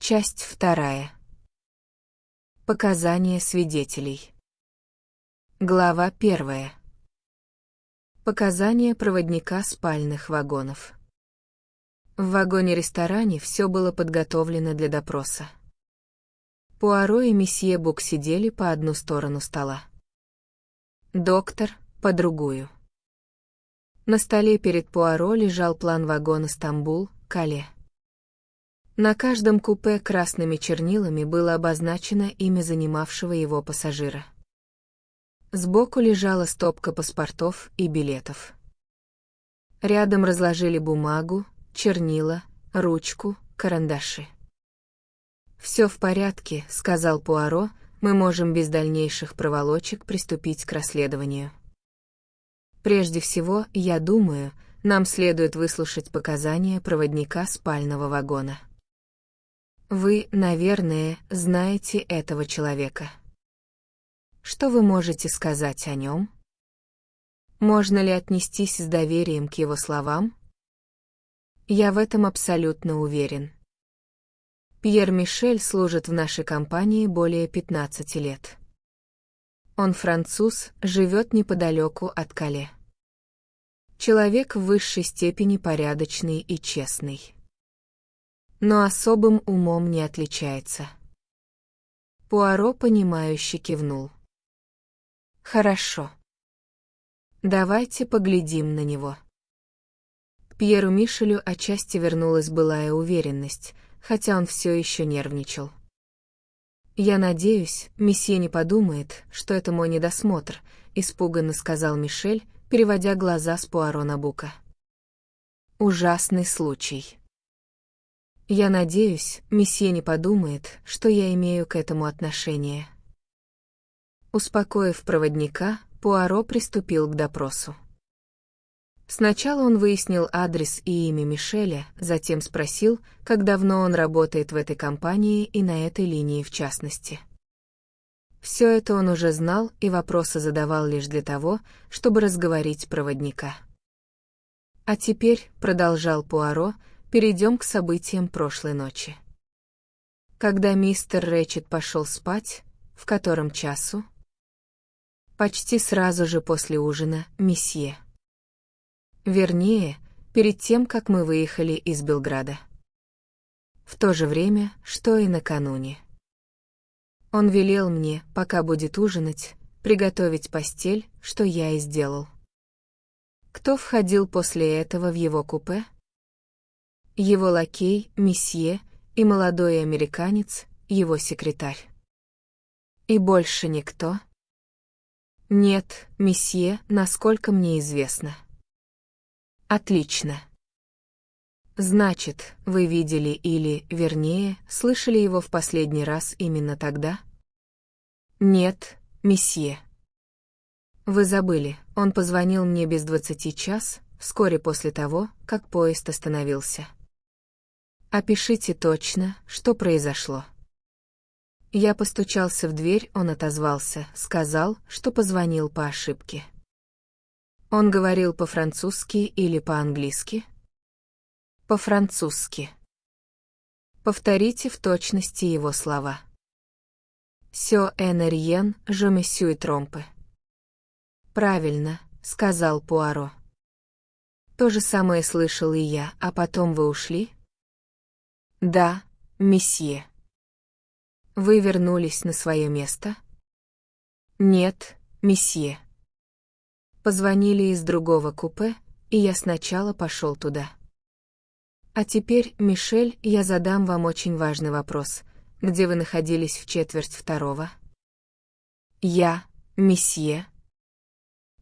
Часть 2. Показания свидетелей. Глава 1. Показания проводника спальных вагонов. В вагоне-ресторане все было подготовлено для допроса. Пуаро и месье Бук сидели по одну сторону стола. Доктор — по другую. На столе перед Пуаро лежал план вагона Стамбул-Кале. На каждом купе красными чернилами было обозначено имя занимавшего его пассажира. Сбоку лежала стопка паспортов и билетов. Рядом разложили бумагу, чернила, ручку, карандаши. «Все в порядке», — сказал Пуаро, — «мы можем без дальнейших проволочек приступить к расследованию. Прежде всего, я думаю, нам следует выслушать показания проводника спального вагона. Вы, наверное, знаете этого человека. Что вы можете сказать о нем? Можно ли отнестись с доверием к его словам? Я в этом абсолютно уверен. Пьер Мишель служит в нашей компании более 15 лет. Он француз, живет неподалеку от Кале. Человек в высшей степени порядочный и честный. Но особым умом не отличается. Пуаро, понимающе кивнул. Хорошо. Давайте поглядим на него. К Пьеру Мишелю отчасти вернулась былая уверенность, хотя он все еще нервничал. «Я надеюсь, месье не подумает, что это мой недосмотр», — испуганно сказал Мишель, переводя глаза с Пуаро на Бука. «Ужасный случай. Я надеюсь, месье не подумает, что я имею к этому отношение». Успокоив проводника, Пуаро приступил к допросу. Сначала он выяснил адрес и имя Мишеля, затем спросил, как давно он работает в этой компании и на этой линии в частности. Все это он уже знал и вопросы задавал лишь для того, чтобы разговорить проводника. «А теперь», — продолжал Пуаро, — «перейдем к событиям прошлой ночи. Когда мистер Рэчет пошел спать, в котором часу?» «Почти сразу же после ужина, месье. Вернее, перед тем, как мы выехали из Белграда. В то же время, что и накануне. Он велел мне, пока будет ужинать, приготовить постель, что я и сделал. Кто входил после этого в его купе? Его лакей, месье, и молодой американец, его секретарь. И больше никто? Нет, месье, насколько мне известно. Отлично. Значит, вы видели или, вернее, слышали его в последний раз именно тогда? Нет, месье. Вы забыли, он позвонил мне без 20 час, вскоре после того, как поезд остановился. Опишите точно, что произошло. Я постучался в дверь, он отозвался, сказал, что позвонил по ошибке. Он говорил по-французски или по-английски? По-французски. Повторите в точности его слова. «Сё эн риен, je me suis trompé». Правильно, сказал Пуаро. То же самое слышал и я, а потом вы ушли? Да, месье. Вы вернулись на свое место? Нет, месье. Позвонили из другого купе, и я сначала пошел туда. А теперь, Мишель, я задам вам очень важный вопрос. Где вы находились в 1:45? Я, месье,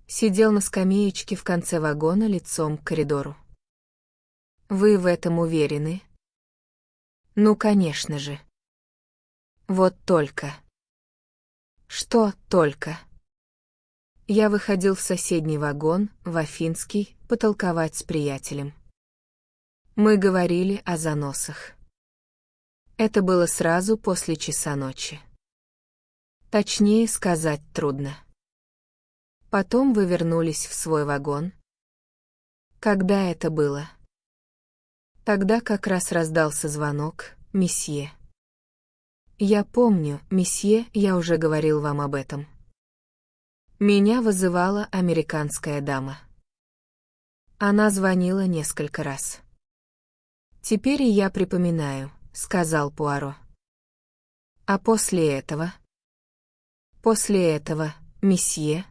сидел на скамеечке в конце вагона лицом к коридору. Вы в этом уверены? Ну, конечно же. Вот только. Что только? Я выходил в соседний вагон, в Афинский, потолковать с приятелем. Мы говорили о заносах. Это было сразу после часа ночи. Точнее сказать трудно. Потом вы вернулись в свой вагон. Когда это было? Тогда как раз раздался звонок, месье. Я помню, месье, я уже говорил вам об этом. Меня вызывала американская дама. Она звонила несколько раз. «Теперь и я припоминаю», — сказал Пуаро. «А после этого?» «После этого, месье,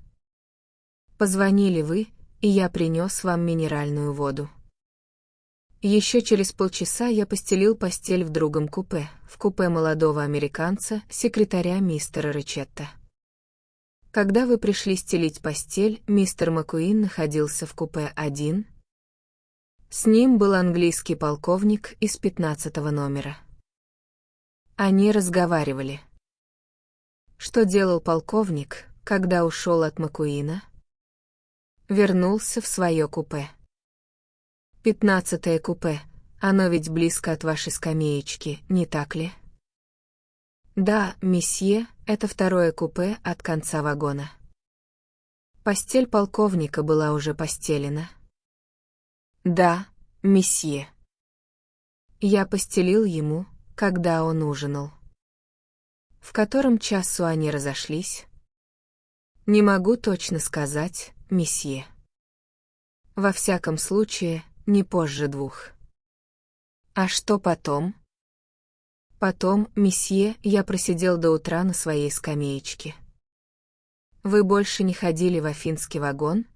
позвонили вы, и я принес вам минеральную воду. Еще через полчаса я постелил постель в другом купе, в купе молодого американца, секретаря мистера Ричетта. Когда вы пришли стелить постель, мистер Маккуин находился в купе один. С ним был английский полковник из 15-го номера. Они разговаривали. Что делал полковник, когда ушел от Маккуина? Вернулся в свое купе. 15-е купе, оно ведь близко от вашей скамеечки, не так ли? Да, месье, это второе купе от конца вагона. Постель полковника была уже постелена. Да, месье. Я постелил ему, когда он ужинал. В котором часу они разошлись? Не могу точно сказать, месье. Во всяком случае, не позже 2. А что потом? Потом, месье, я просидел до утра на своей скамеечке. Вы больше не ходили в афинский вагон?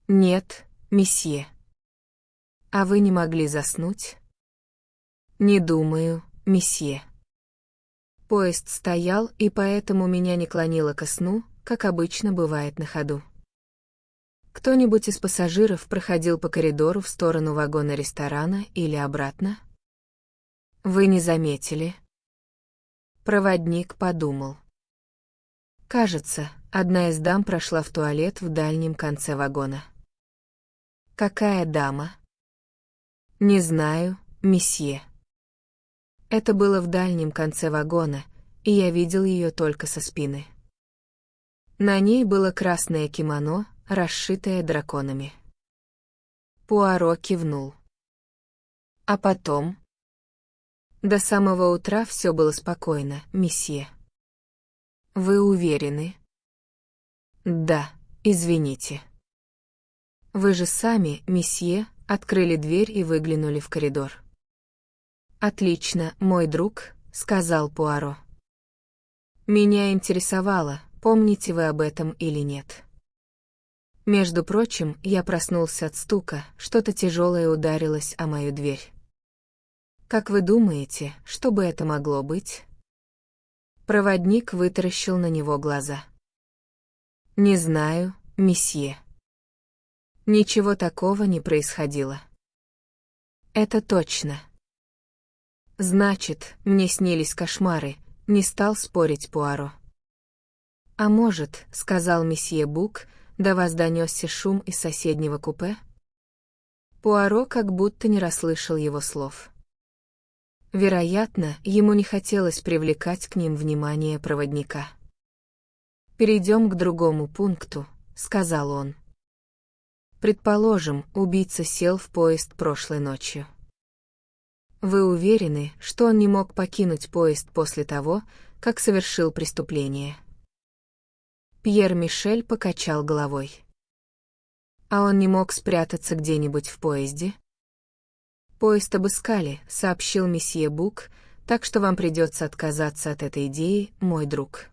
Нет, месье. А вы не могли заснуть? Не думаю, месье. Поезд стоял, и поэтому меня не клонило ко сну, как обычно бывает на ходу. Кто-нибудь из пассажиров проходил по коридору в сторону вагона-ресторана или обратно? Вы не заметили? Проводник подумал. Кажется, одна из дам прошла в туалет в дальнем конце вагона. Какая дама? Не знаю, месье. Это было в дальнем конце вагона, и я видел ее только со спины. На ней было красное кимоно, расшитое драконами. Пуаро кивнул. А потом? До самого утра все было спокойно, месье. Вы уверены? Да, извините. Вы же сами, месье, открыли дверь и выглянули в коридор. Отлично, мой друг, сказал Пуаро. Меня интересовало, помните вы об этом или нет. Между прочим, я проснулся от стука, что-то тяжелое ударилось о мою дверь. Как вы думаете, что бы это могло быть? Проводник вытаращил на него глаза. Не знаю, месье. Ничего такого не происходило. Это точно. Значит, мне снились кошмары, не стал спорить Пуаро. А может, сказал месье Бук, до вас донесся шум из соседнего купе? Пуаро как будто не расслышал его слов. Вероятно, ему не хотелось привлекать к ним внимание проводника. «Перейдем к другому пункту», — сказал он. Предположим, убийца сел в поезд прошлой ночью. Вы уверены, что он не мог покинуть поезд после того, как совершил преступление? Пьер Мишель покачал головой. А он не мог спрятаться где-нибудь в поезде? Поезд обыскали, сообщил месье Бук, так что вам придется отказаться от этой идеи, мой друг.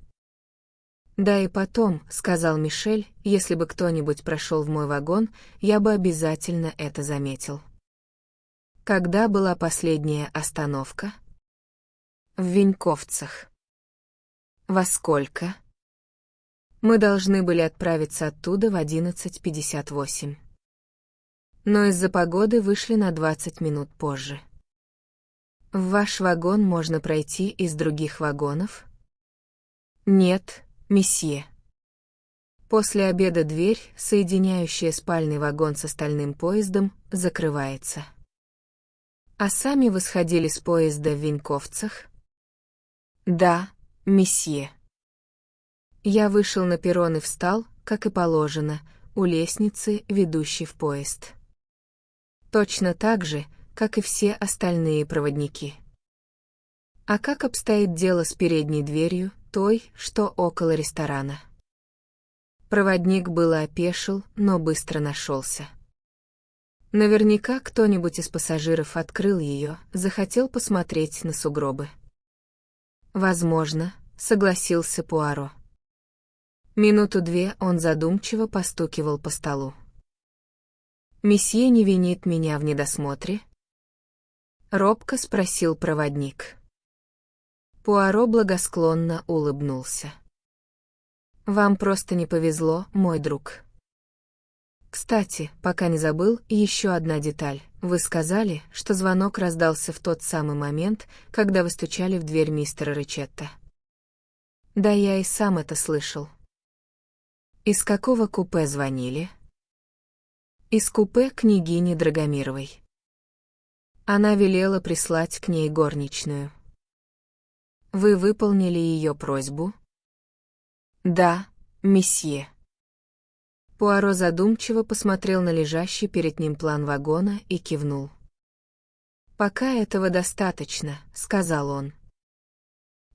Да и потом, сказал Мишель, если бы кто-нибудь прошел в мой вагон, я бы обязательно это заметил. Когда была последняя остановка? В Веньковцах. Во сколько? Мы должны были отправиться оттуда в 11:58. Но из-за погоды вышли на 20 минут позже. В ваш вагон можно пройти из других вагонов? Нет, месье. После обеда дверь, соединяющая спальный вагон с остальным поездом, закрывается. А сами вы сходили с поезда в Веньковцах? Да, месье. Я вышел на перрон и встал, как и положено, у лестницы, ведущей в поезд. Точно так же, как и все остальные проводники. А как обстоит дело с передней дверью, той, что около ресторана? Проводник было опешил, но быстро нашелся. Наверняка кто-нибудь из пассажиров открыл ее, захотел посмотреть на сугробы. Возможно, согласился Пуаро. Минуту-две он задумчиво постукивал по столу. «Месье не винит меня в недосмотре?» Робко спросил проводник. Пуаро благосклонно улыбнулся. «Вам просто не повезло, мой друг. Кстати, пока не забыл, еще одна деталь. Вы сказали, что звонок раздался в тот самый момент, когда вы стучали в дверь мистера Ричетта. Да, я и сам это слышал. Из какого купе звонили?» «Из купе княгини Драгомировой. Она велела прислать к ней горничную. Вы выполнили ее просьбу?» «Да, месье». Пуаро задумчиво посмотрел на лежащий перед ним план вагона и кивнул. «Пока этого достаточно», — сказал он.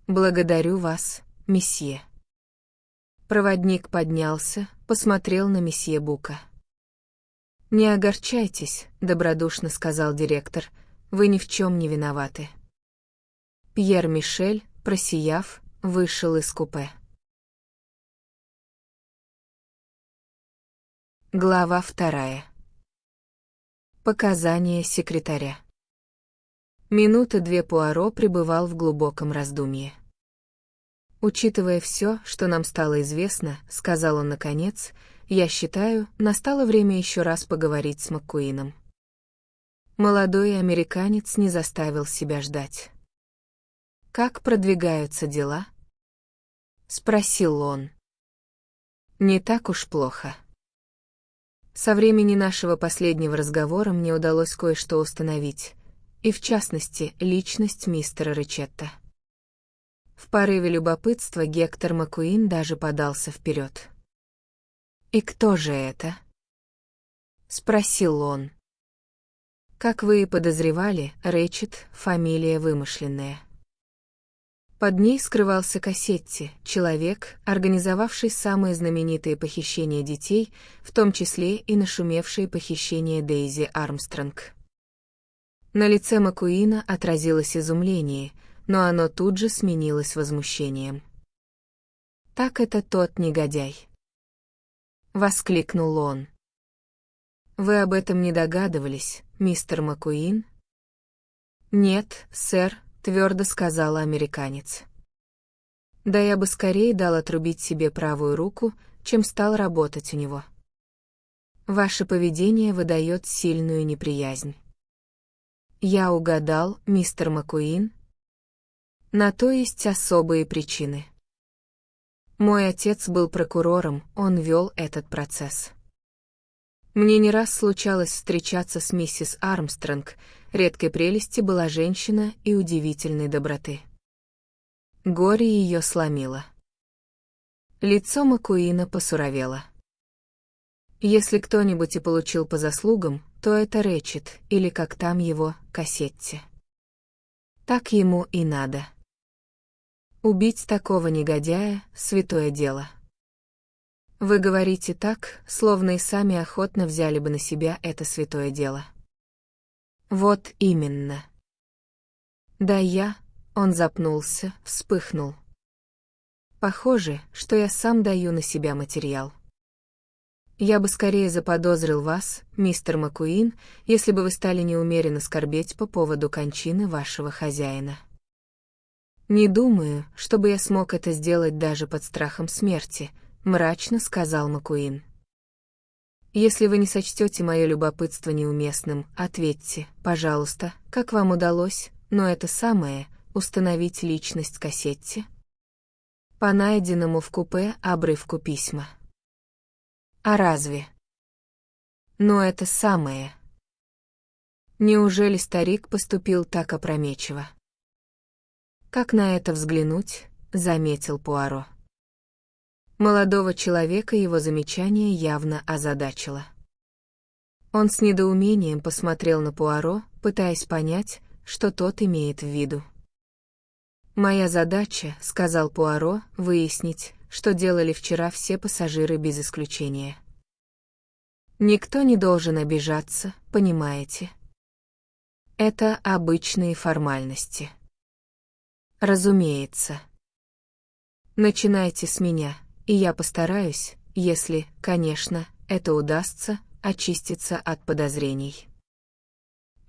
«Благодарю вас, месье». Проводник поднялся, посмотрел на месье Бука. «Не огорчайтесь», — добродушно сказал директор, — «вы ни в чем не виноваты». Пьер Мишель, просияв, вышел из купе. Глава 2. Показания секретаря. Минуты две Пуаро пребывал в глубоком раздумье. «Учитывая все, что нам стало известно, — сказал он наконец, — я считаю, настало время еще раз поговорить с МакКуином». Молодой американец не заставил себя ждать. «Как продвигаются дела?» — спросил он. «Не так уж плохо. Со времени нашего последнего разговора мне удалось кое-что установить, и в частности, личность мистера Ричетта». В порыве любопытства Гектор МакКуин даже подался вперед. «И кто же это?» — спросил он. «Как вы и подозревали, Ричетт — фамилия вымышленная. Под ней скрывался Кассетти, человек, организовавший самые знаменитые похищения детей, в том числе и нашумевшие похищения Дейзи Армстронг». На лице МакКуина отразилось изумление, но оно тут же сменилось возмущением. «Так это тот негодяй!» — воскликнул он. «Вы об этом не догадывались, мистер МакКуин?» «Нет, сэр», — твердо сказал американец. «Да я бы скорее дал отрубить себе правую руку, чем стал работать у него. Ваше поведение выдает сильную неприязнь». «Я угадал, мистер МакКуин?» «На то есть особые причины. Мой отец был прокурором, он вел этот процесс. Мне не раз случалось встречаться с миссис Армстронг, редкой прелести была женщина и удивительной доброты. Горе ее сломило». Лицо МакКуина посуровело. «Если кто-нибудь и получил по заслугам, то это Ричетт, или как там его, Кассетти. Так ему и надо. Убить такого негодяя — святое дело». Вы говорите так, словно и сами охотно взяли бы на себя это святое дело. Вот именно. Да он запнулся, вспыхнул. Похоже, что я сам даю на себя материал. Я бы скорее заподозрил вас, мистер МакКуин, если бы вы стали неумеренно скорбеть по поводу кончины вашего хозяина. Не думаю, чтобы я смог это сделать даже под страхом смерти, мрачно сказал МакКуин. Если вы не сочтете мое любопытство неуместным, ответьте, пожалуйста, как вам удалось, но это самое, установить личность Кассетти? По найденному в купе обрывку письма. А разве? Но это самое. Неужели старик поступил так опрометчиво? Как на это взглянуть, заметил Пуаро. Молодого человека его замечание явно озадачило. Он с недоумением посмотрел на Пуаро, пытаясь понять, что тот имеет в виду. «Моя задача, — сказал Пуаро, — выяснить, что делали вчера все пассажиры без исключения. Никто не должен обижаться, понимаете? Это обычные формальности». «Разумеется. Начинайте с меня, и я постараюсь, если, конечно, это удастся, очиститься от подозрений».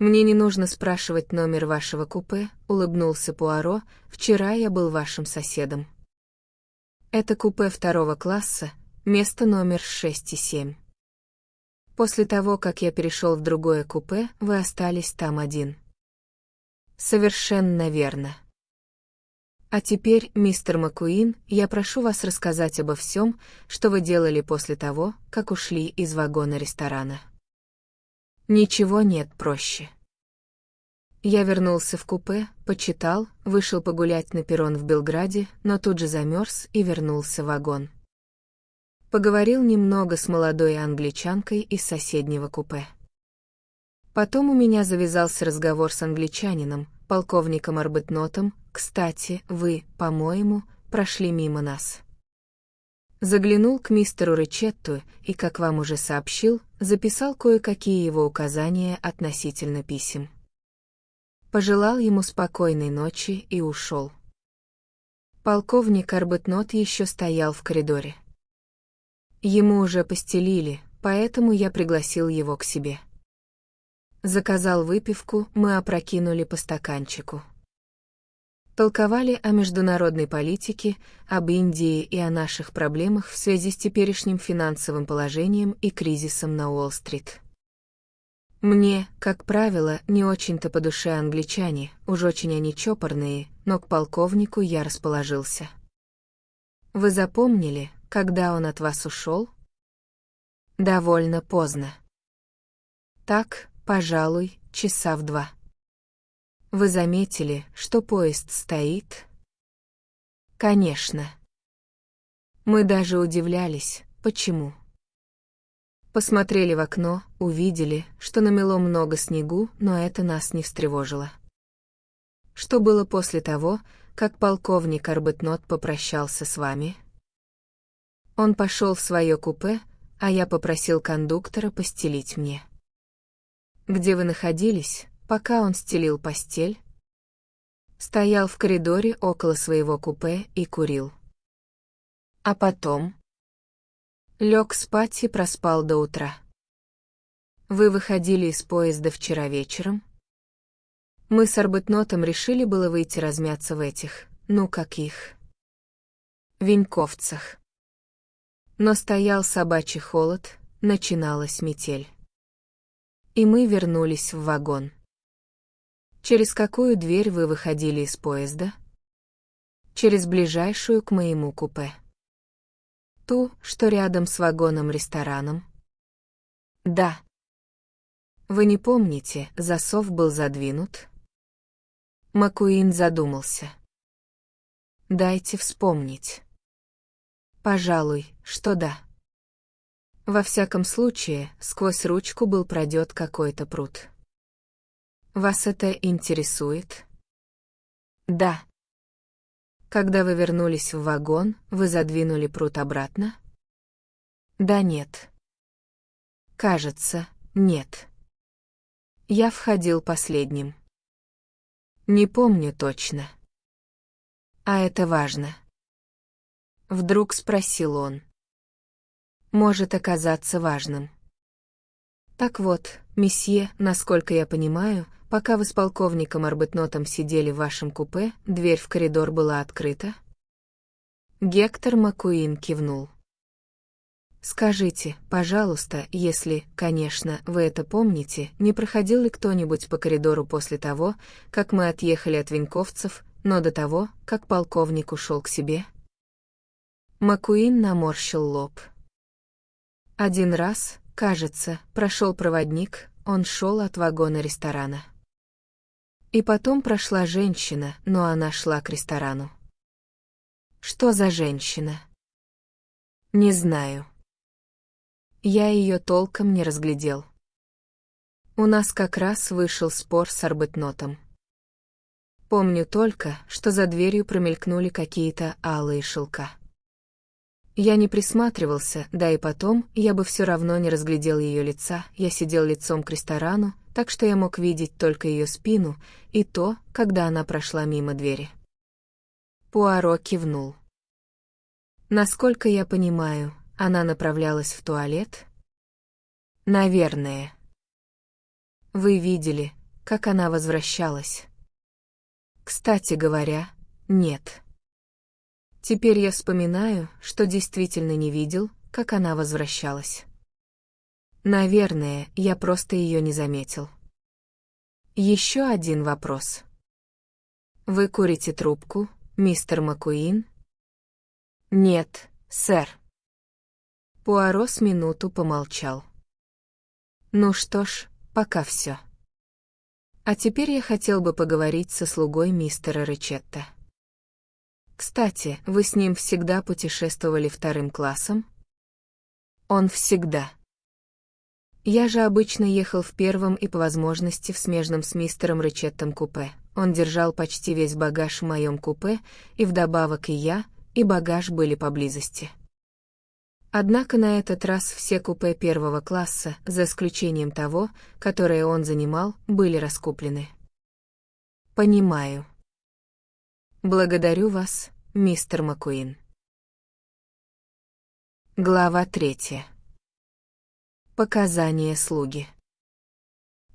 «Мне не нужно спрашивать номер вашего купе», — улыбнулся Пуаро, — «вчера я был вашим соседом. Это купе второго класса, место номер 6 и 7. После того, как я перешел в другое купе, вы остались там один». «Совершенно верно. А теперь, мистер Маккуин, я прошу вас рассказать обо всем, что вы делали после того, как ушли из вагона ресторана». «Ничего нет проще. Я вернулся в купе, почитал, вышел погулять на перрон в Белграде, но тут же замерз и вернулся в вагон. Поговорил немного с молодой англичанкой из соседнего купе. Потом у меня завязался разговор с англичанином, полковником Арбетнотом. Кстати, вы, по-моему, прошли мимо нас. Заглянул к мистеру Ричетту и, как вам уже сообщил, записал кое-какие его указания относительно писем. Пожелал ему спокойной ночи и ушел. Полковник Арбетнот еще стоял в коридоре. Ему уже постелили, поэтому я пригласил его к себе. Заказал выпивку, мы опрокинули по стаканчику. Толковали о международной политике, об Индии и о наших проблемах в связи с теперешним финансовым положением и кризисом на Уолл-стрит. Мне, как правило, не очень-то по душе англичане, уж очень они чопорные, но к полковнику я расположился. Вы запомнили, когда он от вас ушел? Довольно поздно. Так, пожалуй, часа в 2. Вы заметили, что поезд стоит? Конечно. Мы даже удивлялись, почему. Посмотрели в окно, увидели, что намело много снегу, но это нас не встревожило. Что было после того, как полковник Арбетнот попрощался с вами? Он пошел в свое купе, а я попросил кондуктора постелить мне. Где вы находились, пока он стелил постель? Стоял в коридоре около своего купе и курил. А потом? Лег спать и проспал до утра. Вы выходили из поезда вчера вечером? Мы с Арбетнотом решили было выйти размяться в этих, как их, веньковцах. Но стоял собачий холод, начиналась метель. И мы вернулись в вагон. Через какую дверь вы выходили из поезда? Через ближайшую к моему купе. Ту, что рядом с вагоном-рестораном? Да. Вы не помните, засов был задвинут? Маккуин задумался. Дайте вспомнить. Пожалуй, что да. Во всяком случае, сквозь ручку был продет какой-то прут. Вас это интересует? Да. Когда вы вернулись в вагон, вы задвинули прут обратно? Да нет. Кажется, нет. Я входил последним. Не помню точно. А это важно. Вдруг спросил он. Может оказаться важным. Так вот, месье, насколько я понимаю, пока вы с полковником Арбетнотом сидели в вашем купе, дверь в коридор была открыта? Гектор Маккуин кивнул. Скажите, пожалуйста, если, конечно, вы это помните, не проходил ли кто-нибудь по коридору после того, как мы отъехали от веньковцев, но до того, как полковник ушел к себе? Маккуин наморщил лоб. Один раз, кажется, прошел проводник, он шел от вагона ресторана. И потом прошла женщина, но она шла к ресторану. Что за женщина? Не знаю. Я ее толком не разглядел. У нас как раз вышел спор с Арбетнотом. Помню только, что за дверью промелькнули какие-то алые шелка. Я не присматривался, да и потом я бы все равно не разглядел ее лица, я сидел лицом к ресторану, так что я мог видеть только ее спину и то, когда она прошла мимо двери. Пуаро кивнул. Насколько я понимаю, она направлялась в туалет? Наверное. Вы видели, как она возвращалась? Кстати говоря, нет. Теперь я вспоминаю, что действительно не видел, как она возвращалась. Наверное, я просто ее не заметил. Еще один вопрос. Вы курите трубку, мистер Маккуин? Нет, сэр. Пуаро с минуту помолчал. Ну что ж, пока все. А теперь я хотел бы поговорить со слугой мистера Ричетта. Кстати, вы с ним всегда путешествовали вторым классом? Он всегда. Я же обычно ехал в первом и по возможности в смежном с мистером Ричеттом купе. Он держал почти весь багаж в моем купе, и вдобавок и я, и багаж были поблизости. Однако на этот раз все купе первого класса, за исключением того, которое он занимал, были раскуплены. Понимаю. Благодарю вас, мистер Маккуин. Глава 3. Показания слуги.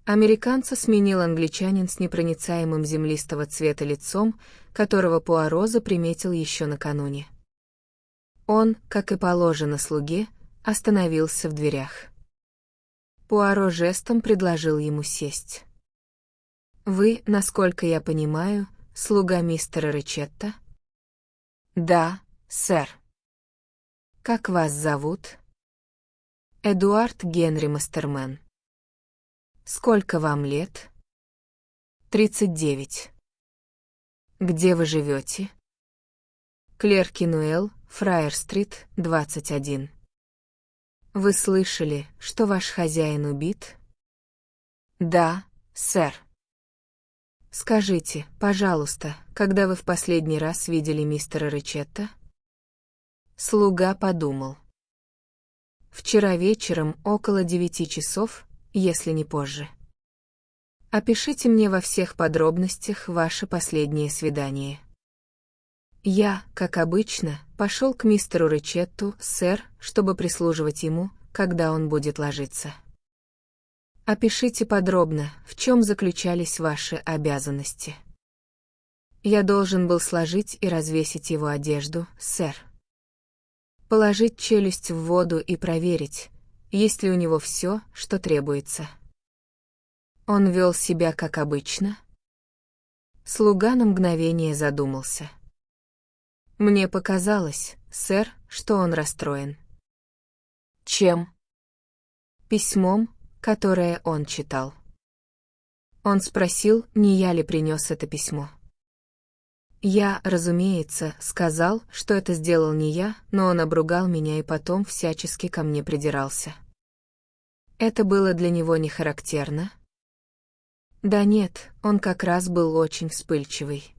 Американца сменил англичанин с непроницаемым землистого цвета лицом, которого Пуаро заприметил еще накануне. Он, как и положено слуге, остановился в дверях. Пуаро жестом предложил ему сесть. «Вы, насколько я понимаю, слуга мистера Ричетта?» «Да, сэр». «Как вас зовут?» «Эдуард Генри Мастермен». «Сколько вам лет?» 39. «Где вы живете?» Клеркинуэлл, Фраер-стрит, 21. «Вы слышали, что ваш хозяин убит?» «Да, сэр». «Скажите, пожалуйста, когда вы в последний раз видели мистера Ричетта?» Слуга подумал. «Вчера вечером около 9 часов, если не позже». «Опишите мне во всех подробностях ваше последнее свидание». Я, как обычно, пошел к мистеру Ричетту, сэр, чтобы прислуживать ему, когда он будет ложиться. Опишите подробно, в чем заключались ваши обязанности. Я должен был сложить и развесить его одежду, сэр. Положить челюсть в воду и проверить, есть ли у него все, что требуется. Он вел себя как обычно. Слуга на мгновение задумался. Мне показалось, сэр, что он расстроен. Чем? Письмом, которое он читал. Он спросил, не я ли принес это письмо. Я, разумеется, сказал, что это сделал не я, но он обругал меня и потом всячески ко мне придирался. Это было для него не характерно? Да нет, он как раз был очень вспыльчивый.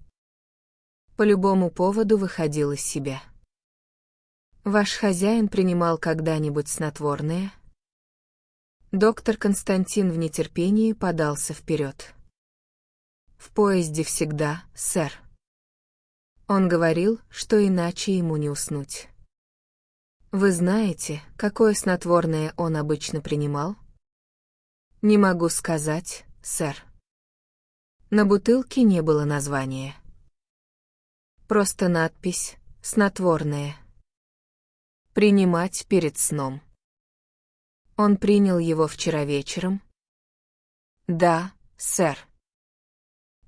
По любому поводу выходил из себя. Ваш хозяин принимал когда-нибудь снотворное? Доктор Константин в нетерпении подался вперед. В поезде всегда, сэр. Он говорил, что иначе ему не уснуть. Вы знаете, какое снотворное он обычно принимал? Не могу сказать, сэр. На бутылке не было названия. Просто надпись «Снотворное». Принимать перед сном. Он принял его вчера вечером? Да, сэр.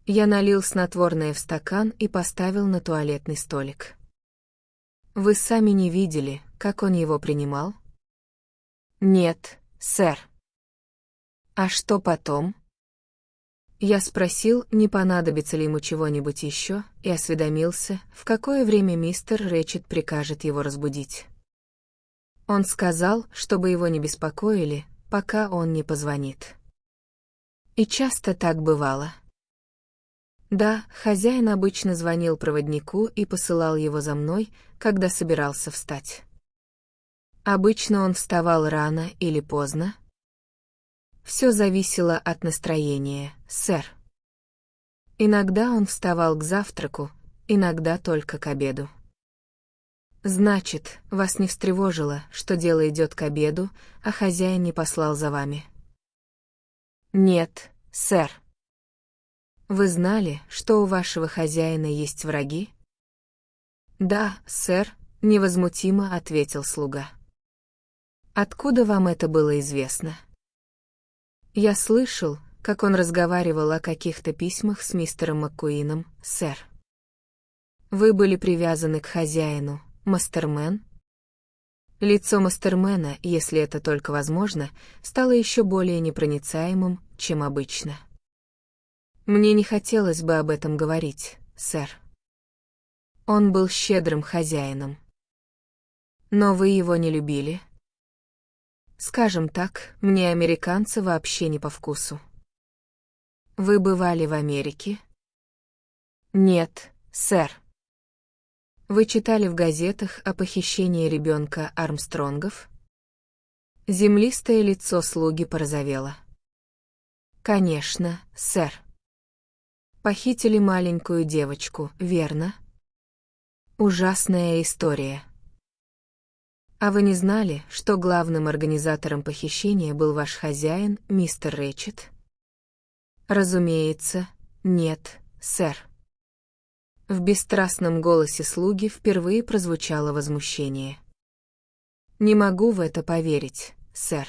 Я налил снотворное в стакан и поставил на туалетный столик. Вы сами не видели, как он его принимал? Нет, сэр. А что потом? Я спросил, не понадобится ли ему чего-нибудь еще, и осведомился, в какое время мистер Ричетт прикажет его разбудить. Он сказал, чтобы его не беспокоили, пока он не позвонит. И часто так бывало. Да, хозяин обычно звонил проводнику и посылал его за мной, когда собирался встать. Обычно он вставал рано или поздно. Все зависело от настроения, сэр. Иногда он вставал к завтраку, иногда только к обеду. Значит, вас не встревожило, что дело идет к обеду, а хозяин не послал за вами? Нет, сэр. Вы знали, что у вашего хозяина есть враги? Да, сэр, невозмутимо ответил слуга. Откуда вам это было известно? Я слышал, как он разговаривал о каких-то письмах с мистером Маккуином, сэр. Вы были привязаны к хозяину, мастермен? Лицо мастермена, если это только возможно, стало еще более непроницаемым, чем обычно. Мне не хотелось бы об этом говорить, сэр. Он был щедрым хозяином. Но вы его не любили? Скажем так, мне американцы вообще не по вкусу. Вы бывали в Америке? Нет, сэр. Вы читали в газетах о похищении ребенка Армстронгов? Землистое лицо слуги порозовело. Конечно, сэр. Похитили маленькую девочку, верно? Ужасная история. А вы не знали, что главным организатором похищения был ваш хозяин, мистер Рэчет? Разумеется, нет, сэр. В бесстрастном голосе слуги впервые прозвучало возмущение. Не могу в это поверить, сэр.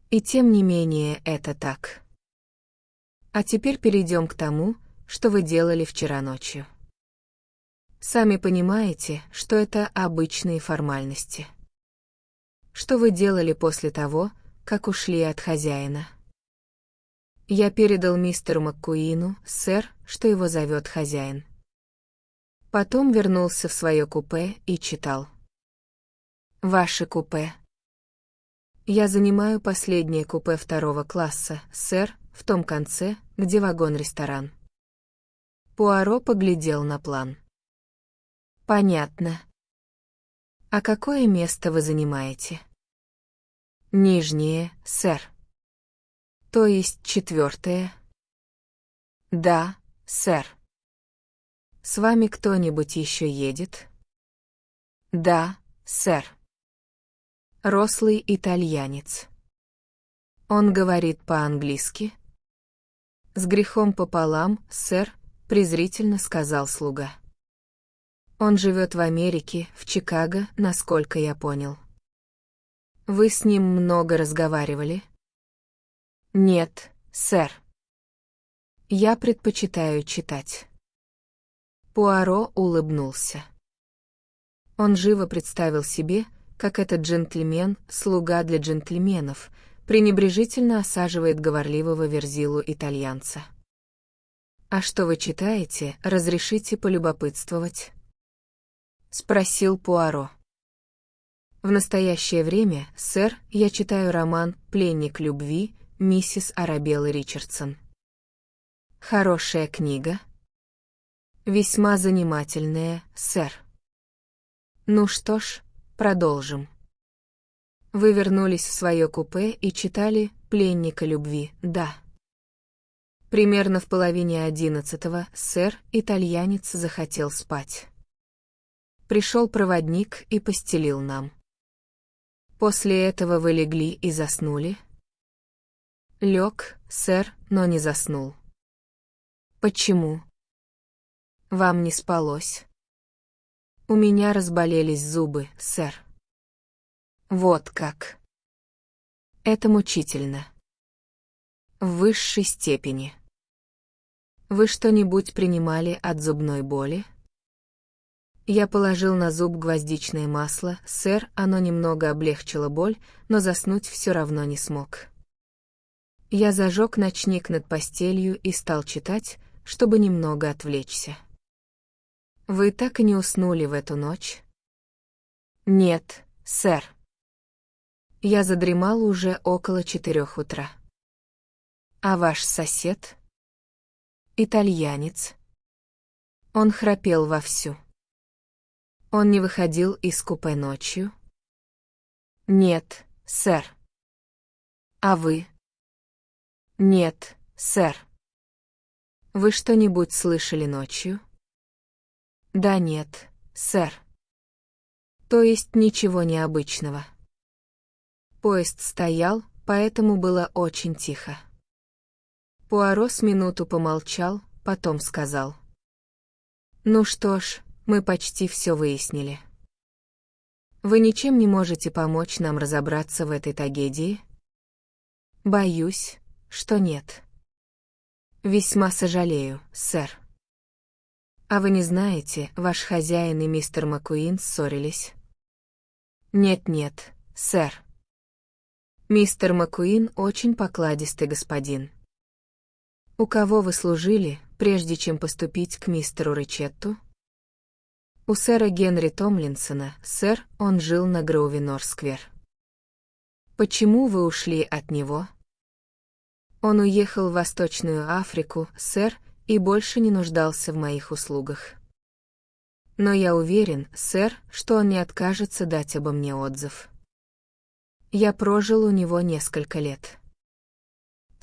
И тем не менее это так. А теперь перейдем к тому, что вы делали вчера ночью. Сами понимаете, что это обычные формальности. Что вы делали после того, как ушли от хозяина? Я передал мистеру Маккуину, сэр, что его зовет хозяин. Потом вернулся в свое купе и читал. Ваше купе. Я занимаю последнее купе 2-го класса, сэр, в том конце, где вагон-ресторан. Пуаро поглядел на план. Понятно. А какое место вы занимаете? Нижнее, сэр. То есть 4-е? Да, сэр. С вами кто-нибудь еще едет? Да, сэр. Рослый итальянец. Он говорит по-английски? С грехом пополам, сэр, презрительно сказал слуга. Он живет в Америке, в Чикаго, насколько я понял. Вы с ним много разговаривали? Нет, сэр. Я предпочитаю читать. Пуаро улыбнулся. Он живо представил себе, как этот джентльмен, слуга для джентльменов, пренебрежительно осаживает говорливого верзилу-итальянца. «А что вы читаете, разрешите полюбопытствовать?» — спросил Пуаро. «В настоящее время, сэр, я читаю роман «Пленник любви» миссис Арабеллы Ричардсон. Хорошая книга. Весьма занимательная, сэр. Ну что ж, продолжим. Вы вернулись в свое купе и читали «Пленника любви», да. Примерно в половине 11-го, сэр, итальянец захотел спать. Пришел проводник и постелил нам. После этого вы легли и заснули? Лег, сэр, но не заснул. Почему? Вам не спалось? У меня разболелись зубы, сэр. Вот как. Это мучительно. В высшей степени. Вы что-нибудь принимали от зубной боли? Я положил на зуб гвоздичное масло, сэр, оно немного облегчило боль, но заснуть все равно не смог. Я зажег ночник над постелью и стал читать, чтобы немного отвлечься. Вы так и не уснули в эту ночь? Нет, сэр. Я задремал уже около 4 утра. А ваш сосед? Итальянец. Он храпел вовсю. Он не выходил из купе ночью? Нет, сэр. А вы? Нет, сэр. Вы что-нибудь слышали ночью? Да нет, сэр. То есть ничего необычного. Поезд стоял, поэтому было очень тихо. Пуаро с минуту помолчал, потом сказал. Ну что ж, мы почти все выяснили. Вы ничем не можете помочь нам разобраться в этой трагедии? Боюсь, что нет. Весьма сожалею, сэр. А вы не знаете, ваш хозяин и мистер Маккуин ссорились? Нет-нет, сэр. Мистер Маккуин очень покладистый господин. У кого вы служили, прежде чем поступить к мистеру Ричетту? У сэра Генри Томлинсона, сэр, он жил на Гроувенор-сквер. Почему вы ушли от него? Он уехал в Восточную Африку, сэр, и больше не нуждался в моих услугах. Но я уверен, сэр, что он не откажется дать обо мне отзыв. Я прожил у него несколько лет.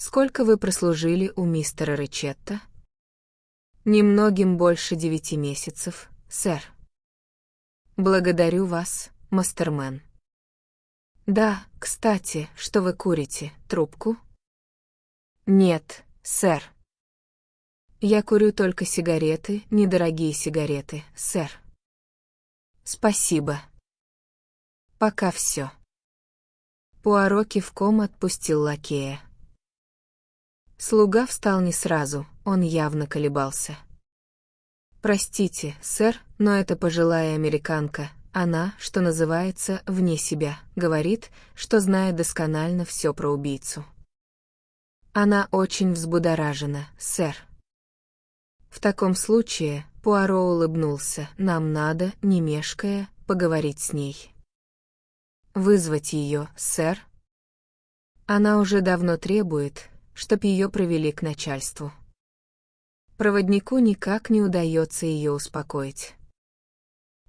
Сколько вы прослужили у мистера Ричетта? Немногим больше 9 месяцев, сэр. Благодарю вас, мастермен. Да, кстати, что вы курите, трубку? Нет, сэр. Я курю только сигареты, недорогие сигареты, сэр. Спасибо. Пока все. Пуаро кивком отпустил лакея. Слуга встал не сразу, он явно колебался. «Простите, сэр, но эта пожилая американка, она, что называется, вне себя, говорит, что знает досконально все про убийцу. Она очень взбудоражена, сэр». В таком случае, Пуаро улыбнулся, нам надо, не мешкая, поговорить с ней. «Вызвать ее, сэр?» Она уже давно требует, чтоб ее провели к начальству. Проводнику никак не удается ее успокоить.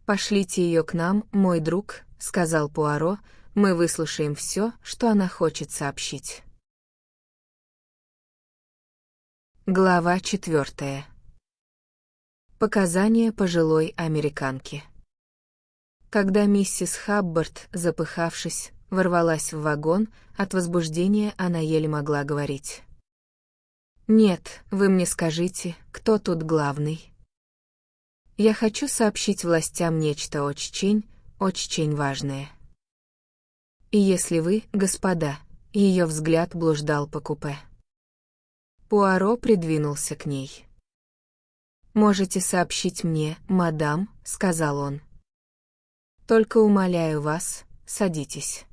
«Пошлите ее к нам, мой друг», — сказал Пуаро, — «мы выслушаем все, что она хочет сообщить». Глава 4. Показания пожилой американки. Когда миссис Хаббард, запыхавшись, ворвалась в вагон, от возбуждения она еле могла говорить. «Нет, вы мне скажите, кто тут главный? Я хочу сообщить властям нечто очень важное. И если вы, господа», ее взгляд блуждал по купе. Пуаро придвинулся к ней. «Можете сообщить мне, мадам», — сказал он. «Только умоляю вас, садитесь».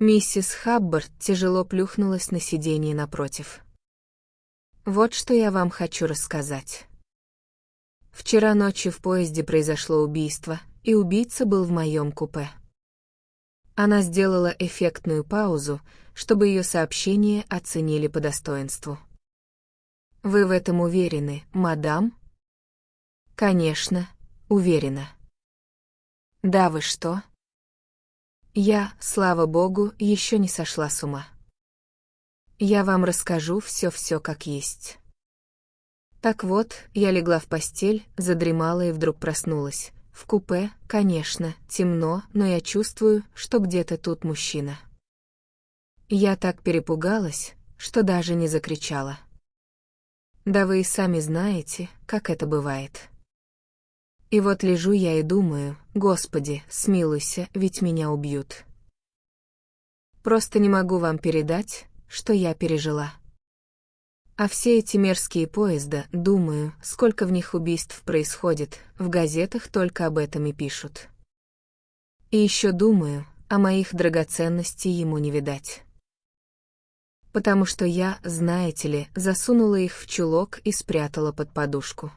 Миссис Хаббард тяжело плюхнулась на сиденье напротив. «Вот что я вам хочу рассказать. Вчера ночью в поезде произошло убийство, и убийца был в моем купе». Она сделала эффектную паузу, чтобы ее сообщение оценили по достоинству. «Вы в этом уверены, мадам?» «Конечно, уверена». «Да вы что?» «Я, слава богу, еще не сошла с ума. Я вам расскажу все как есть». Так вот, я легла в постель, задремала и вдруг проснулась. В купе, конечно, темно, но я чувствую, что где-то тут мужчина. Я так перепугалась, что даже не закричала. Да вы и сами знаете, как это бывает. И вот лежу я и думаю, Господи, смилуйся, ведь меня убьют. Просто не могу вам передать, что я пережила. А все эти мерзкие поезда, думаю, сколько в них убийств происходит, в газетах только об этом и пишут. И еще думаю, а моих драгоценностей ему не видать. Потому что я, знаете ли, засунула их в чулок и спрятала под подушку.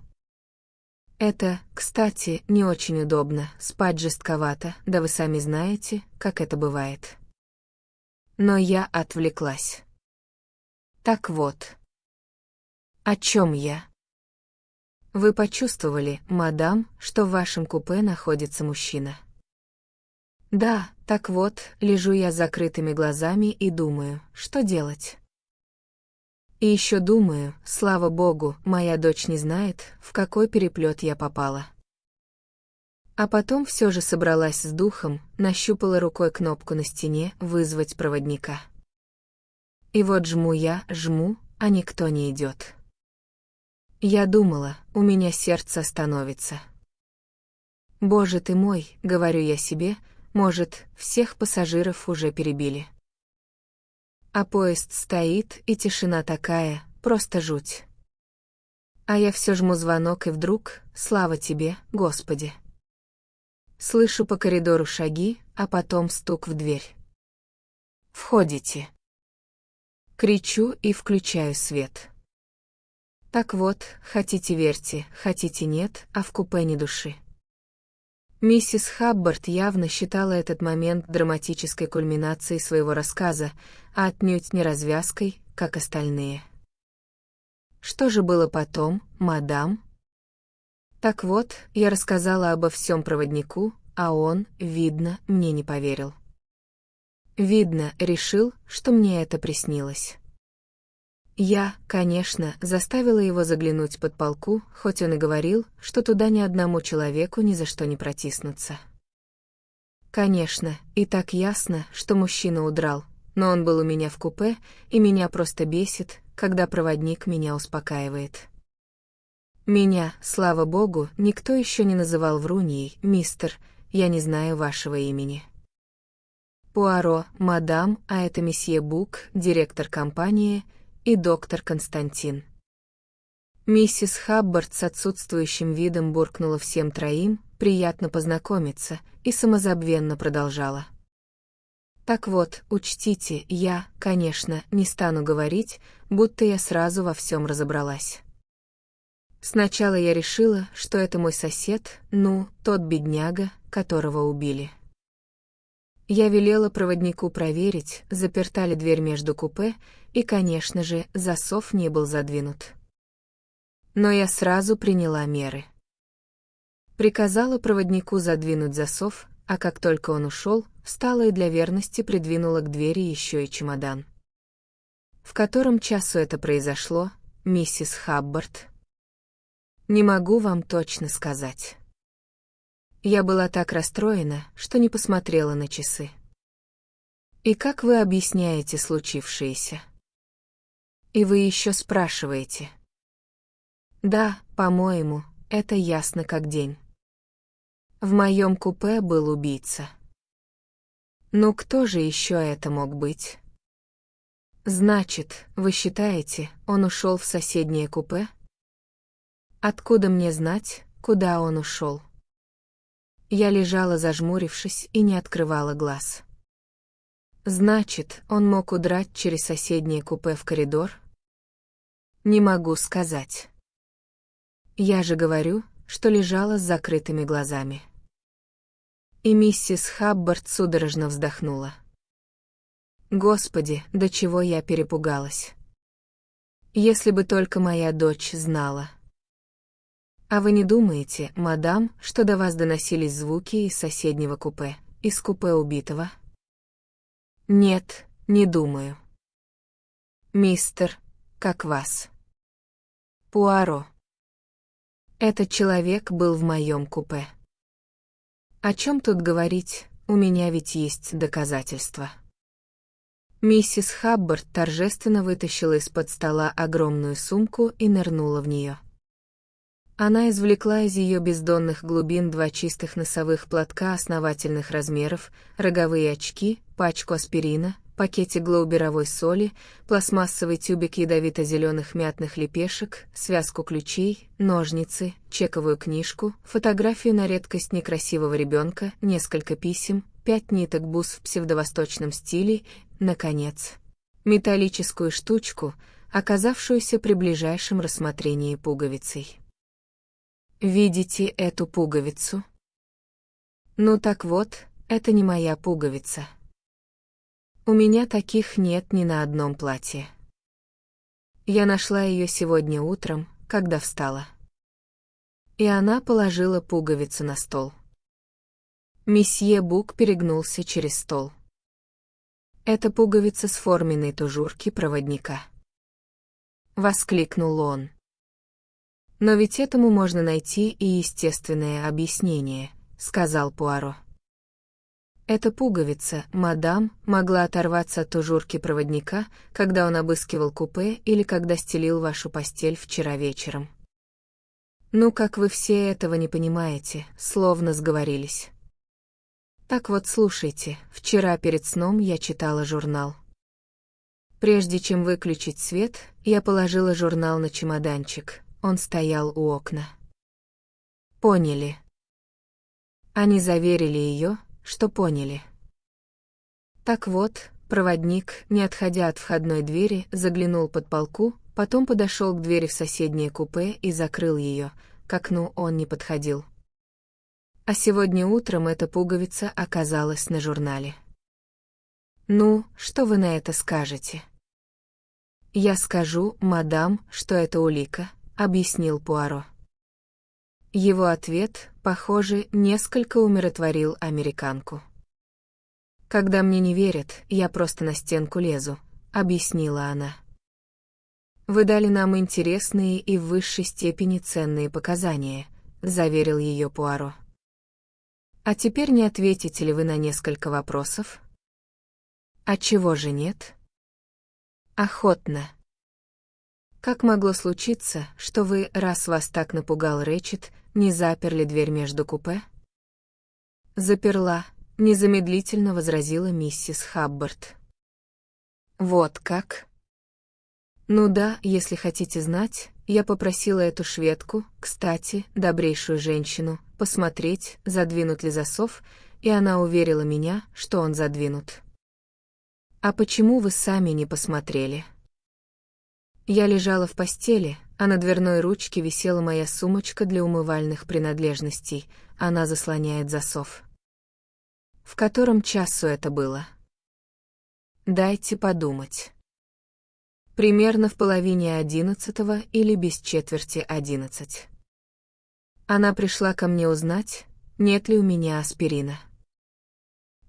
Это, кстати, не очень удобно, спать жестковато, да вы сами знаете, как это бывает. Но я отвлеклась. Так вот. О чем я? Вы почувствовали, мадам, что в вашем купе находится мужчина? Да, так вот, лежу я с закрытыми глазами и думаю, что делать. И еще думаю, слава богу, моя дочь не знает, в какой переплет я попала. А потом все же собралась с духом, нащупала рукой кнопку на стене «Вызвать проводника». И вот жму, а никто не идет. Я думала, у меня сердце остановится. Боже ты мой, говорю я себе, может, всех пассажиров уже перебили. А поезд стоит, и тишина такая, просто жуть. А я все жму звонок, и вдруг, слава тебе, Господи. Слышу по коридору шаги, а потом стук в дверь. «Входите!» Кричу и включаю свет. Так вот, хотите верьте, хотите нет, а в купе ни души. Миссис Хаббард явно считала этот момент драматической кульминацией своего рассказа, а отнюдь не развязкой, как остальные. Что же было потом, мадам? Так вот, я рассказала обо всем проводнику, а он, видно, мне не поверил. Видно, решил, что мне это приснилось. Я, конечно, заставила его заглянуть под полку, хоть он и говорил, что туда ни одному человеку ни за что не протиснуться. Конечно, и так ясно, что мужчина удрал, но он был у меня в купе, и меня просто бесит, когда проводник меня успокаивает. Меня, слава богу, никто еще не называл вруньей, мистер, я не знаю вашего имени. Пуаро, мадам, а это месье Бук, директор компании, и доктор Константин. Миссис Хаббард с отсутствующим видом буркнула всем троим, приятно познакомиться, и самозабвенно продолжала. Так вот, учтите, я, конечно, не стану говорить, будто я сразу во всем разобралась. Сначала я решила, что это мой сосед, тот бедняга, которого убили. Я велела проводнику проверить, заперта ли дверь между купе, и, конечно же, засов не был задвинут. Но я сразу приняла меры. Приказала проводнику задвинуть засов, а как только он ушел, встала и для верности придвинула к двери еще и чемодан. В котором часу это произошло, миссис Хаббард? Не могу вам точно сказать. Я была так расстроена, что не посмотрела на часы. И как вы объясняете случившееся? И вы еще спрашиваете. Да, по-моему, это ясно как день. В моем купе был убийца. Ну кто же еще это мог быть? Значит, вы считаете, он ушел в соседнее купе? Откуда мне знать, куда он ушел? Я лежала зажмурившись и не открывала глаз. Значит, он мог удрать через соседнее купе в коридор? Не могу сказать. Я же говорю, что лежала с закрытыми глазами. И миссис Хаббард судорожно вздохнула. Господи, до чего я перепугалась. Если бы только моя дочь знала. А вы не думаете, мадам, что до вас доносились звуки из соседнего купе, из купе убитого? Нет, не думаю. Мистер, как вас? Пуаро. Этот человек был в моем купе. О чем тут говорить, у меня ведь есть доказательства. Миссис Хаббард торжественно вытащила из-под стола огромную сумку и нырнула в нее. Она извлекла из ее бездонных глубин 2 чистых носовых платка основательных размеров, роговые очки, пачку аспирина, пакетик глауберовой соли, пластмассовый тюбик ядовито-зеленых мятных лепешек, связку ключей, ножницы, чековую книжку, фотографию на редкость некрасивого ребенка, несколько писем, 5 ниток бус в псевдовосточном стиле, наконец, металлическую штучку, оказавшуюся при ближайшем рассмотрении пуговицей. Видите эту пуговицу? Ну так вот, это не моя пуговица. У меня таких нет ни на одном платье. Я нашла ее сегодня утром, когда встала. И она положила пуговицу на стол. Месье Бук перегнулся через стол. «Это пуговица с форменной тужурки проводника», — воскликнул он. «Но ведь этому можно найти и естественное объяснение», — сказал Пуаро. «Эта пуговица, мадам, могла оторваться от тужурки проводника, когда он обыскивал купе или когда стелил вашу постель вчера вечером». «Ну, как вы все этого не понимаете, словно сговорились». «Так вот, слушайте, вчера перед сном я читала журнал. Прежде чем выключить свет, я положила журнал на чемоданчик, он стоял у окна». «Поняли». Они заверили ее, что поняли. Так вот, проводник, не отходя от входной двери, заглянул под полку, потом подошел к двери в соседнее купе и закрыл ее, к окну он не подходил. А сегодня утром эта пуговица оказалась на журнале. «Ну, что вы на это скажете?» «Я скажу, мадам, что это улика», — объяснил Пуаро. Его ответ, похоже, несколько умиротворил американку. «Когда мне не верят, я просто на стенку лезу», — объяснила она. «Вы дали нам интересные и в высшей степени ценные показания», — заверил ее Пуаро. «А теперь не ответите ли вы на несколько вопросов?» «А чего же нет?» «Охотно». «Как могло случиться, что вы, раз вас так напугал Рэчет, не заперли дверь между купе?» «Заперла», — незамедлительно возразила миссис Хаббард. «Вот как?» «Ну да, если хотите знать, я попросила эту шведку, кстати, добрейшую женщину, посмотреть, задвинут ли засов, и она уверила меня, что он задвинут». «А почему вы сами не посмотрели?» Я лежала в постели, а на дверной ручке висела моя сумочка для умывальных принадлежностей, она заслоняет засов. В котором часу это было? Дайте подумать. Примерно в 10:30 или без 10:45. Она пришла ко мне узнать, нет ли у меня аспирина.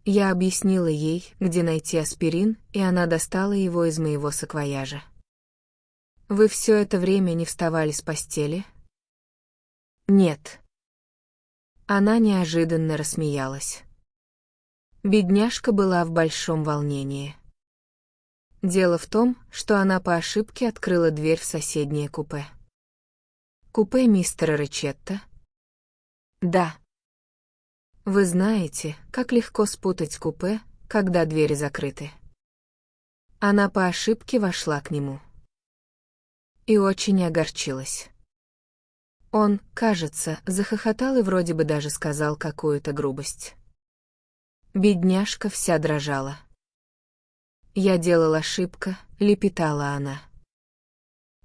Я объяснила ей, где найти аспирин, и она достала его из моего саквояжа. Вы все это время не вставали с постели? Нет. Она неожиданно рассмеялась. Бедняжка была в большом волнении. Дело в том, что она по ошибке открыла дверь в соседнее купе. Купе мистера Рэчетта? Да. Вы знаете, как легко спутать купе, когда двери закрыты. Она по ошибке вошла к нему. И очень огорчилась. Он, кажется, захохотал и вроде бы даже сказал какую-то грубость. Бедняжка вся дрожала. «Я делала ошибка», — лепетала она.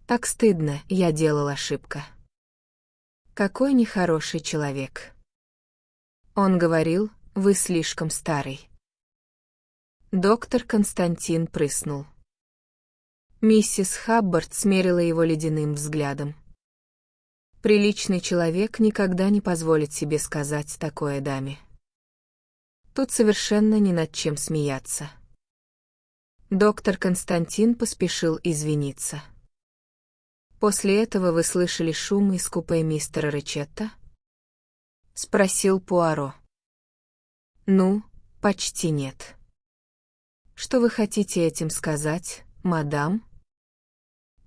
«Так стыдно, я делала ошибка». Какой нехороший человек. Он говорил, вы слишком старый. Доктор Константин прыснул. Миссис Хаббард смерила его ледяным взглядом. Приличный человек никогда не позволит себе сказать такое даме. Тут совершенно ни над чем смеяться. Доктор Константин поспешил извиниться. «После этого вы слышали шум из купе мистера Рэчетта?» — спросил Пуаро. «Ну, почти нет». «Что вы хотите этим сказать, мадам?»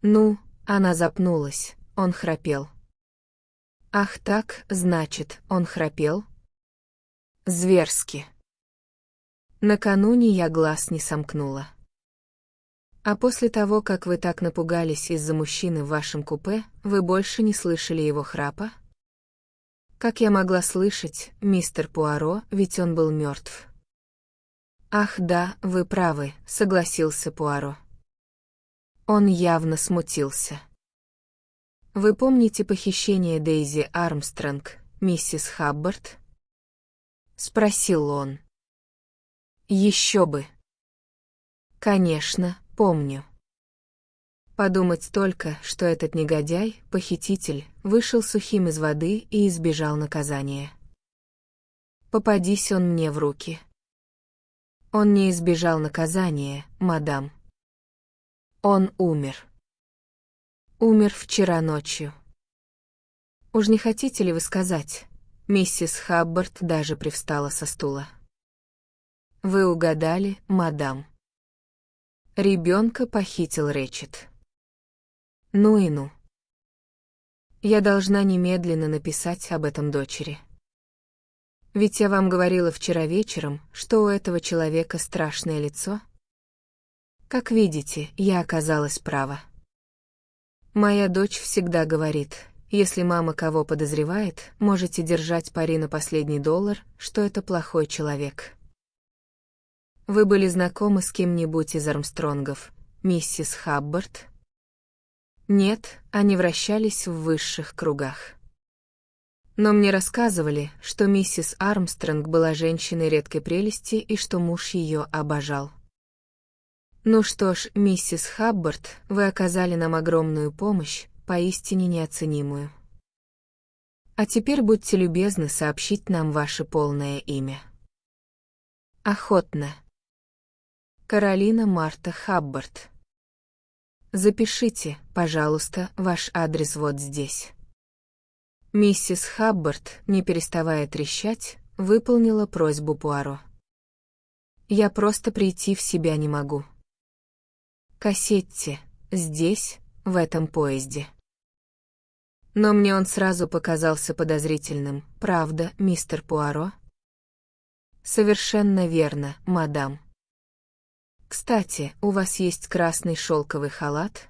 «Ну», — она запнулась, он храпел. «Ах так, значит, он храпел?» «Зверски». Накануне я глаз не сомкнула. А после того, как вы так напугались из-за мужчины в вашем купе, вы больше не слышали его храпа? Как я могла слышать, мистер Пуаро, ведь он был мертв. Ах да, вы правы, согласился Пуаро. Он явно смутился. Вы помните похищение Дейзи Армстронг, миссис Хаббард? Спросил он. Еще бы. Конечно, помню. Подумать только, что этот негодяй, похититель, вышел сухим из воды и избежал наказания. Попадись он мне в руки. Он не избежал наказания, мадам. Он умер. Умер вчера ночью. Уж не хотите ли вы сказать? Миссис Хаббард даже привстала со стула. Вы угадали, мадам. Ребенка похитил Рэтчет. Ну и ну. Я должна немедленно написать об этом дочери. Ведь я вам говорила вчера вечером, что у этого человека страшное лицо. Как видите, я оказалась права. Моя дочь всегда говорит, если мама кого подозревает, можете держать пари на последний доллар, что это плохой человек. Вы были знакомы с кем-нибудь из Армстронгов, миссис Хаббард? Нет, они вращались в высших кругах. Но мне рассказывали, что миссис Армстронг была женщиной редкой прелести и что муж ее обожал. Ну что ж, миссис Хаббард, вы оказали нам огромную помощь, поистине неоценимую. А теперь будьте любезны сообщить нам ваше полное имя. Охотно. Каролина Марта Хаббард. Запишите, пожалуйста, ваш адрес вот здесь. Миссис Хаббард, не переставая трещать, выполнила просьбу Пуаро. Я просто прийти в себя не могу. Кассетти, здесь, в этом поезде. Но мне он сразу показался подозрительным, правда, мистер Пуаро? Совершенно верно, мадам. Кстати, у вас есть красный шелковый халат?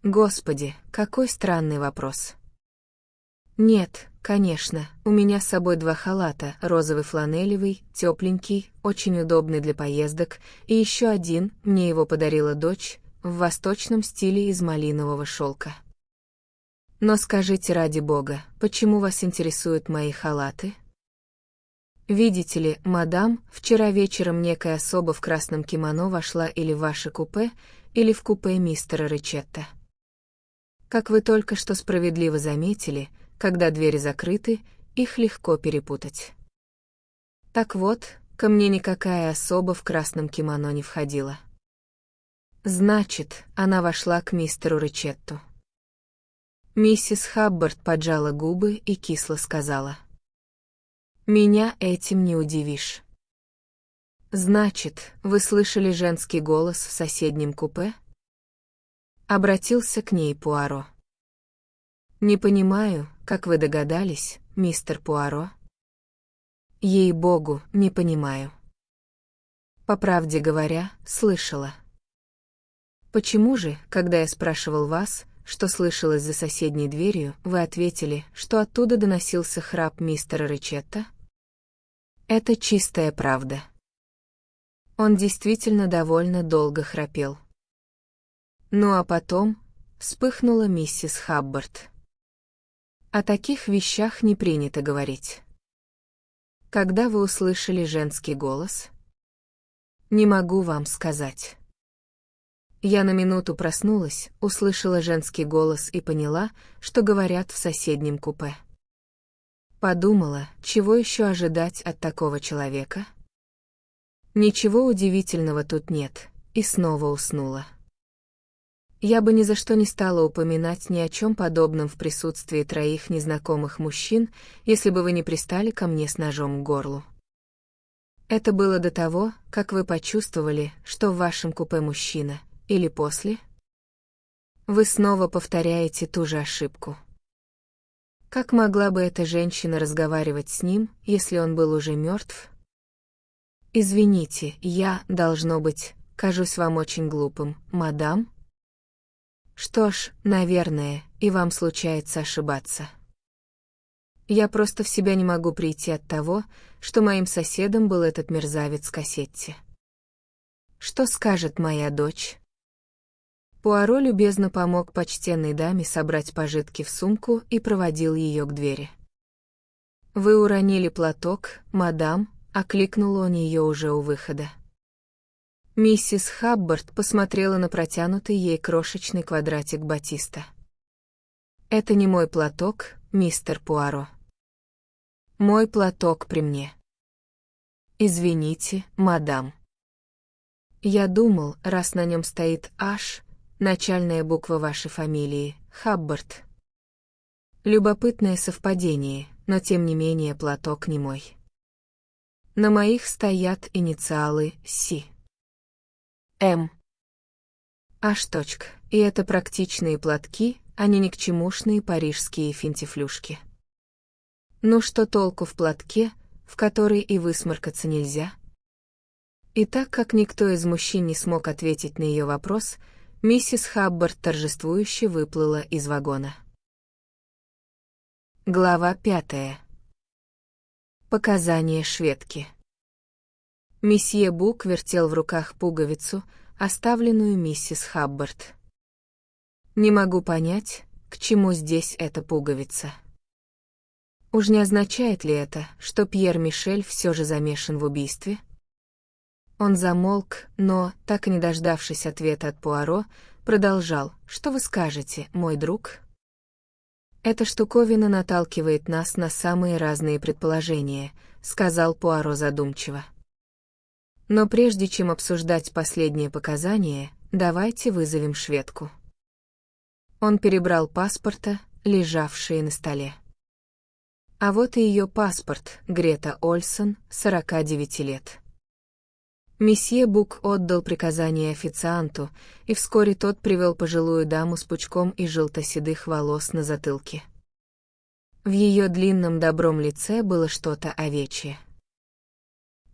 Господи, какой странный вопрос. Нет, конечно, у меня с собой 2 халата, розовый фланелевый, тепленький, очень удобный для поездок, и еще один, мне его подарила дочь, в восточном стиле из малинового шелка. Но скажите ради бога, почему вас интересуют мои халаты? Видите ли, мадам, вчера вечером некая особа в красном кимоно вошла или в ваше купе, или в купе мистера Рэтчета. Как вы только что справедливо заметили, когда двери закрыты, их легко перепутать. Так вот, ко мне никакая особа в красном кимоно не входила. Значит, она вошла к мистеру Рэтчетту. Миссис Хаббард поджала губы и кисло сказала. Меня этим не удивишь. Значит, вы слышали женский голос в соседнем купе? Обратился к ней Пуаро. Не понимаю, как вы догадались, мистер Пуаро? Ей-богу, не понимаю. По правде говоря, слышала. Почему же, когда я спрашивал вас, что слышалось за соседней дверью, вы ответили, что оттуда доносился храп мистера Рэтчета? Это чистая правда. Он действительно довольно долго храпел. Ну а потом вспыхнула миссис Хаббард. О таких вещах не принято говорить. Когда вы услышали женский голос? Не могу вам сказать. Я на минуту проснулась, услышала женский голос и поняла, что говорят в соседнем купе. Подумала, чего еще ожидать от такого человека? Ничего удивительного тут нет, и снова уснула. Я бы ни за что не стала упоминать ни о чем подобном в присутствии 3 незнакомых мужчин, если бы вы не пристали ко мне с ножом к горлу. Это было до того, как вы почувствовали, что в вашем купе мужчина, или после? Вы снова повторяете ту же ошибку. Как могла бы эта женщина разговаривать с ним, если он был уже мертв? Извините, я, должно быть, кажусь вам очень глупым, мадам? Что ж, наверное, и вам случается ошибаться. Я просто в себя не могу прийти от того, что моим соседом был этот мерзавец Кассетти. Что скажет моя дочь? Пуаро любезно помог почтенной даме собрать пожитки в сумку и проводил ее к двери. «Вы уронили платок, мадам», — окликнул он ее уже у выхода. Миссис Хаббард посмотрела на протянутый ей крошечный квадратик батиста. «Это не мой платок, мистер Пуаро. Мой платок при мне». «Извините, мадам. Я думал, раз на нем стоит H, начальная буква вашей фамилии, Хаббард. Любопытное совпадение, но тем не менее платок не мой. На моих стоят инициалы С. М. H. И это практичные платки, а не никчемушные парижские финтифлюшки. Ну что толку в платке, в который и высморкаться нельзя?» И так как никто из мужчин не смог ответить на ее вопрос, миссис Хаббард торжествующе выплыла из вагона. Глава 5. Показания шведки. Месье Бук вертел в руках пуговицу, оставленную миссис Хаббард. «Не могу понять, к чему здесь эта пуговица. Уж не означает ли это, что Пьер Мишель все же замешан в убийстве?» Он замолк, но, так и не дождавшись ответа от Пуаро, продолжал: «Что вы скажете, мой друг?» «Эта штуковина наталкивает нас на самые разные предположения», — сказал Пуаро задумчиво. «Но прежде чем обсуждать последние показания, давайте вызовем шведку». Он перебрал паспорта, лежавшие на столе. А вот и ее паспорт, Грета Ольсон, 49 лет. Месье Бук отдал приказание официанту, и вскоре тот привел пожилую даму с пучком из желто-седых волос на затылке. В ее длинном добром лице было что-то овечье.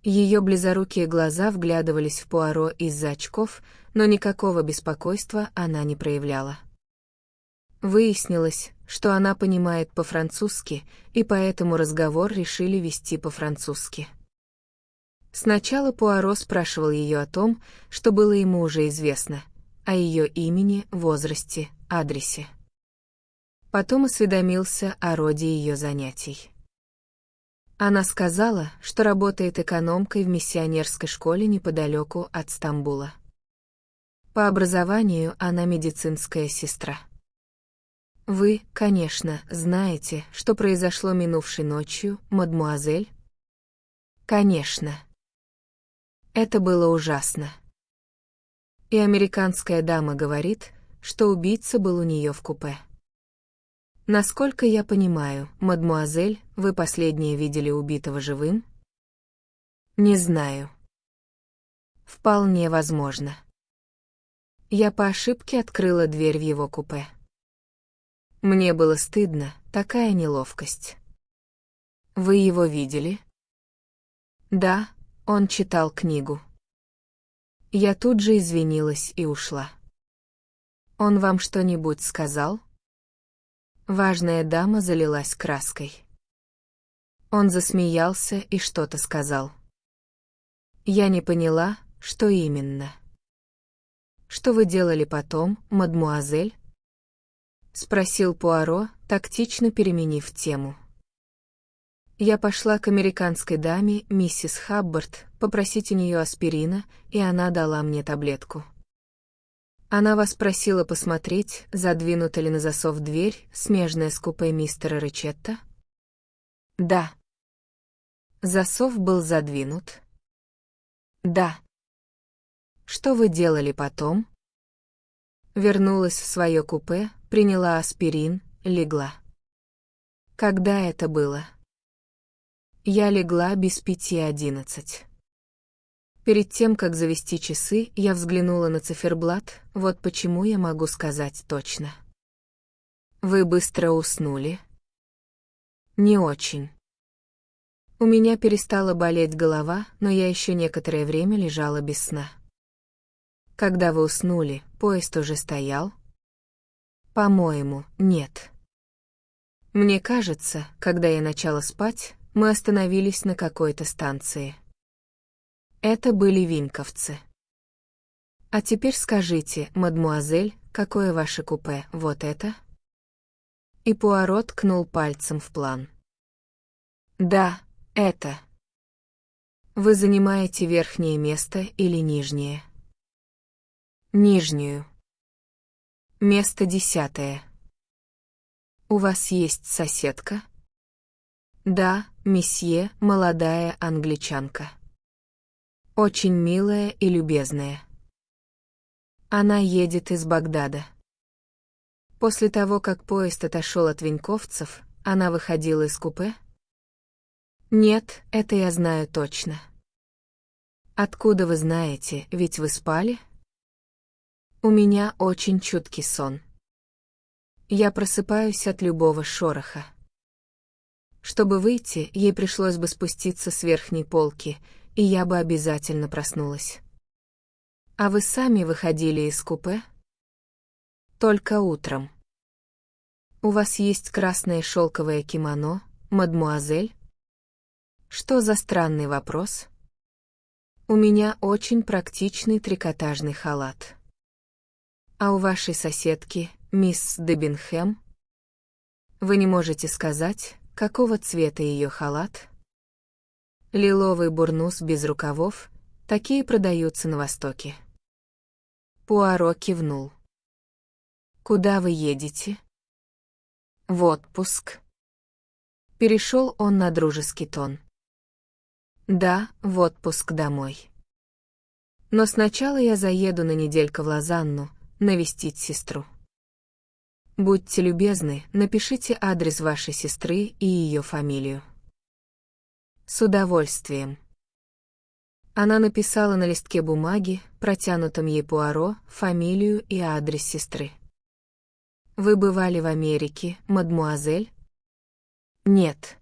Ее близорукие глаза вглядывались в Пуаро из-за очков, но никакого беспокойства она не проявляла. Выяснилось, что она понимает по-французски, и поэтому разговор решили вести по-французски. Сначала Пуаро спрашивал ее о том, что было ему уже известно, о ее имени, возрасте, адресе. Потом осведомился о роде ее занятий. Она сказала, что работает экономкой в миссионерской школе неподалеку от Стамбула. По образованию она медицинская сестра. «Вы, конечно, знаете, что произошло минувшей ночью, мадмуазель?» «Конечно. Это было ужасно. И американская дама говорит, что убийца был у нее в купе. Насколько я понимаю, мадмуазель, вы последнее видели убитого живым?» «Не знаю. Вполне возможно. Я по ошибке открыла дверь в его купе. Мне было стыдно, такая неловкость». «Вы его видели?» «Да, он читал книгу». Я тут же извинилась и ушла. «Он вам что-нибудь сказал?» Важная дама залилась краской. Он засмеялся и что-то сказал. Я не поняла, что именно. «Что вы делали потом, мадмуазель?» — спросил Пуаро, тактично переменив тему. Я пошла к американской даме, миссис Хаббард, попросить у нее аспирина, и она дала мне таблетку. Она вас просила посмотреть, задвинута ли на засов дверь, смежная с купе мистера Ричетта? Да. Засов был задвинут? Да. Что вы делали потом? Вернулась в свое купе, приняла аспирин, легла. Когда это было? Я легла без 5:11. Перед тем, как завести часы, я взглянула на циферблат, вот почему я могу сказать точно. Вы быстро уснули? Не очень. У меня перестала болеть голова, но я еще некоторое время лежала без сна. Когда вы уснули, поезд уже стоял? По-моему, нет. Мне кажется, когда я начала спать, мы остановились на какой-то станции. Это были винковцы. А теперь скажите, мадмуазель, какое ваше купе, вот это? И Пуаро ткнул пальцем в план. Да, это. Вы занимаете верхнее место или нижнее? Нижнюю. Место 10. У вас есть соседка? Да, месье, молодая англичанка. Очень милая и любезная. Она едет из Багдада. После того, как поезд отошел от Веньковцев, она выходила из купе? Нет, это я знаю точно. Откуда вы знаете, ведь вы спали? У меня очень чуткий сон. Я просыпаюсь от любого шороха. Чтобы выйти, ей пришлось бы спуститься с верхней полки, и я бы обязательно проснулась. А вы сами выходили из купе? Только утром. У вас есть красное шелковое кимоно, мадмуазель? Что за странный вопрос? У меня очень практичный трикотажный халат. А у вашей соседки, мисс Дебинхэм? Вы не можете сказать, какого цвета ее халат? Лиловый бурнус без рукавов, такие продаются на Востоке. Пуаро кивнул. Куда вы едете? В отпуск. Перешел он на дружеский тон. Да, в отпуск домой. Но сначала я заеду на недельку в Лозанну, навестить сестру. Будьте любезны, напишите адрес вашей сестры и ее фамилию. С удовольствием. Она написала на листке бумаги, протянутом ей Пуаро, фамилию и адрес сестры. Вы бывали в Америке, мадмуазель? Нет.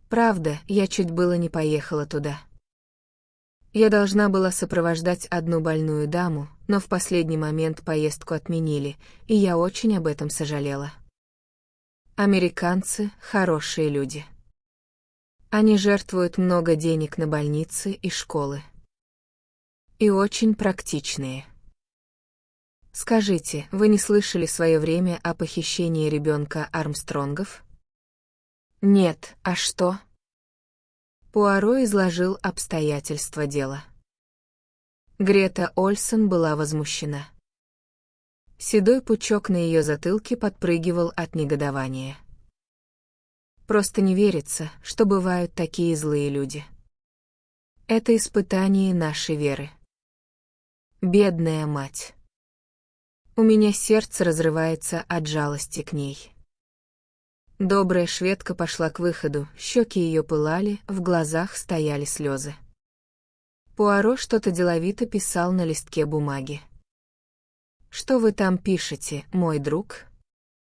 Правда, я чуть было не поехала туда. Я должна была сопровождать одну больную даму, но в последний момент поездку отменили, и я очень об этом сожалела. Американцы — хорошие люди. Они жертвуют много денег на больницы и школы. И очень практичные. Скажите, вы не слышали в свое время о похищении ребенка Армстронгов? Нет, а что? Пуаро изложил обстоятельства дела. Грета Ольсен была возмущена. Седой пучок на ее затылке подпрыгивал от негодования. Просто не верится, что бывают такие злые люди. Это испытание нашей веры. Бедная мать. У меня сердце разрывается от жалости к ней. Добрая шведка пошла к выходу, щеки ее пылали, в глазах стояли слезы. Пуаро что-то деловито писал на листке бумаги. «Что вы там пишете, мой друг?»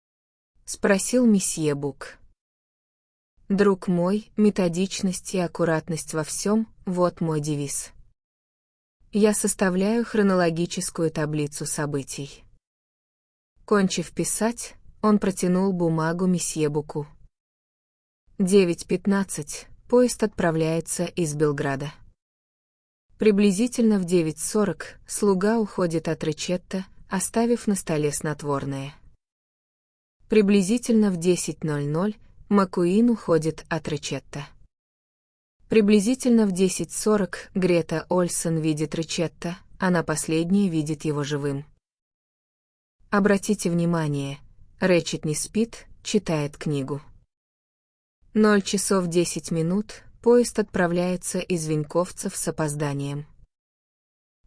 — спросил месье Бук. «Друг мой, методичность и аккуратность во всем — вот мой девиз. Я составляю хронологическую таблицу событий». Кончив писать, он протянул бумагу месье Буку. 9:15, поезд отправляется из Белграда. Приблизительно в 9:40 слуга уходит от Ричетта, оставив на столе снотворное. Приблизительно в 10:00 Маккуин уходит от Ричетта. Приблизительно в 10:40 Грета Ольсен видит Ричетта, она последняя видит его живым. Обратите внимание, Рэтчет не спит, читает книгу. 0:10 поезд отправляется из Веньковцев с опозданием.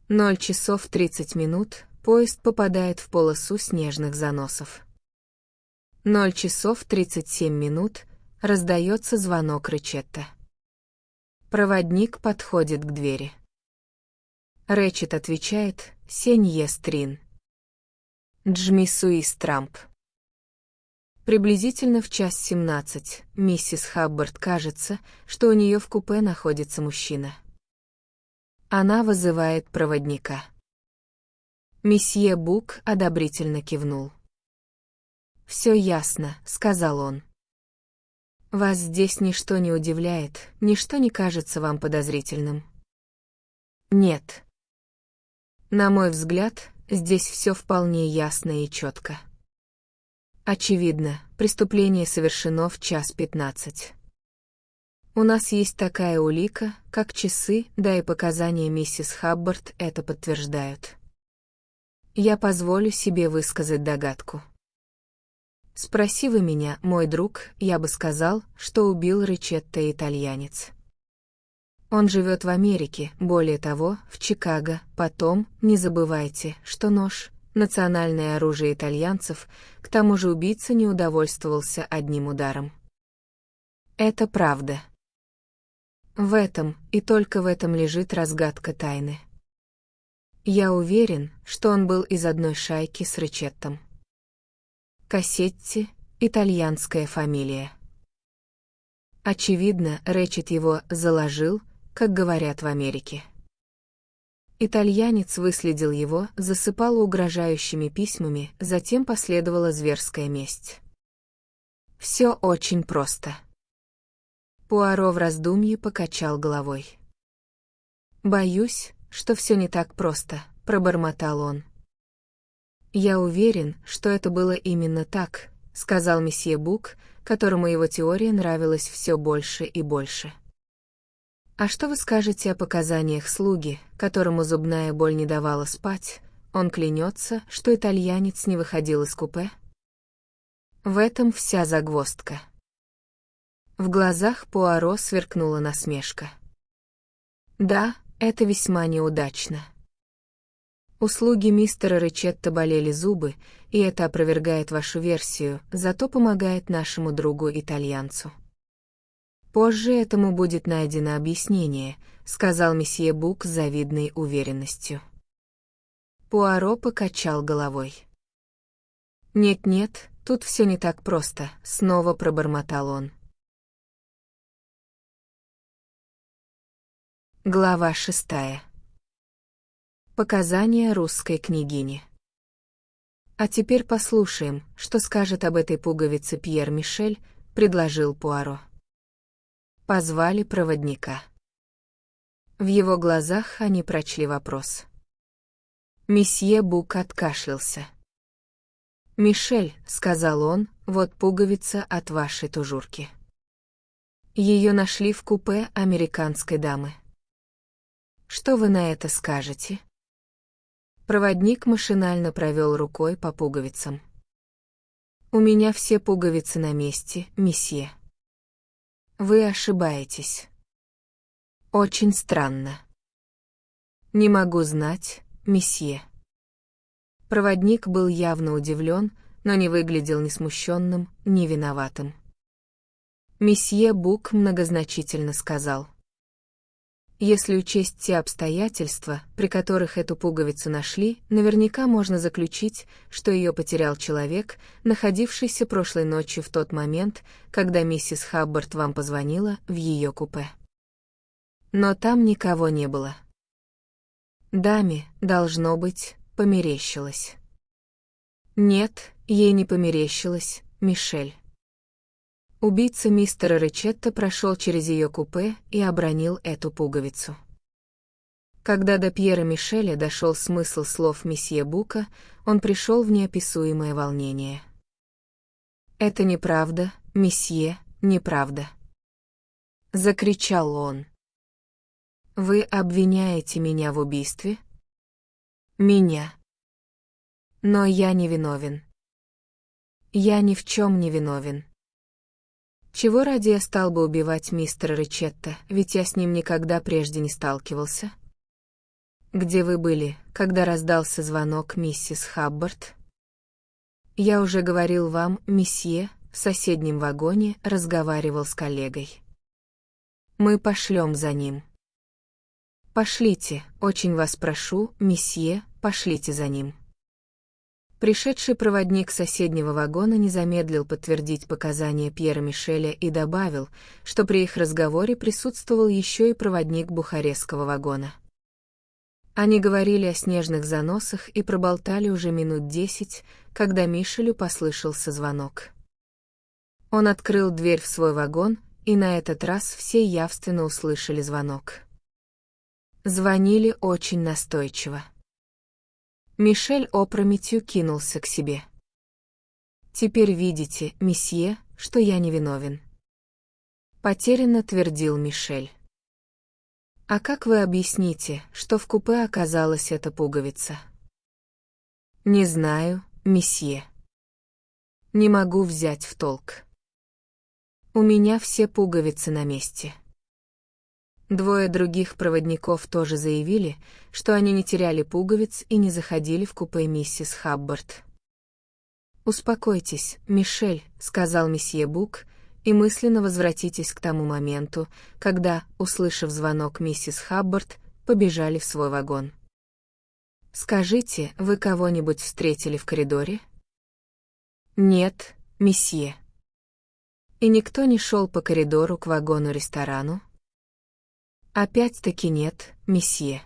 0:30 поезд попадает в полосу снежных заносов. 0:37 раздается звонок Ричетта. Проводник подходит к двери. Рэтчет отвечает: «Сенье Стрин. Джми Суис Трамп». Приблизительно в 1:17 миссис Хаббард кажется, что у нее в купе находится мужчина. Она вызывает проводника. Месье Бук одобрительно кивнул. «Все ясно», — сказал он. «Вас здесь ничто не удивляет, ничто не кажется вам подозрительным?» «Нет. На мой взгляд, здесь все вполне ясно и четко. Очевидно, преступление совершено в 1:15. У нас есть такая улика, как часы, да и показания миссис Хаббард это подтверждают. я позволю себе высказать догадку. Спроси вы меня, мой друг, я бы сказал, что убил Ричетто итальянец. Он живет в Америке, более того, в Чикаго. Потом, не забывайте, что нож — национальное оружие итальянцев, к тому же убийца не удовольствовался одним ударом. Это правда. В этом, и только в этом лежит разгадка тайны. Я уверен, что он был из одной шайки с Ричеттом. Кассетти — итальянская фамилия. Очевидно, Ричетт его заложил, как говорят в Америке. Итальянец выследил его, засыпал угрожающими письмами, затем последовала зверская месть. Все очень просто. Пуаро в раздумье покачал головой. «Боюсь, что все не так просто», — пробормотал он. «Я уверен, что это было именно так», — сказал месье Бук, которому его теория нравилась все больше и больше. «А что вы скажете о показаниях слуги, которому зубная боль не давала спать? Он клянется, что итальянец не выходил из купе?» В этом вся загвоздка. В глазах Пуаро сверкнула насмешка. «Да, это весьма неудачно. У слуги мистера Ричетто болели зубы, и это опровергает вашу версию, зато помогает нашему другу-итальянцу. Позже этому будет найдено объяснение», — сказал месье Бук с завидной уверенностью. Пуаро покачал головой. «Нет-нет, тут все не так просто», — снова пробормотал он. Глава 6. Показания русской княгини. «А теперь послушаем, что скажет об этой пуговице Пьер Мишель», — предложил Пуаро. Позвали проводника. В его глазах они прочли вопрос. Месье Бук откашлялся. «Мишель», — сказал он, — «вот пуговица от вашей тужурки. Ее нашли в купе американской дамы. Что вы на это скажете?» Проводник машинально провел рукой по пуговицам. «У меня все пуговицы на месте, месье». «Вы ошибаетесь». «Очень странно». «Не могу знать, месье». Проводник был явно удивлен, но не выглядел ни смущенным, ни виноватым. Месье Бук многозначительно сказал: «Если учесть те обстоятельства, при которых эту пуговицу нашли, наверняка можно заключить, что ее потерял человек, находившийся прошлой ночью в тот момент, когда миссис Хаббард вам позвонила в ее купе. Но там никого не было. Даме, должно быть, померещилось». «Нет, ей не померещилось, Мишель». Убийца мистера Ричетто прошел через ее купе и обронил эту пуговицу. Когда до Пьера Мишеля дошел смысл слов месье Бука, он пришел в неописуемое волнение. «Это неправда, месье, неправда!» — закричал он. «Вы обвиняете меня в убийстве?» «Меня. Но я не виновен. Я ни в чем не виновен. Чего ради я стал бы убивать мистера Ричетто, ведь я с ним никогда прежде не сталкивался? Где вы были, когда раздался звонок миссис Хаббард?» «Я уже говорил вам, месье, в соседнем вагоне разговаривал с коллегой. Мы пошлем за ним». «Пошлите, очень вас прошу, месье, пошлите за ним». Пришедший проводник соседнего вагона не замедлил подтвердить показания Пьера Мишеля и добавил, что при их разговоре присутствовал еще и проводник бухарестского вагона. Они говорили о снежных заносах и проболтали уже минут 10, когда Мишелю послышался звонок. Он открыл дверь в свой вагон, и на этот раз все явственно услышали звонок. Звонили очень настойчиво. Мишель опрометью кинулся к себе. «Теперь видите, месье, что я невиновен», — потерянно твердил Мишель. «А как вы объясните, что в купе оказалась эта пуговица?» Не знаю, месье. Не могу взять в толк. У меня все пуговицы на месте. Двое других проводников тоже заявили, что они не теряли пуговиц и не заходили в купе миссис Хаббард. «Успокойтесь, Мишель», — сказал месье Бук, «и мысленно возвратитесь к тому моменту, когда, услышав звонок миссис Хаббард, побежали в свой вагон. Скажите, вы кого-нибудь встретили в коридоре?» «Нет, месье». «И никто не шел по коридору к вагону-ресторану?» «Опять-таки нет, месье».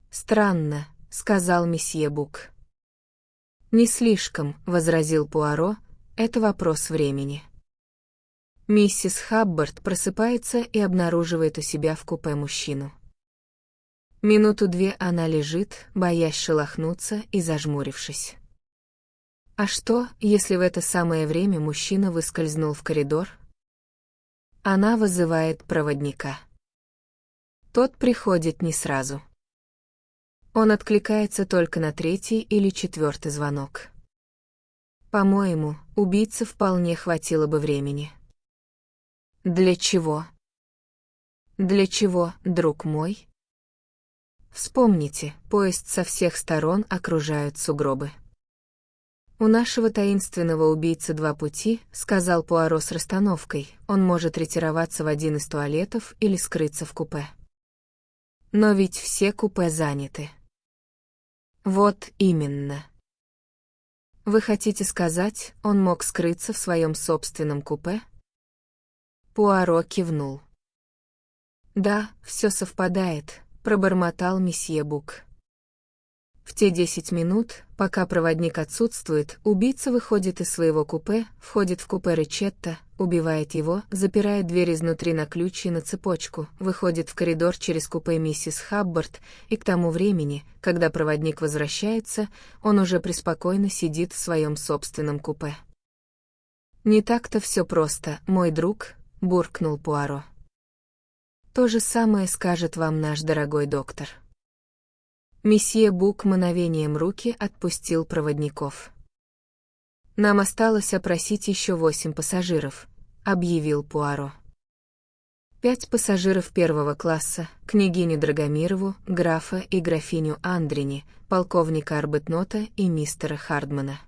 «Странно», — сказал месье Бук. «Не слишком», — возразил Пуаро, — «это вопрос времени». Миссис Хаббард просыпается и обнаруживает у себя в купе мужчину. Минуту-две она лежит, боясь шелохнуться и зажмурившись. А что, если в это самое время мужчина выскользнул в коридор? Она вызывает проводника. Тот приходит не сразу. Он откликается только на третий или четвертый звонок. По-моему, убийце вполне хватило бы времени. Для чего? Для чего, друг мой? Вспомните, поезд со всех сторон окружают сугробы. «У нашего таинственного убийцы два пути», — сказал Пуаро с расстановкой, «он может ретироваться в один из туалетов или скрыться в купе. Но ведь все купе заняты». Вот именно. Вы хотите сказать, он мог скрыться в своем собственном купе? Пуаро кивнул. Да, все совпадает, пробормотал месье Бук. В те 10 минут, пока проводник отсутствует, убийца выходит из своего купе, входит в купе Ричетта, убивает его, запирает дверь изнутри на ключ и на цепочку, выходит в коридор через купе миссис Хаббард, и к тому времени, когда проводник возвращается, он уже преспокойно сидит в своем собственном купе. «Не так-то все просто, мой друг», — буркнул Пуаро. «То же самое скажет вам наш дорогой доктор». Месье Бук мгновением руки отпустил проводников. «Нам осталось опросить еще 8 пассажиров», — объявил Пуаро. 5 пассажиров первого класса, княгиню Драгомирову, графа и графиню Андрини, полковника Арбетнота и мистера Хардмана.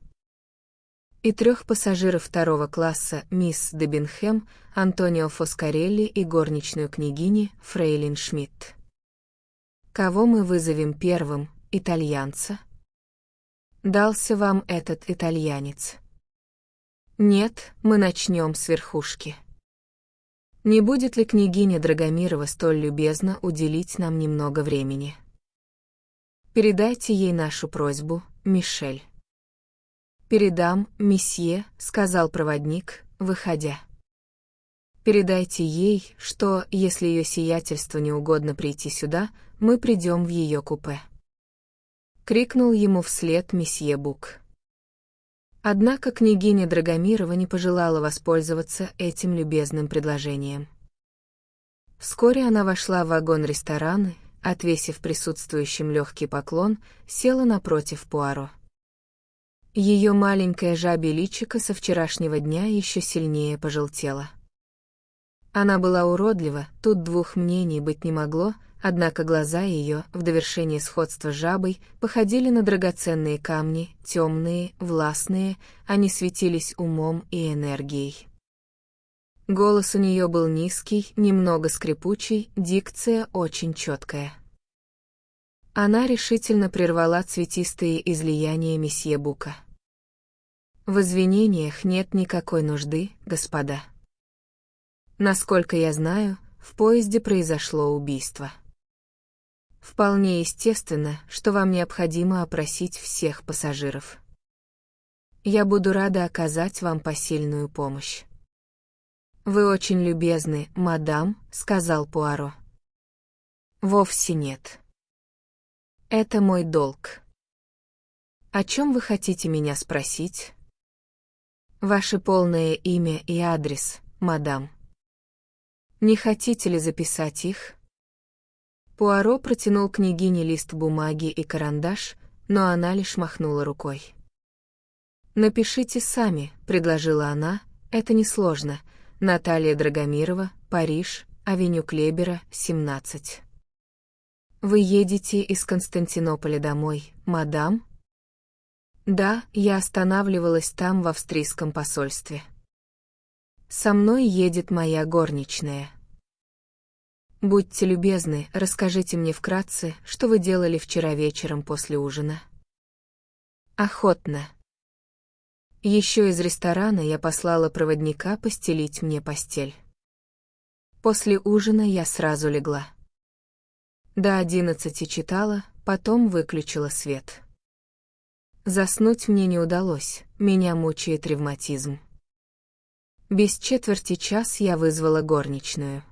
И 3 пассажиров второго класса, мисс Дебинхэм, Антонио Фоскарелли и горничную княгини Фрейлин Шмидт. Кого мы вызовем первым, итальянца? Дался вам этот итальянец? Нет, мы начнем с верхушки. Не будет ли княгиня Драгомирова столь любезна уделить нам немного времени? Передайте ей нашу просьбу, Мишель. Передам, месье, сказал проводник, выходя. Передайте ей, что, если ее сиятельство не угодно прийти сюда, мы придем в ее купе. Крикнул ему вслед месье Бук. Однако княгиня Драгомирова не пожелала воспользоваться этим любезным предложением. Вскоре она вошла в вагон ресторана, отвесив присутствующим легкий поклон, села напротив Пуаро. Ее маленькое жабье личико со вчерашнего дня еще сильнее пожелтело. Она была уродлива, тут двух мнений быть не могло, однако глаза ее, в довершение сходства с жабой, походили на драгоценные камни, темные, властные, они светились умом и энергией. Голос у нее был низкий, немного скрипучий, дикция очень четкая. Она решительно прервала цветистые излияния месье Бука. В извинениях нет никакой нужды, господа. Насколько я знаю, в поезде произошло убийство. Вполне естественно, что вам необходимо опросить всех пассажиров. Я буду рада оказать вам посильную помощь. Вы очень любезны, мадам, сказал Пуаро. Вовсе нет. Это мой долг. О чем вы хотите меня спросить? Ваше полное имя и адрес, мадам. Не хотите ли записать их? Пуаро протянул княгине лист бумаги и карандаш, но она лишь махнула рукой. «Напишите сами», — предложила она, — «это несложно. Наталья Драгомирова, Париж, авеню Клебера, 17. Вы едете из Константинополя домой, мадам?» «Да, я останавливалась там в австрийском посольстве. Со мной едет моя горничная. Будьте любезны, расскажите мне вкратце, что вы делали вчера вечером после ужина». «Охотно. Еще из ресторана я послала проводника постелить мне постель. После ужина я сразу легла. До 11 читала, потом выключила свет. Заснуть мне не удалось, меня мучает ревматизм. Без четверти час я вызвала горничную.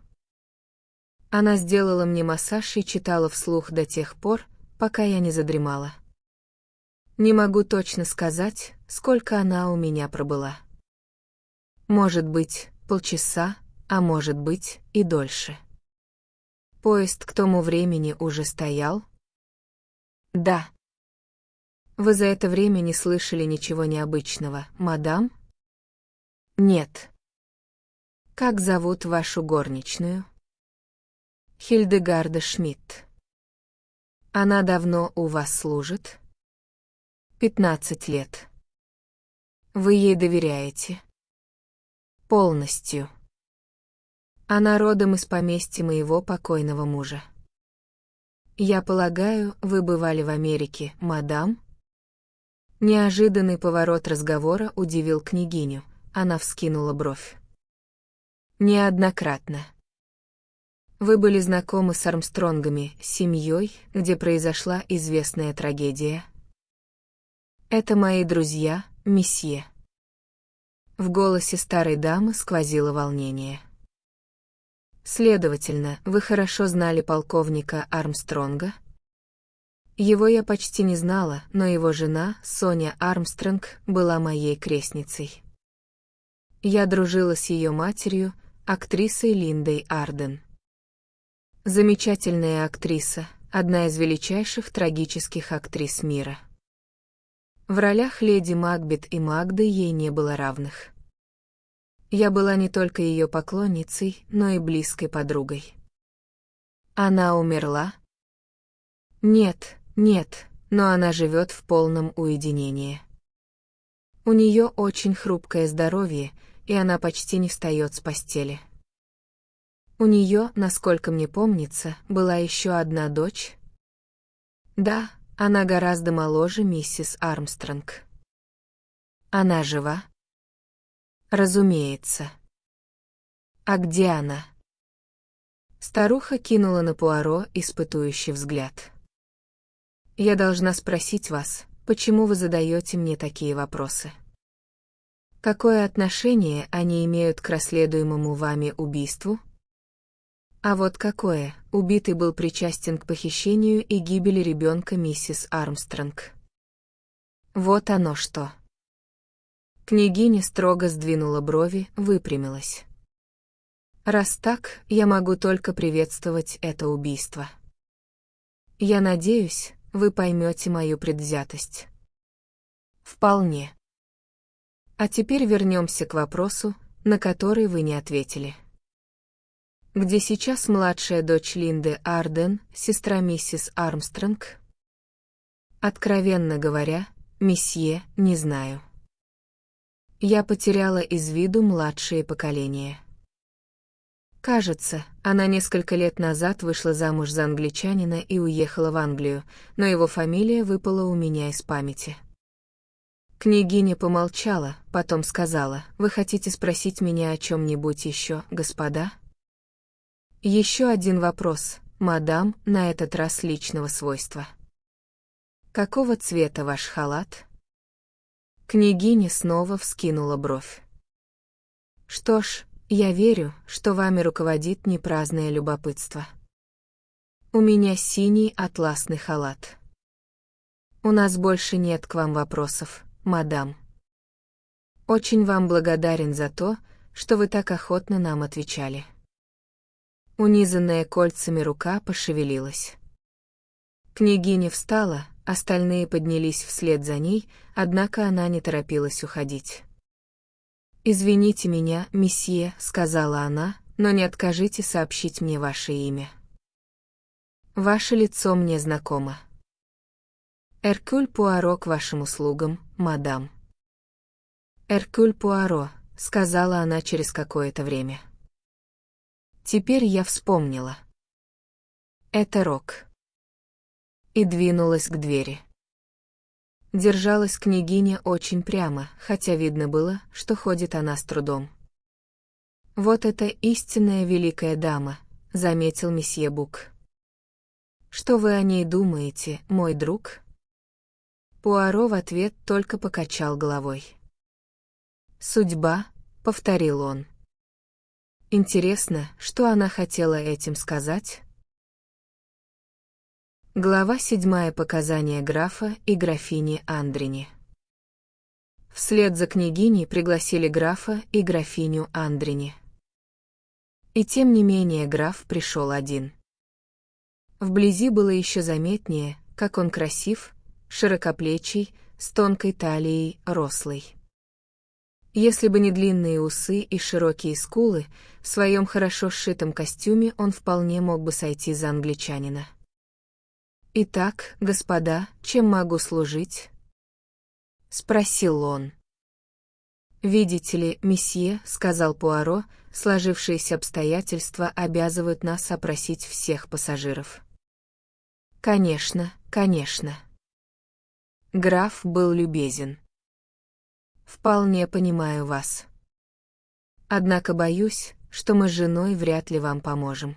Она сделала мне массаж и читала вслух до тех пор, пока я не задремала. Не могу точно сказать, сколько она у меня пробыла. Может быть, полчаса, а может быть, и дольше. Поезд к тому времени уже стоял? Да. Вы за это время не слышали ничего необычного, мадам? Нет. Как зовут вашу горничную? Хильдегарда Шмидт. Она давно у вас служит? 15 лет. Вы ей доверяете? Полностью. Она родом из поместья моего покойного мужа. Я полагаю, вы бывали в Америке, мадам? Неожиданный поворот разговора удивил княгиню, она вскинула бровь. Неоднократно. Вы были знакомы с Армстронгами, семьей, где произошла известная трагедия? Это мои друзья, месье. В голосе старой дамы сквозило волнение. Следовательно, вы хорошо знали полковника Армстронга? Его я почти не знала, но его жена, Соня Армстронг, была моей крестницей. Я дружила с ее матерью, актрисой Линдой Арден. Замечательная актриса, одна из величайших трагических актрис мира. В ролях леди Макбет и Магды ей не было равных. Я была не только ее поклонницей, но и близкой подругой. Она умерла? Нет, но она живет в полном уединении. У нее очень хрупкое здоровье, и она почти не встает с постели. У нее, насколько мне помнится, была еще одна дочь. Да, она гораздо моложе миссис Армстронг. Она жива? Разумеется. А где она? Старуха кинула на Пуаро испытующий взгляд. Я должна спросить вас, почему вы задаете мне такие вопросы? Какое отношение они имеют к расследуемому вами убийству? А вот какое, убитый был причастен к похищению и гибели ребенка миссис Армстронг. Вот оно что. Княгиня строго сдвинула брови, выпрямилась. Раз так, я могу только приветствовать это убийство. Я надеюсь, вы поймете мою предвзятость. Вполне. А теперь вернемся к вопросу, на который вы не ответили. Где сейчас младшая дочь Линды Арден, сестра миссис Армстронг? Откровенно говоря, месье, не знаю. Я потеряла из виду младшее поколение. Кажется, она несколько лет назад вышла замуж за англичанина и уехала в Англию, но его фамилия выпала у меня из памяти. Княгиня помолчала, потом сказала: «Вы хотите спросить меня о чем-нибудь еще, господа?» Еще один вопрос, мадам, на этот раз личного свойства. Какого цвета ваш халат? Княгиня снова вскинула бровь. Что ж, я верю, что вами руководит не праздное любопытство. У меня синий атласный халат. У нас больше нет к вам вопросов, мадам. Очень вам благодарен за то, что вы так охотно нам отвечали. Унизанная кольцами рука пошевелилась. Княгиня встала, остальные поднялись вслед за ней, однако она не торопилась уходить. «Извините меня, месье», — сказала она, — «но не откажите сообщить мне ваше имя. Ваше лицо мне знакомо». «Эркюль Пуаро к вашим услугам, мадам». «Эркюль Пуаро», — сказала она через какое-то время. «Теперь я вспомнила. Это Рок». И двинулась к двери. Держалась княгиня очень прямо, хотя видно было, что ходит она с трудом. «Вот это истинная великая дама», — заметил месье Бук. «Что вы о ней думаете, мой друг?» Пуаро в ответ только покачал головой. «Судьба», — повторил он. «Интересно, что она хотела этим сказать?» Глава 7. Показания графа и графини Андрени. Вслед за княгиней пригласили графа и графиню Андрени. И тем не менее граф пришел один. Вблизи было еще заметнее, как он красив, широкоплечий, с тонкой талией, рослый. Если бы не длинные усы и широкие скулы, в своем хорошо сшитом костюме он вполне мог бы сойти за англичанина. «Итак, господа, чем могу служить?» — спросил он. «Видите ли, месье, — сказал Пуаро, — сложившиеся обстоятельства обязывают нас опросить всех пассажиров». «Конечно, конечно». Граф был любезен. «Вполне понимаю вас. Однако боюсь, что мы с женой вряд ли вам поможем.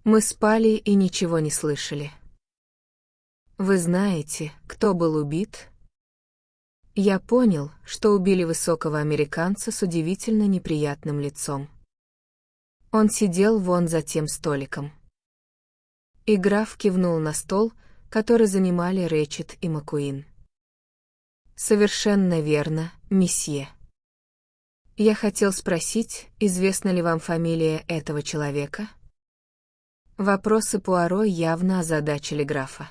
Мы спали и ничего не слышали. Вы знаете, кто был убит?» Я понял, что убили высокого американца с удивительно неприятным лицом. Он сидел вон за тем столиком. И граф кивнул на стол, который занимали Рэчет и Маккуин. «Совершенно верно, месье. Я хотел спросить, известна ли вам фамилия этого человека?» Вопросы Пуаро явно озадачили графа.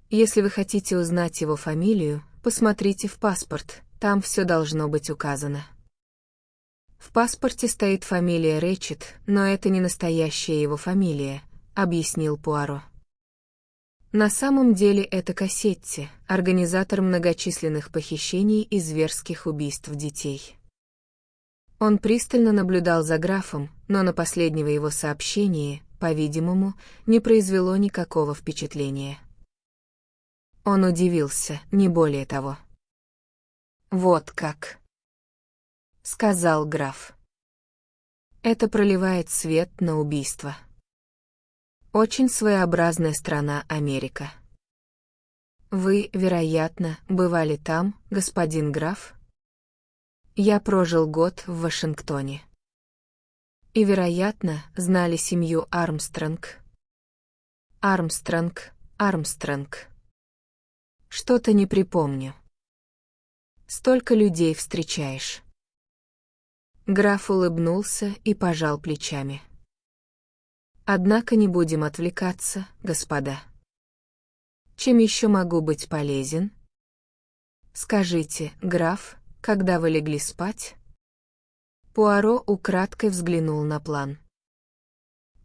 «Если вы хотите узнать его фамилию, посмотрите в паспорт, там все должно быть указано». «В паспорте стоит фамилия Рэчет, но это не настоящая его фамилия», — объяснил Пуаро. «На самом деле это Кассетти, организатор многочисленных похищений и зверских убийств детей». Он пристально наблюдал за графом, но на последнего его сообщение, по-видимому, не произвело никакого впечатления. Он удивился, не более того. «Вот как», — сказал граф. «Это проливает свет на убийство. Очень своеобразная страна Америка. Вы, вероятно, бывали там, господин граф?» «Я прожил год в Вашингтоне. И, вероятно, знали семью Армстронг». Армстронг. Что-то не припомню. Столько людей встречаешь». Граф улыбнулся и пожал плечами. «Однако не будем отвлекаться, господа. Чем еще могу быть полезен? Скажите, граф, когда вы легли спать?» Пуаро украдкой взглянул на план.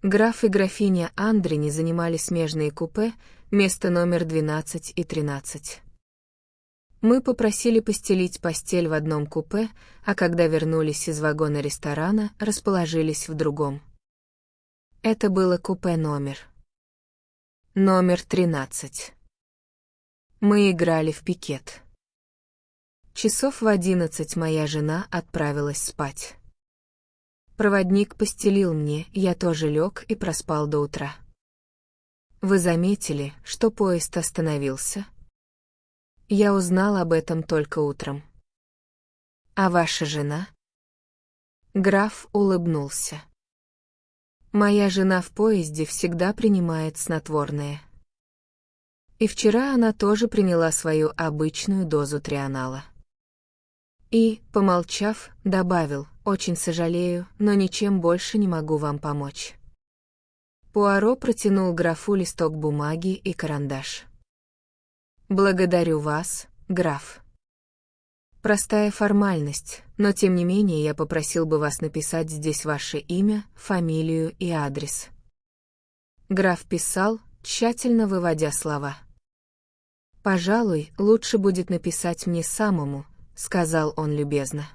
Граф и графиня Андрени занимали смежные купе, место номер 12 и 13. Мы попросили постелить постель в одном купе, а когда вернулись из вагона ресторана, расположились в другом. Это было купе номер 13. Мы играли в пикет. Часов в 11 моя жена отправилась спать. Проводник постелил мне, я тоже лег и проспал до утра. Вы заметили, что поезд остановился? Я узнал об этом только утром. А ваша жена? Граф улыбнулся. Моя жена в поезде всегда принимает снотворное. И вчера она тоже приняла свою обычную дозу трианала. И, помолчав, добавил: «Очень сожалею, но ничем больше не могу вам помочь». Пуаро протянул графу листок бумаги и карандаш. Благодарю вас, граф. Простая формальность, но тем не менее я попросил бы вас написать здесь ваше имя, фамилию и адрес. Граф писал, тщательно выводя слова. «Пожалуй, лучше будет написать мне самому», — сказал он любезно.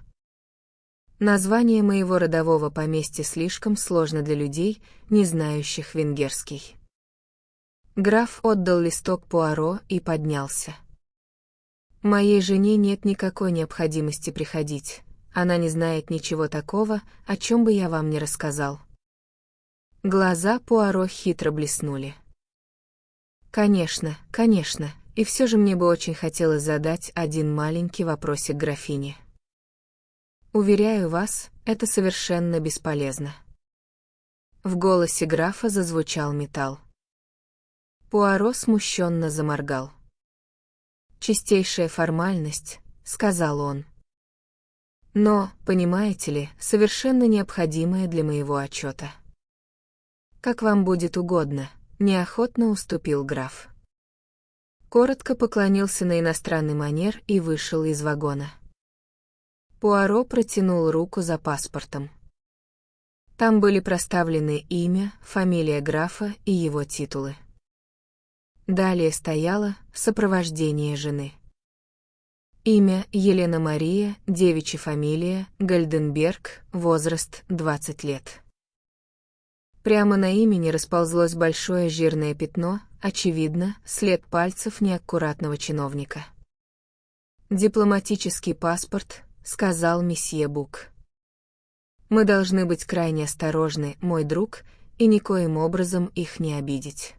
«Название моего родового поместья слишком сложно для людей, не знающих венгерский». Граф отдал листок Пуаро и поднялся. «Моей жене нет никакой необходимости приходить, она не знает ничего такого, о чем бы я вам не рассказал». Глаза Пуаро хитро блеснули. «Конечно, конечно, и все же мне бы очень хотелось задать один маленький вопросик графине. Уверяю вас, это совершенно бесполезно». В голосе графа зазвучал металл. Пуаро смущенно заморгал. «Чистейшая формальность», — сказал он. «Но, понимаете ли, совершенно необходимая для моего отчета». «Как вам будет угодно», — неохотно уступил граф. Коротко поклонился на иностранный манер и вышел из вагона. Пуаро протянул руку за паспортом. Там были проставлены имя, фамилия графа и его титулы. Далее стояло сопровождение жены. Имя Елена Мария, девичья фамилия, Гальденберг, возраст 20 лет. Прямо на имени расползлось большое жирное пятно, очевидно, след пальцев неаккуратного чиновника. «Дипломатический паспорт», — сказал месье Бук. «Мы должны быть крайне осторожны, мой друг, и никоим образом их не обидеть.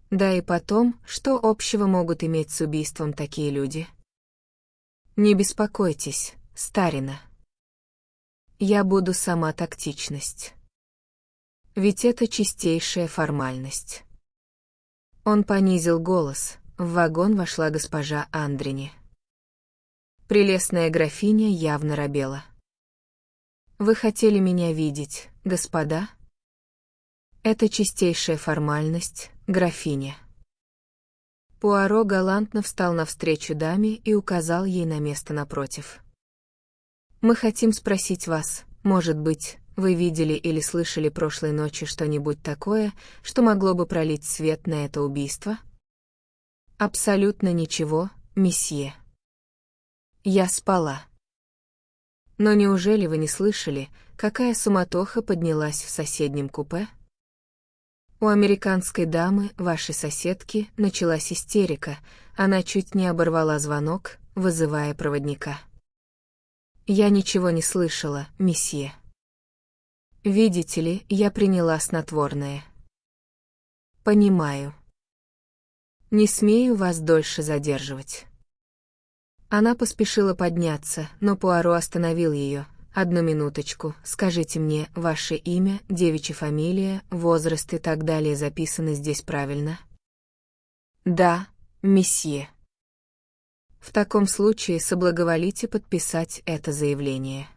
Да и потом, что общего могут иметь с убийством такие люди? Не беспокойтесь, старина. Я буду сама тактичность. Ведь это чистейшая формальность». Он понизил голос, в вагон вошла госпожа Андрини. Прелестная графиня явно робела. «Вы хотели меня видеть, господа?» «Это чистейшая формальность, графиня». Пуаро галантно встал навстречу даме и указал ей на место напротив. «Мы хотим спросить вас, может быть, вы видели или слышали прошлой ночью что-нибудь такое, что могло бы пролить свет на это убийство?» «Абсолютно ничего, месье. Я спала». «Но неужели вы не слышали, какая суматоха поднялась в соседнем купе?» «У американской дамы, вашей соседки, началась истерика, она чуть не оборвала звонок, вызывая проводника». «Я ничего не слышала, месье. Видите ли, я приняла снотворное». «Понимаю. Не смею вас дольше задерживать». Она поспешила подняться, но Пуаро остановил ее. «Одну минуточку, скажите мне, ваше имя, девичья фамилия, возраст и так далее записаны здесь правильно?» «Да, месье». «В таком случае соблаговолите подписать это заявление».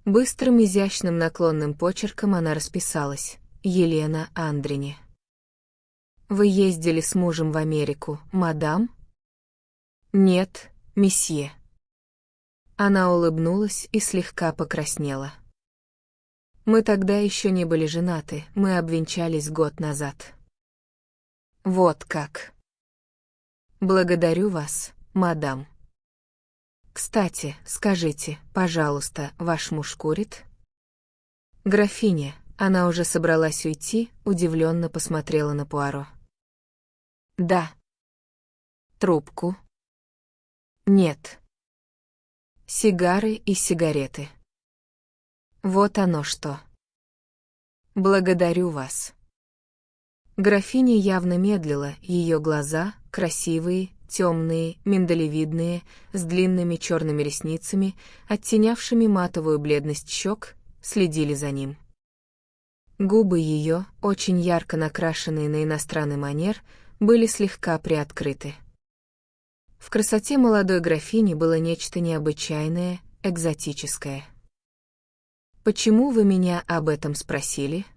Быстрым изящным наклонным почерком она расписалась: «Елена Андрини». «Вы ездили с мужем в Америку, мадам?» «Нет, месье». Она улыбнулась и слегка покраснела. «Мы тогда еще не были женаты, мы обвенчались год назад». «Вот как». «Благодарю вас, мадам. Кстати, скажите, пожалуйста, ваш муж курит?» Графиня, она уже собралась уйти, удивленно посмотрела на Пуаро. «Да». «Трубку?» «Нет». «Сигары и сигареты». «Вот оно что». «Благодарю вас». Графиня явно медлила, ее глаза, красивые, темные, миндалевидные, с длинными черными ресницами, оттенявшими матовую бледность щек, следили за ним. Губы ее, очень ярко накрашенные на иностранный манер, были слегка приоткрыты. В красоте молодой графини было нечто необычайное, экзотическое. «Почему вы меня об этом спросили?»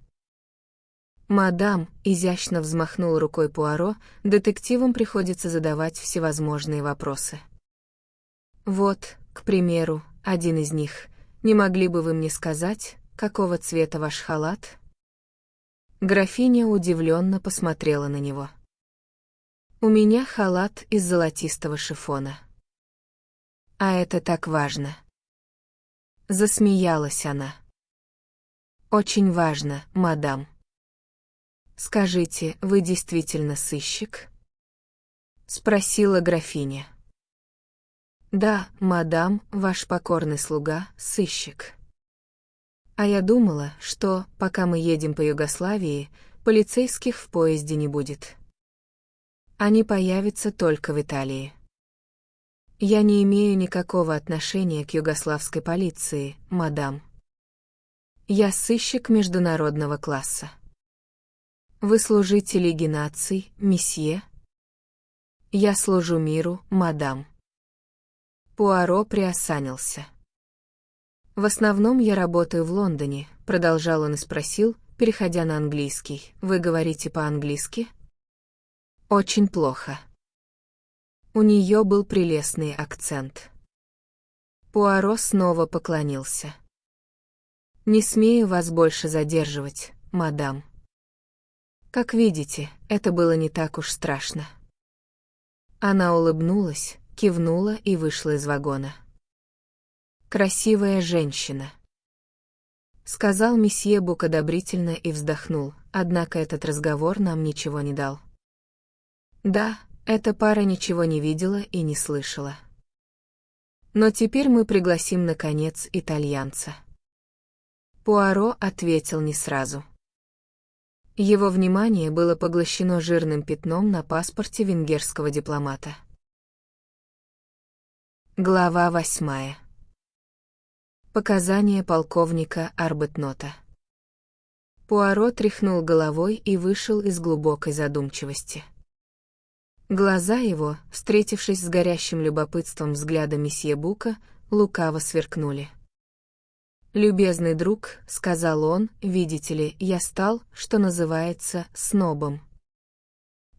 «Мадам», — изящно взмахнул рукой Пуаро, — «детективам приходится задавать всевозможные вопросы. Вот, к примеру, один из них. Не могли бы вы мне сказать, какого цвета ваш халат?» Графиня удивленно посмотрела на него. «У меня халат из золотистого шифона». «А это так важно». Засмеялась она. «Очень важно, мадам». «Скажите, вы действительно сыщик?» Спросила графиня. «Да, мадам, ваш покорный слуга, сыщик». «А я думала, что, пока мы едем по Югославии, полицейских в поезде не будет. Они появятся только в Италии». «Я не имею никакого отношения к югославской полиции, мадам. Я сыщик международного класса». «Вы служите Лиге наций, месье?» «Я служу миру, мадам». Пуаро приосанился. «В основном я работаю в Лондоне», — продолжал он и спросил, переходя на английский. «Вы говорите по-английски?» «Очень плохо». У нее был прелестный акцент. Пуаро снова поклонился. «Не смею вас больше задерживать, мадам. Как видите, это было не так уж страшно». Она улыбнулась, кивнула и вышла из вагона. «Красивая женщина», — сказал месье Бук одобрительно и вздохнул, однако этот разговор нам ничего не дал. Да, эта пара ничего не видела и не слышала. Но теперь мы пригласим, наконец, итальянца. Пуаро ответил не сразу. Его внимание было поглощено жирным пятном на паспорте венгерского дипломата. Глава 8. Показания полковника Арбетнота. Пуаро тряхнул головой и вышел из глубокой задумчивости. Глаза его, встретившись с горящим любопытством взглядом месье Бука, лукаво сверкнули. «Любезный друг», — сказал он, — «видите ли, я стал, что называется, снобом.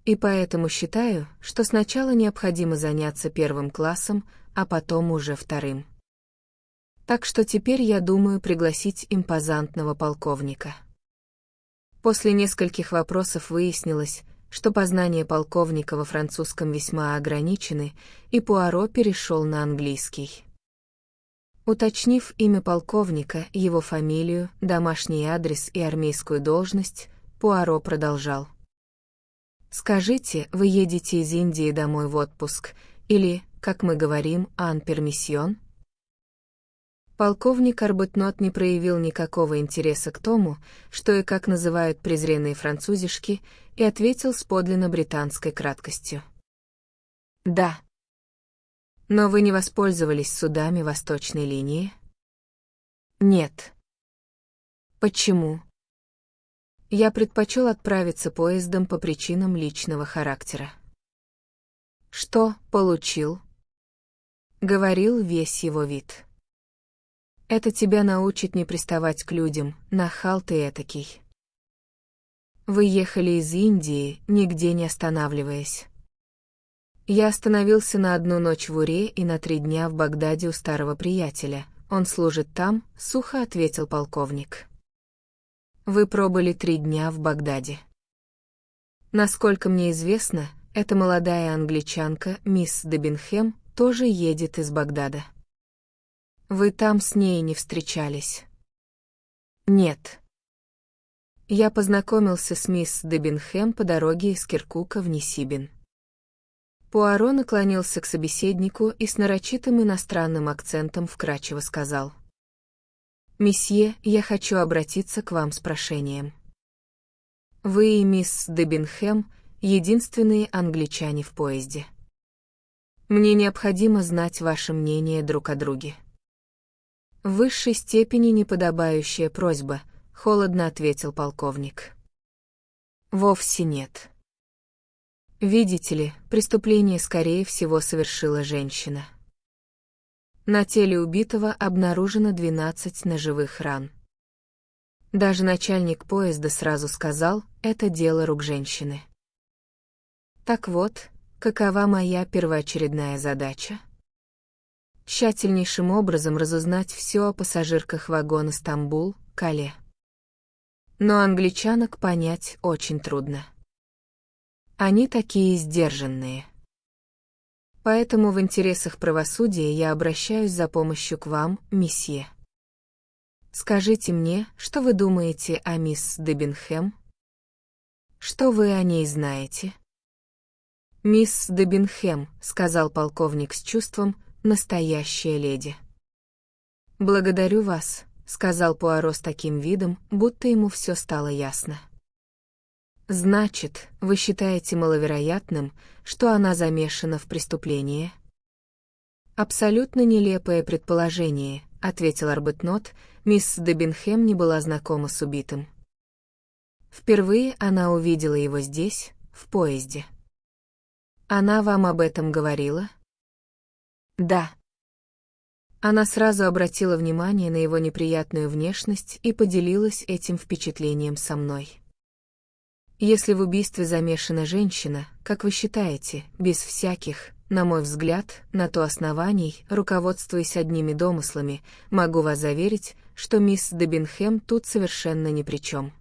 И поэтому считаю, что сначала необходимо заняться первым классом, а потом уже вторым. Так что теперь я думаю пригласить импозантного полковника». После нескольких вопросов выяснилось, что познания полковника во французском весьма ограничены, и Пуаро перешел на английский. Уточнив имя полковника, его фамилию, домашний адрес и армейскую должность, Пуаро продолжал. «Скажите, вы едете из Индии домой в отпуск, или, как мы говорим, ан пермиссион?» Полковник Арбетнот не проявил никакого интереса к тому, что и как называют презренные французишки, и ответил с подлинно британской краткостью. «Да». «Но вы не воспользовались судами восточной линии?» «Нет». «Почему?» «Я предпочел отправиться поездом по причинам личного характера». «Что получил?» — говорил весь его вид. «Это тебя научит не приставать к людям, нахал ты этакий. Вы ехали из Индии, нигде не останавливаясь». «Я остановился на одну ночь в Уре и на 3 дня в Багдаде у старого приятеля. Он служит там», — сухо ответил полковник. «Вы пробыли 3 дня в Багдаде». «Насколько мне известно, эта молодая англичанка, мисс Дебинхэм, тоже едет из Багдада». «Вы там с ней не встречались?» «Нет». «Я познакомился с мисс Дебинхэм по дороге из Киркука в Нисибин». Пуаро наклонился к собеседнику и с нарочитым иностранным акцентом вкрадчиво сказал. «Месье, я хочу обратиться к вам с прошением. Вы и мисс Дебинхэм — единственные англичане в поезде. Мне необходимо знать ваше мнение друг о друге». «В высшей степени неподобающая просьба», — холодно ответил полковник. «Вовсе нет. Видите ли, преступление, скорее всего, совершила женщина. На теле убитого обнаружено 12 ножевых ран. Даже начальник поезда сразу сказал, это дело рук женщины. Так вот, какова моя первоочередная задача? Тщательнейшим образом разузнать все о пассажирках вагона Стамбул-Кале. Но англичанок понять очень трудно. Они такие сдержанные. Поэтому в интересах правосудия я обращаюсь за помощью к вам, месье. Скажите мне, что вы думаете о мисс Дебинхэм? Что вы о ней знаете? «Мисс Дебинхэм», — сказал полковник с чувством, — «настоящая леди». «Благодарю вас», — сказал Пуаро с таким видом, будто ему все стало ясно. «Значит, вы считаете маловероятным, что она замешана в преступлении?» «Абсолютно нелепое предположение», — ответил Арбетнот, — «мисс Дебинхэм не была знакома с убитым. Впервые она увидела его здесь, в поезде». «Она вам об этом говорила?» «Да». Она сразу обратила внимание на его неприятную внешность и поделилась этим впечатлением со мной. Если в убийстве замешана женщина, как вы считаете, без всяких, на мой взгляд, на то оснований, руководствуясь одними домыслами, могу вас заверить, что мисс Дебинхэм тут совершенно ни при чем.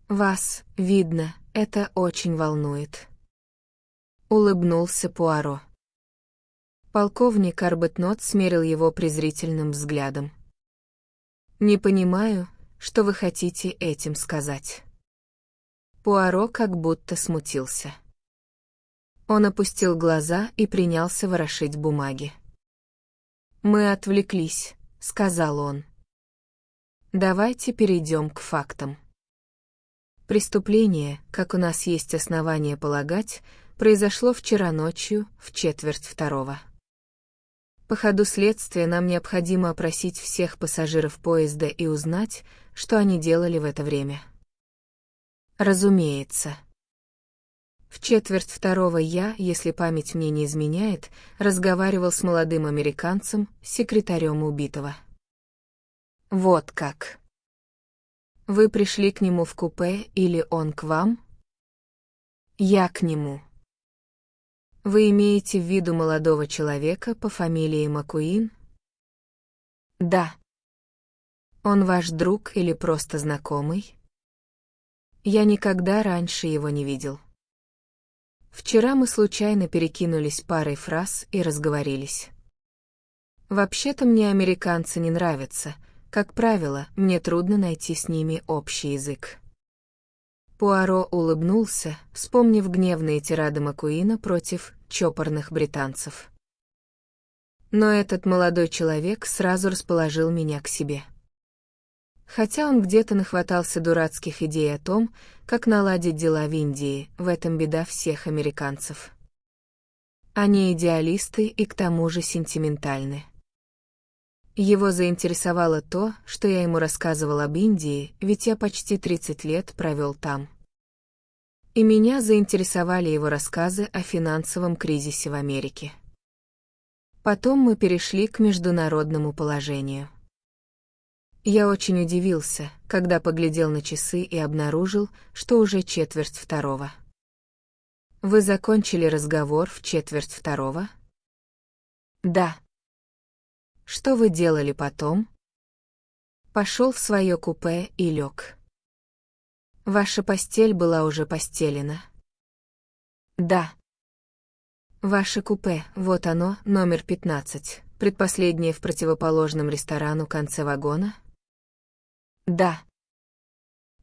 Вас, видно, это очень волнует. Улыбнулся Пуаро. Полковник Арбетнот смерил его презрительным взглядом. «Не понимаю, что вы хотите этим сказать». Пуаро как будто смутился. Он опустил глаза и принялся ворошить бумаги. «Мы отвлеклись», — сказал он. «Давайте перейдем к фактам. Преступление, как у нас есть основания полагать, произошло вчера ночью, в 1:45. По ходу следствия нам необходимо опросить всех пассажиров поезда и узнать, что они делали в это время. Разумеется. В 1:45 я, если память мне не изменяет, разговаривал с молодым американцем, секретарем убитого. Вот как. Вы пришли к нему в купе или он к вам? Я к нему. Вы имеете в виду молодого человека по фамилии Маккуин? Да. Он ваш друг или просто знакомый? Я никогда раньше его не видел. Вчера мы случайно перекинулись парой фраз и разговорились. Вообще-то мне американцы не нравятся, как правило, мне трудно найти с ними общий язык. Пуаро улыбнулся, вспомнив гневные тирады Маккуина против чопорных британцев. Но этот молодой человек сразу расположил меня к себе. Хотя он где-то нахватался дурацких идей о том, как наладить дела в Индии, в этом беда всех американцев. Они идеалисты и к тому же сентиментальны. Его заинтересовало то, что я ему рассказывал об Индии, ведь я почти 30 лет провел там. И меня заинтересовали его рассказы о финансовом кризисе в Америке. Потом мы перешли к международному положению. Я очень удивился, когда поглядел на часы и обнаружил, что уже 1:45. Вы закончили разговор в 1:45? Да. Что вы делали потом? Пошел в свое купе и лег. Ваша постель была уже постелена? Да. Ваше купе, вот оно, номер 15, предпоследнее в противоположном ресторану конце вагона? Да.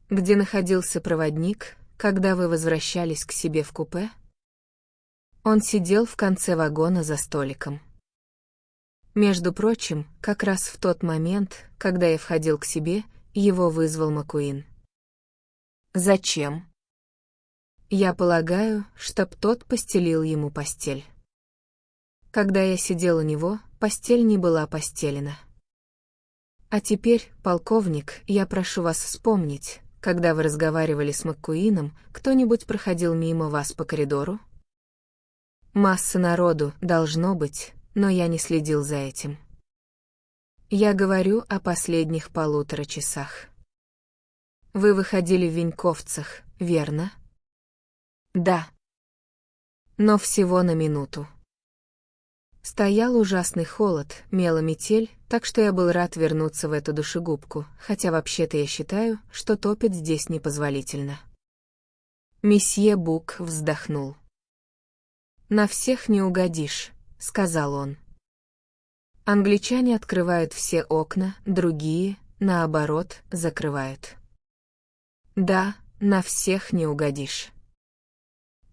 Где находился проводник, когда вы возвращались к себе в купе? Он сидел в конце вагона за столиком. Между прочим, как раз в тот момент, когда я входил к себе, его вызвал Маккуин. Зачем? Я полагаю, чтоб тот постелил ему постель. Когда я сидел у него, постель не была постелена. А теперь, полковник, я прошу вас вспомнить, когда вы разговаривали с Маккуином, кто-нибудь проходил мимо вас по коридору? Масса народу, должно быть, но я не следил за этим. Я говорю о последних 1,5 часах. Вы выходили в Веньковцах, верно? Да. Но всего на минуту. Стоял ужасный холод, мела метель, так что я был рад вернуться в эту душегубку, хотя вообще-то я считаю, что топить здесь непозволительно. Месье Бук вздохнул. «На всех не угодишь», — сказал он. Англичане открывают все окна, другие, наоборот, закрывают. Да, на всех не угодишь.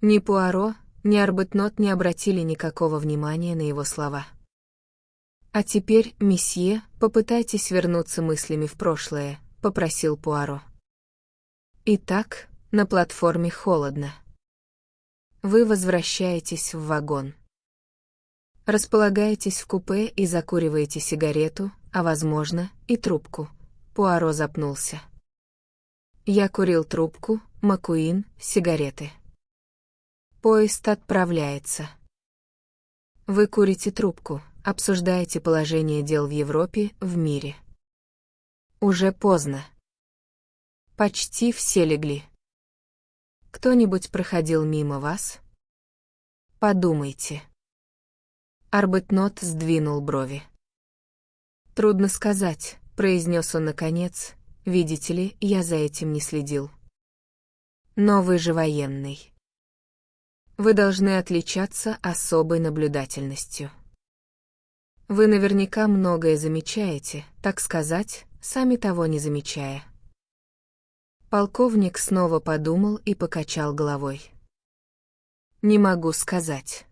Ни Пуаро, ни Арбутнот не обратили никакого внимания на его слова. «А теперь, месье, попытайтесь вернуться мыслями в прошлое», — попросил Пуаро. «Итак, на платформе холодно. Вы возвращаетесь в вагон. Располагаетесь в купе и закуриваете сигарету, а, возможно, и трубку». Пуаро запнулся. Я курил трубку, Маккуин, сигареты. Поезд отправляется. Вы курите трубку, обсуждаете положение дел в Европе, в мире. Уже поздно. Почти все легли. Кто-нибудь проходил мимо вас? Подумайте. Арбутнот сдвинул брови. Трудно сказать, произнес он наконец. Видите ли, я за этим не следил. Но вы же военный. Вы должны отличаться особой наблюдательностью. Вы наверняка многое замечаете, так сказать, сами того не замечая. Полковник снова подумал и покачал головой. Не могу сказать.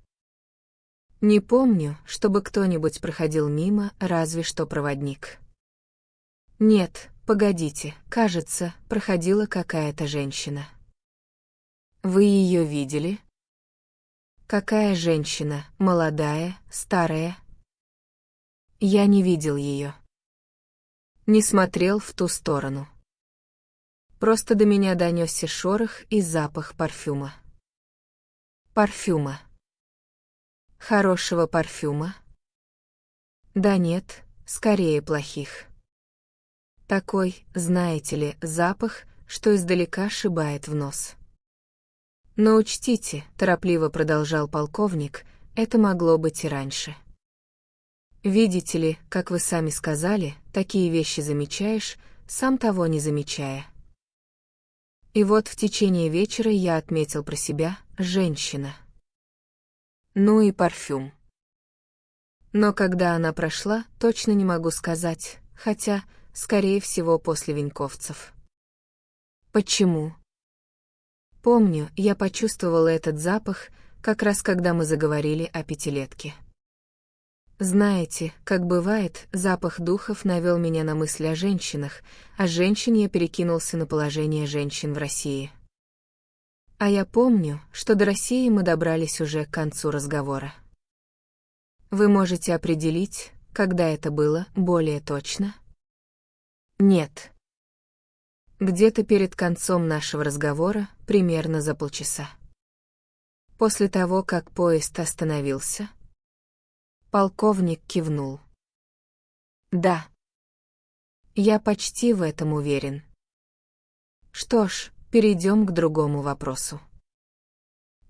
Не помню, чтобы кто-нибудь проходил мимо, разве что проводник. Нет, погодите, кажется, проходила какая-то женщина. Вы ее видели? Какая женщина, молодая, старая? Я не видел ее. Не смотрел в ту сторону. Просто до меня донесся шорох и запах парфюма. Парфюма. Хорошего парфюма? Да нет, скорее плохих. Такой, знаете ли, запах, что издалека шибает в нос. Но учтите, торопливо продолжал полковник, это могло быть и раньше. Видите ли, как вы сами сказали, такие вещи замечаешь, сам того не замечая. И вот в течение вечера я отметил про себя «женщина». Ну и парфюм. Но когда она прошла, точно не могу сказать, хотя, скорее всего, после Веньковцев. Почему? Помню, я почувствовала этот запах, как раз когда мы заговорили о пятилетке. Знаете, как бывает, запах духов навел меня на мысли о женщинах, а женщин я перекинулся на положение женщин в России. А я помню, что до России мы добрались уже к концу разговора. Вы можете определить, когда это было, более точно? Нет. Где-то перед концом нашего разговора, примерно за полчаса. После того, как поезд остановился. Полковник кивнул. Да. Я почти в этом уверен. Что ж, перейдем к другому вопросу.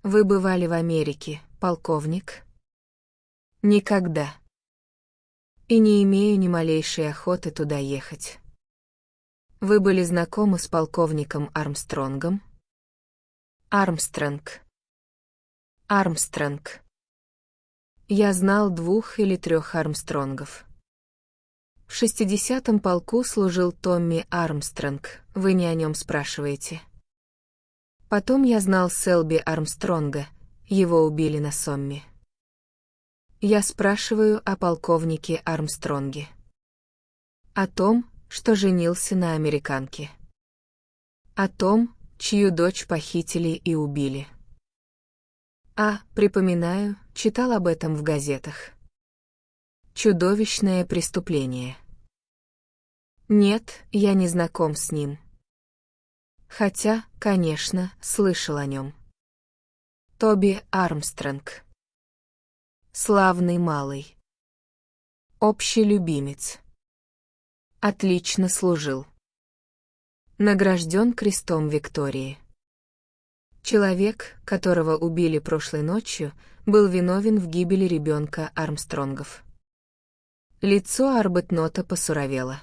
Вы бывали в Америке, полковник? Никогда. И не имею ни малейшей охоты туда ехать. Вы были знакомы с полковником Армстронгом? Армстронг. Армстронг. Я знал 2 или 3 Армстронгов. В 60-м полку служил Томми Армстронг, вы не о нем спрашиваете. Потом я знал Селби Армстронга, его убили на Сомме. Я спрашиваю о полковнике Армстронге. О том, что женился на американке. О том, чью дочь похитили и убили. Припоминаю, читал об этом в газетах. Чудовищное преступление. Нет, я не знаком с ним. Хотя, конечно, слышал о нем. Тоби Армстронг. Славный малый. Общий любимец. Отлично служил. Награжден крестом Виктории. Человек, которого убили прошлой ночью, был виновен в гибели ребенка Армстронгов. Лицо Арбетнота посуровело.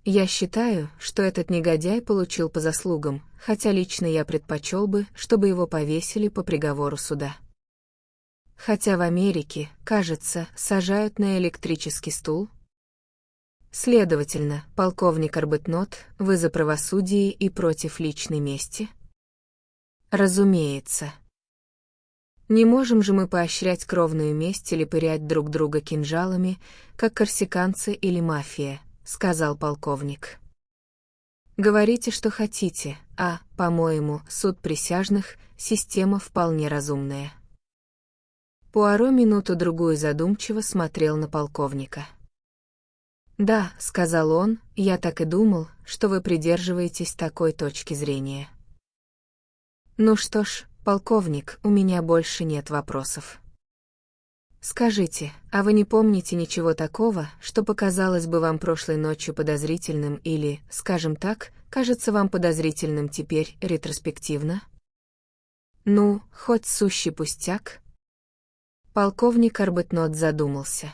Я считаю, что этот негодяй получил по заслугам, хотя лично я предпочел бы, чтобы его повесили по приговору суда. Хотя в Америке, кажется, сажают на электрический стул. Следовательно, полковник Арбетнот, вы за правосудие и против личной мести? Разумеется. Не можем же мы поощрять кровную месть или пырять друг друга кинжалами, как корсиканцы или мафия, сказал полковник. Говорите, что хотите, а, по-моему, суд присяжных — система вполне разумная. Пуаро минуту-другую задумчиво смотрел на полковника. «Да», — сказал он, — «я так и думал, что вы придерживаетесь такой точки зрения». «Ну что ж, полковник, у меня больше нет вопросов. Скажите, а вы не помните ничего такого, что показалось бы вам прошлой ночью подозрительным или, скажем так, кажется вам подозрительным теперь ретроспективно? Ну, хоть сущий пустяк?» Полковник Арбетнот задумался.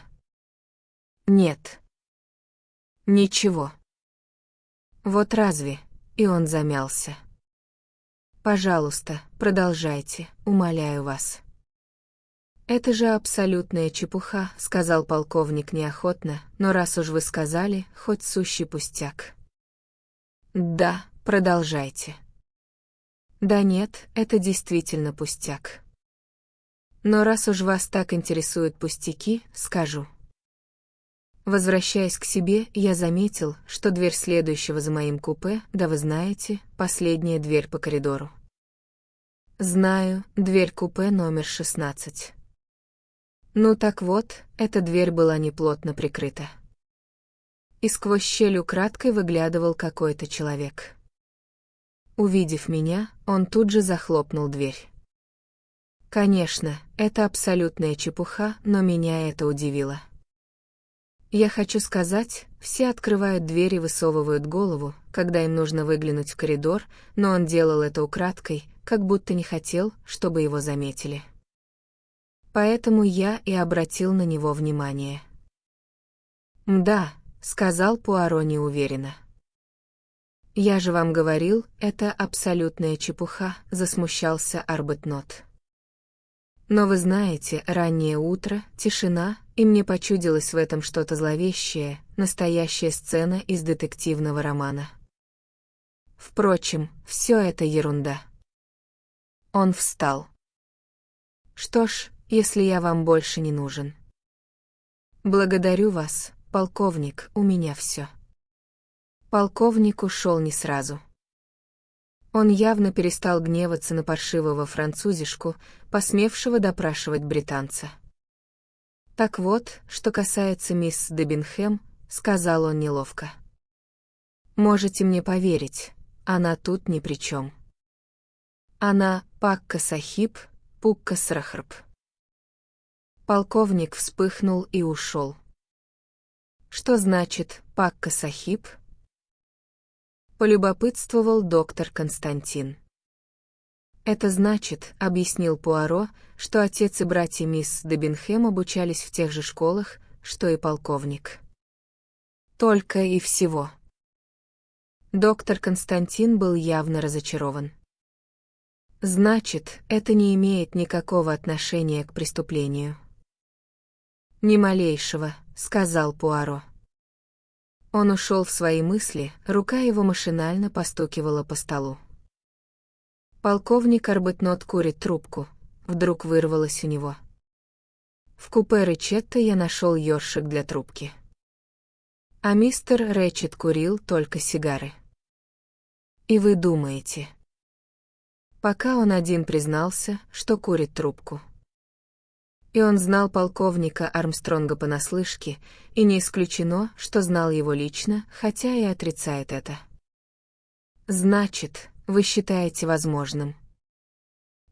«Нет. Ничего». «Вот разве?» И он замялся. «Пожалуйста, продолжайте, умоляю вас». «Это же абсолютная чепуха», — сказал полковник неохотно, «но раз уж вы сказали, хоть сущий пустяк». «Да, продолжайте». «Да нет, это действительно пустяк. Но раз уж вас так интересуют пустяки, скажу». Возвращаясь к себе, я заметил, что дверь следующего за моим купе, да вы знаете, последняя дверь по коридору. Знаю, дверь купе номер 16. Ну так вот, эта дверь была неплотно прикрыта. И сквозь щель украдкой выглядывал какой-то человек. Увидев меня, он тут же захлопнул дверь. Конечно, это абсолютная чепуха, но меня это удивило. Я хочу сказать, все открывают дверь и высовывают голову, когда им нужно выглянуть в коридор, но он делал это украдкой, как будто не хотел, чтобы его заметили. Поэтому я и обратил на него внимание. «Да», — сказал Пуаро неуверенно. «Я же вам говорил, это абсолютная чепуха», — засмущался Арбетнот. «Но вы знаете, раннее утро, тишина, и мне почудилось в этом что-то зловещее, настоящая сцена из детективного романа. Впрочем, все это ерунда». Он встал. «Что ж, если я вам больше не нужен». «Благодарю вас, полковник, у меня все». Полковник ушел не сразу. Он явно перестал гневаться на паршивого французишку, посмевшего допрашивать британца. «Так вот, что касается мисс Дебинхэм», — сказал он неловко. «Можете мне поверить, она тут ни при чем. Она Пакка Сахиб, Пукка Срахрб». Полковник вспыхнул и ушел. «Что значит Пакка Сахиб?» Полюбопытствовал доктор Константин. «Это значит, — объяснил Пуаро, — что отец и братья мисс Дебинхэм обучались в тех же школах, что и полковник. Только и всего». Доктор Константин был явно разочарован. «Значит, это не имеет никакого отношения к преступлению». «Ни малейшего», — сказал Пуаро. Он ушел в свои мысли, рука его машинально постукивала по столу. Полковник Арбетнот курит трубку, вдруг вырвалось у него. В купе Ричетта я нашел ёршик для трубки. А мистер Рэтчет курил только сигары. И вы думаете? Пока он один признался, что курит трубку. И он знал полковника Армстронга понаслышке, и не исключено, что знал его лично, хотя и отрицает это. «Значит, вы считаете возможным?»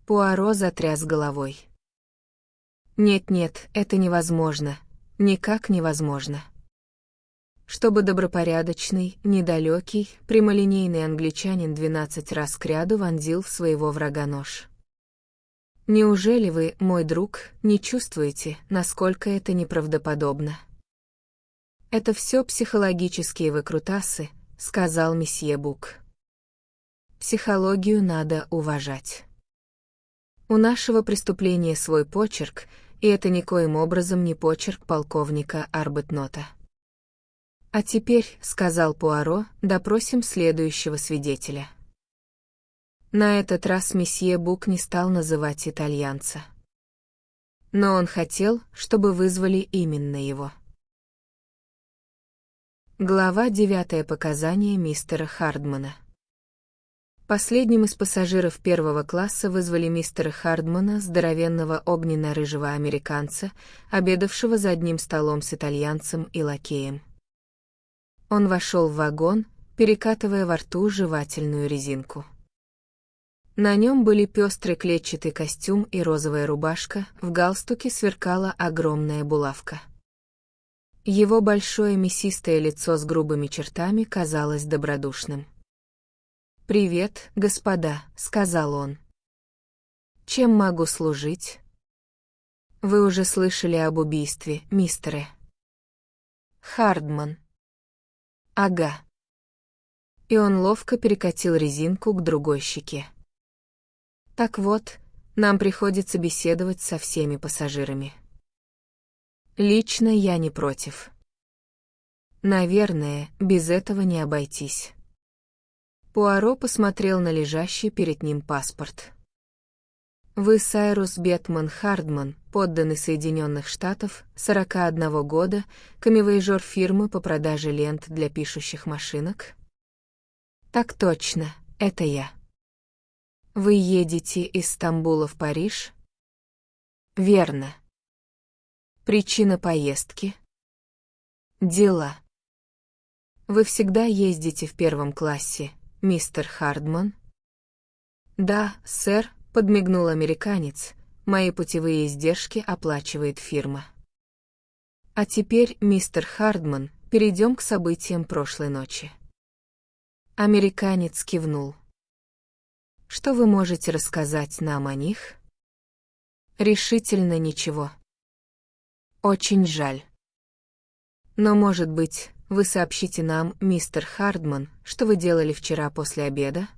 Пуаро затряс головой. «Нет-нет, это невозможно. Никак невозможно». чтобы добропорядочный, недалекий, прямолинейный англичанин 12 раз кряду вонзил в своего врага нож. Неужели вы, мой друг, не чувствуете, насколько это неправдоподобно? Это все психологические выкрутасы, сказал месье Бук. Психологию надо уважать. У нашего преступления свой почерк, и это никоим образом не почерк полковника Арбетнота. «А теперь, — сказал Пуаро, — допросим следующего свидетеля». На этот раз месье Бук не стал называть итальянца. Но он хотел, чтобы вызвали именно его. Глава 9. Показания мистера Хардмана. Последним из пассажиров первого класса вызвали мистера Хардмана, здоровенного огненно-рыжего американца, обедавшего за одним столом с итальянцем и лакеем. Он вошел в вагон, перекатывая во рту жевательную резинку. На нем были пестрый клетчатый костюм и розовая рубашка, в галстуке сверкала огромная булавка. Его большое мясистое лицо с грубыми чертами казалось добродушным. «Привет, господа», — сказал он. «Чем могу служить?» «Вы уже слышали об убийстве, мистере Хардман?» «Ага». И он ловко перекатил резинку к другой щеке. «Так вот, нам приходится беседовать со всеми пассажирами. Лично я не против. Наверное, без этого не обойтись». Пуаро посмотрел на лежащий перед ним паспорт. «Вы Сайрус Бетман Хардман, подданный Соединенных Штатов, 41 года, камевояжер фирмы по продаже лент для пишущих машинок?» «Так точно, это я». «Вы едете из Стамбула в Париж?» «Верно». «Причина поездки?» «Дела». «Вы всегда ездите в первом классе, мистер Хардман?» «Да, сэр», — подмигнул американец, — «мои путевые издержки оплачивает фирма». «А теперь, мистер Хардман, перейдем к событиям прошлой ночи». Американец кивнул. «Что вы можете рассказать нам о них?» «Решительно ничего». «Очень жаль. Но, может быть, вы сообщите нам, мистер Хардман, что вы делали вчера после обеда?»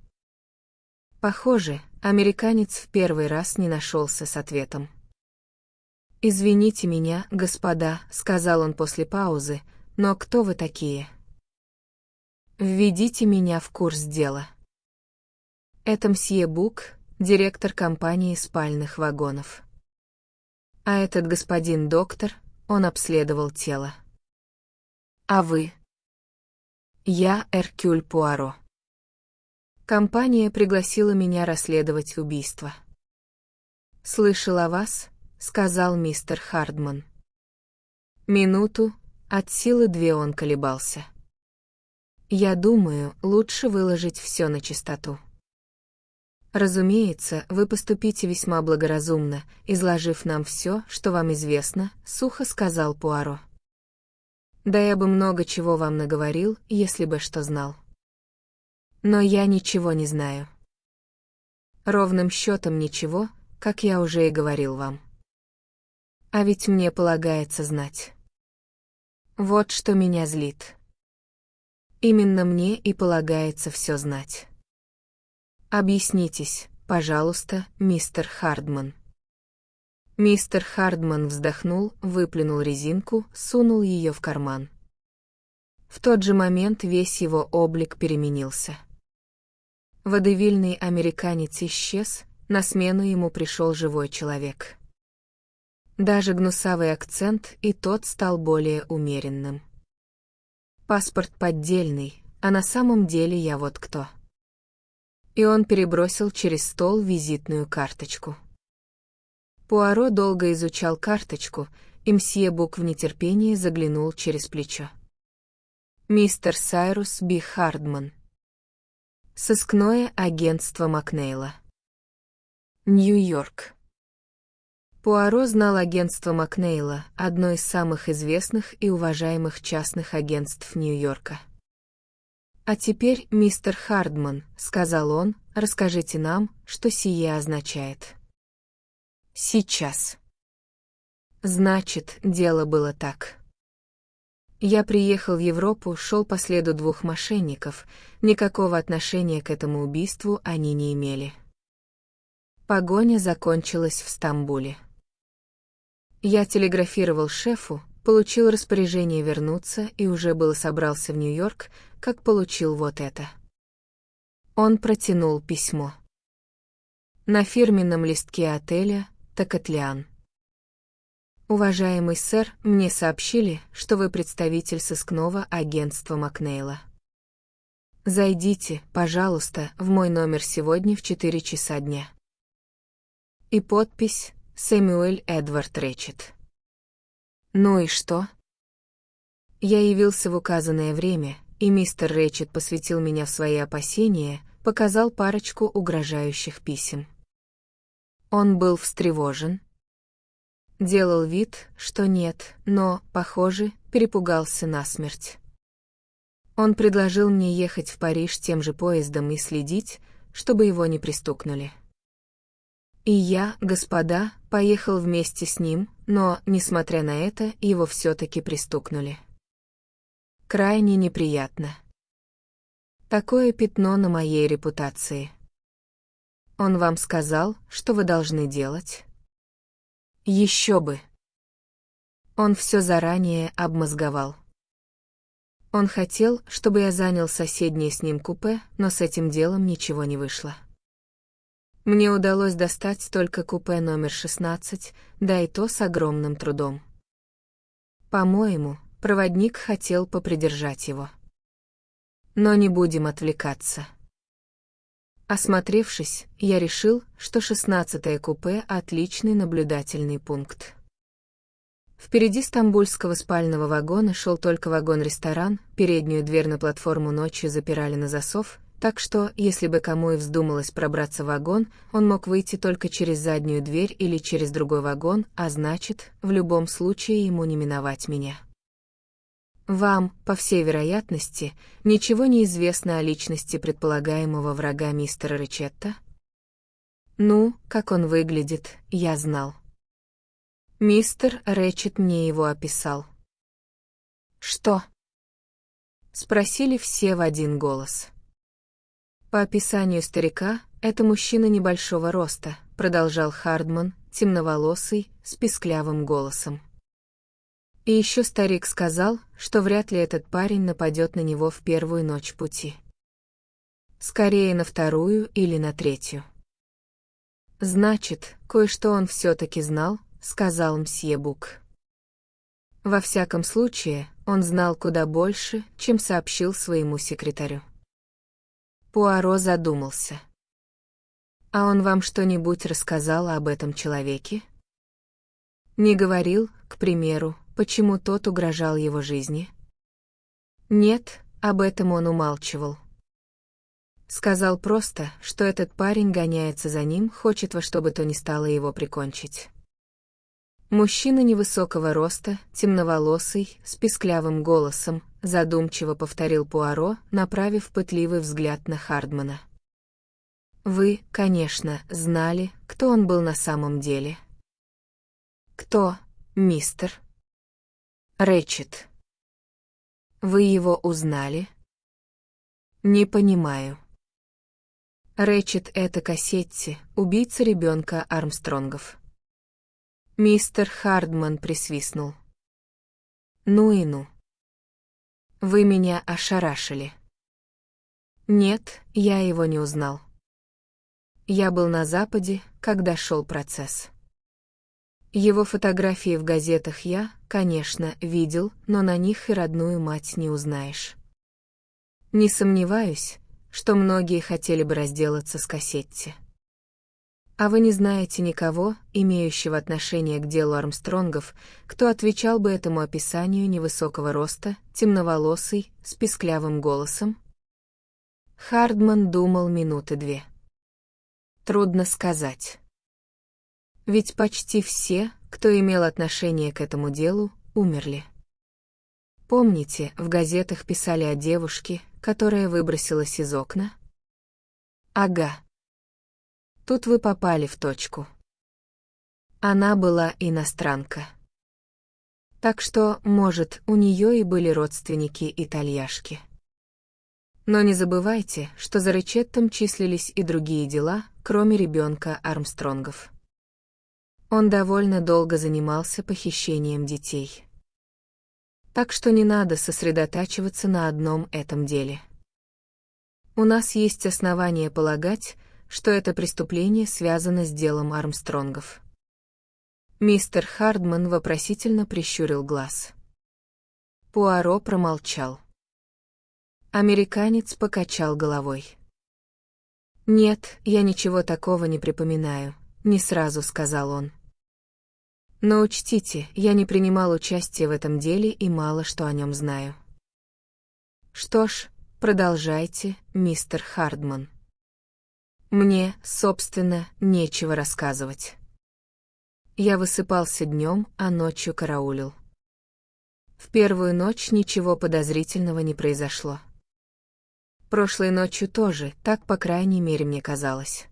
Похоже, американец в первый раз не нашелся с ответом. «Извините меня, господа», — сказал он после паузы, — «но кто вы такие? Введите меня в курс дела». Это мсье Бук, директор компании спальных вагонов. А этот господин доктор, он обследовал тело. А вы? Я Эркюль Пуаро. Компания пригласила меня расследовать убийство. «Слышал о вас», — сказал мистер Хардман. Минуту, от силы 2 он колебался. «Я думаю, лучше выложить все на чистоту». «Разумеется, вы поступите весьма благоразумно, изложив нам все, что вам известно», — сухо сказал Пуаро. «Да я бы много чего вам наговорил, если бы что знал. Но я ничего не знаю. Ровным счетом ничего, как я уже и говорил вам. А ведь мне полагается знать. Вот что меня злит. Именно мне и полагается все знать. Объяснитесь, пожалуйста, мистер Хардман». Мистер Хардман вздохнул, выплюнул резинку, сунул ее в карман. В тот же момент весь его облик переменился. Водевильный американец исчез, на смену ему пришел живой человек. Даже гнусавый акцент и тот стал более умеренным. «Паспорт поддельный, а на самом деле я вот кто». И он перебросил через стол визитную карточку. Пуаро долго изучал карточку, и мсье Бук в нетерпении заглянул через плечо. «Мистер Сайрус Б. Хардман. Сыскное агентство Макнейла. Нью-Йорк». Пуаро знал агентство Макнейла, одно из самых известных и уважаемых частных агентств Нью-Йорка. «А теперь, мистер Хардман», — сказал он, — «расскажите нам, что сие означает». «Сейчас». Значит, дело было так. Я приехал в Европу, шел по следу двух мошенников, никакого отношения к этому убийству они не имели. Погоня закончилась в Стамбуле. Я телеграфировал шефу, получил распоряжение вернуться и уже было собрался в Нью-Йорк, как получил вот это. Он протянул письмо. На фирменном листке отеля «Токатлян». «Уважаемый сэр, мне сообщили, что вы представитель сыскного агентства Макнейла. Зайдите, пожалуйста, в мой номер сегодня в 4 часа дня». И подпись «Сэмюэль Эдвард Рэтчет». Ну и что? Я явился в указанное время, и мистер Рэтчет посвятил меня в свои опасения, показал парочку угрожающих писем. Он был встревожен. Делал вид, что нет, но, похоже, перепугался насмерть. Он предложил мне ехать в Париж тем же поездом и следить, чтобы его не пристукнули. И я, господа, поехал вместе с ним, но, несмотря на это, его все-таки пристукнули. Крайне неприятно. Такое пятно на моей репутации. Он вам сказал, что вы должны делать? Еще бы. Он все заранее обмозговал. Он хотел, чтобы я занял соседнее с ним купе, но с этим делом ничего не вышло. Мне удалось достать только купе номер 16, да и то с огромным трудом. По-моему, проводник хотел попридержать его. Но не будем отвлекаться. Осмотревшись, я решил, что 16-е купе — отличный наблюдательный пункт. Впереди стамбульского спального вагона шел только вагон-ресторан, переднюю дверь на платформу ночью запирали на засов, так что, если бы кому и вздумалось пробраться в вагон, он мог выйти только через заднюю дверь или через другой вагон, а значит, в любом случае ему не миновать меня. Вам, по всей вероятности, ничего не известно о личности предполагаемого врага мистера Ричетта? Ну, как он выглядит, я знал. Мистер Рэтчет мне его описал. Что? Спросили все в один голос. По описанию старика, это мужчина небольшого роста, продолжал Хардман, темноволосый, с писклявым голосом. И еще старик сказал, что вряд ли этот парень нападет на него в первую ночь пути. Скорее на вторую или на третью. Значит, кое-что он все-таки знал, сказал мсье Бук. Во всяком случае, он знал куда больше, чем сообщил своему секретарю. Пуаро задумался. А он вам что-нибудь рассказал об этом человеке? Не говорил, к примеру, почему тот угрожал его жизни? Нет, об этом он умалчивал. Сказал просто, что этот парень гоняется за ним, хочет во что бы то ни стало его прикончить. Мужчина невысокого роста, темноволосый, с писклявым голосом, задумчиво повторил Пуаро, направив пытливый взгляд на Хардмана. Вы, конечно, знали, кто он был на самом деле. Кто, мистер? Рэтчет. Вы его узнали? Не понимаю. Рэтчет — это Кассетти, убийца ребенка Армстронгов. Мистер Хардман присвистнул. Ну и ну. Вы меня ошарашили. Нет, я его не узнал. Я был на Западе, когда шел процесс. Его фотографии в газетах я, конечно, видел, но на них и родную мать не узнаешь. Не сомневаюсь, что многие хотели бы разделаться с Кассетти. А вы не знаете никого, имеющего отношение к делу Армстронгов, кто отвечал бы этому описанию невысокого роста, темноволосый, с писклявым голосом? Хардман думал минуты 2. Трудно сказать. Ведь почти все, кто имел отношение к этому делу, умерли. Помните, в газетах писали о девушке, которая выбросилась из окна? Ага. Тут вы попали в точку. Она была иностранка. Так что, может, у нее и были родственники-итальяшки. Но не забывайте, что за Ричеттом числились и другие дела, кроме ребенка Армстронгов. Он довольно долго занимался похищением детей. Так что не надо сосредотачиваться на одном этом деле. У нас есть основания полагать, что это преступление связано с делом Армстронгов. Мистер Хардман вопросительно прищурил глаз. Пуаро промолчал. Американец покачал головой. «Нет, я ничего такого не припоминаю», — не сразу сказал он. «Но учтите, я не принимал участия в этом деле и мало что о нем знаю». «Что ж, продолжайте, мистер Хардман. Мне, собственно, нечего рассказывать. Я высыпался днем, а ночью караулил. В первую ночь ничего подозрительного не произошло. Прошлой ночью тоже, так по крайней мере мне казалось.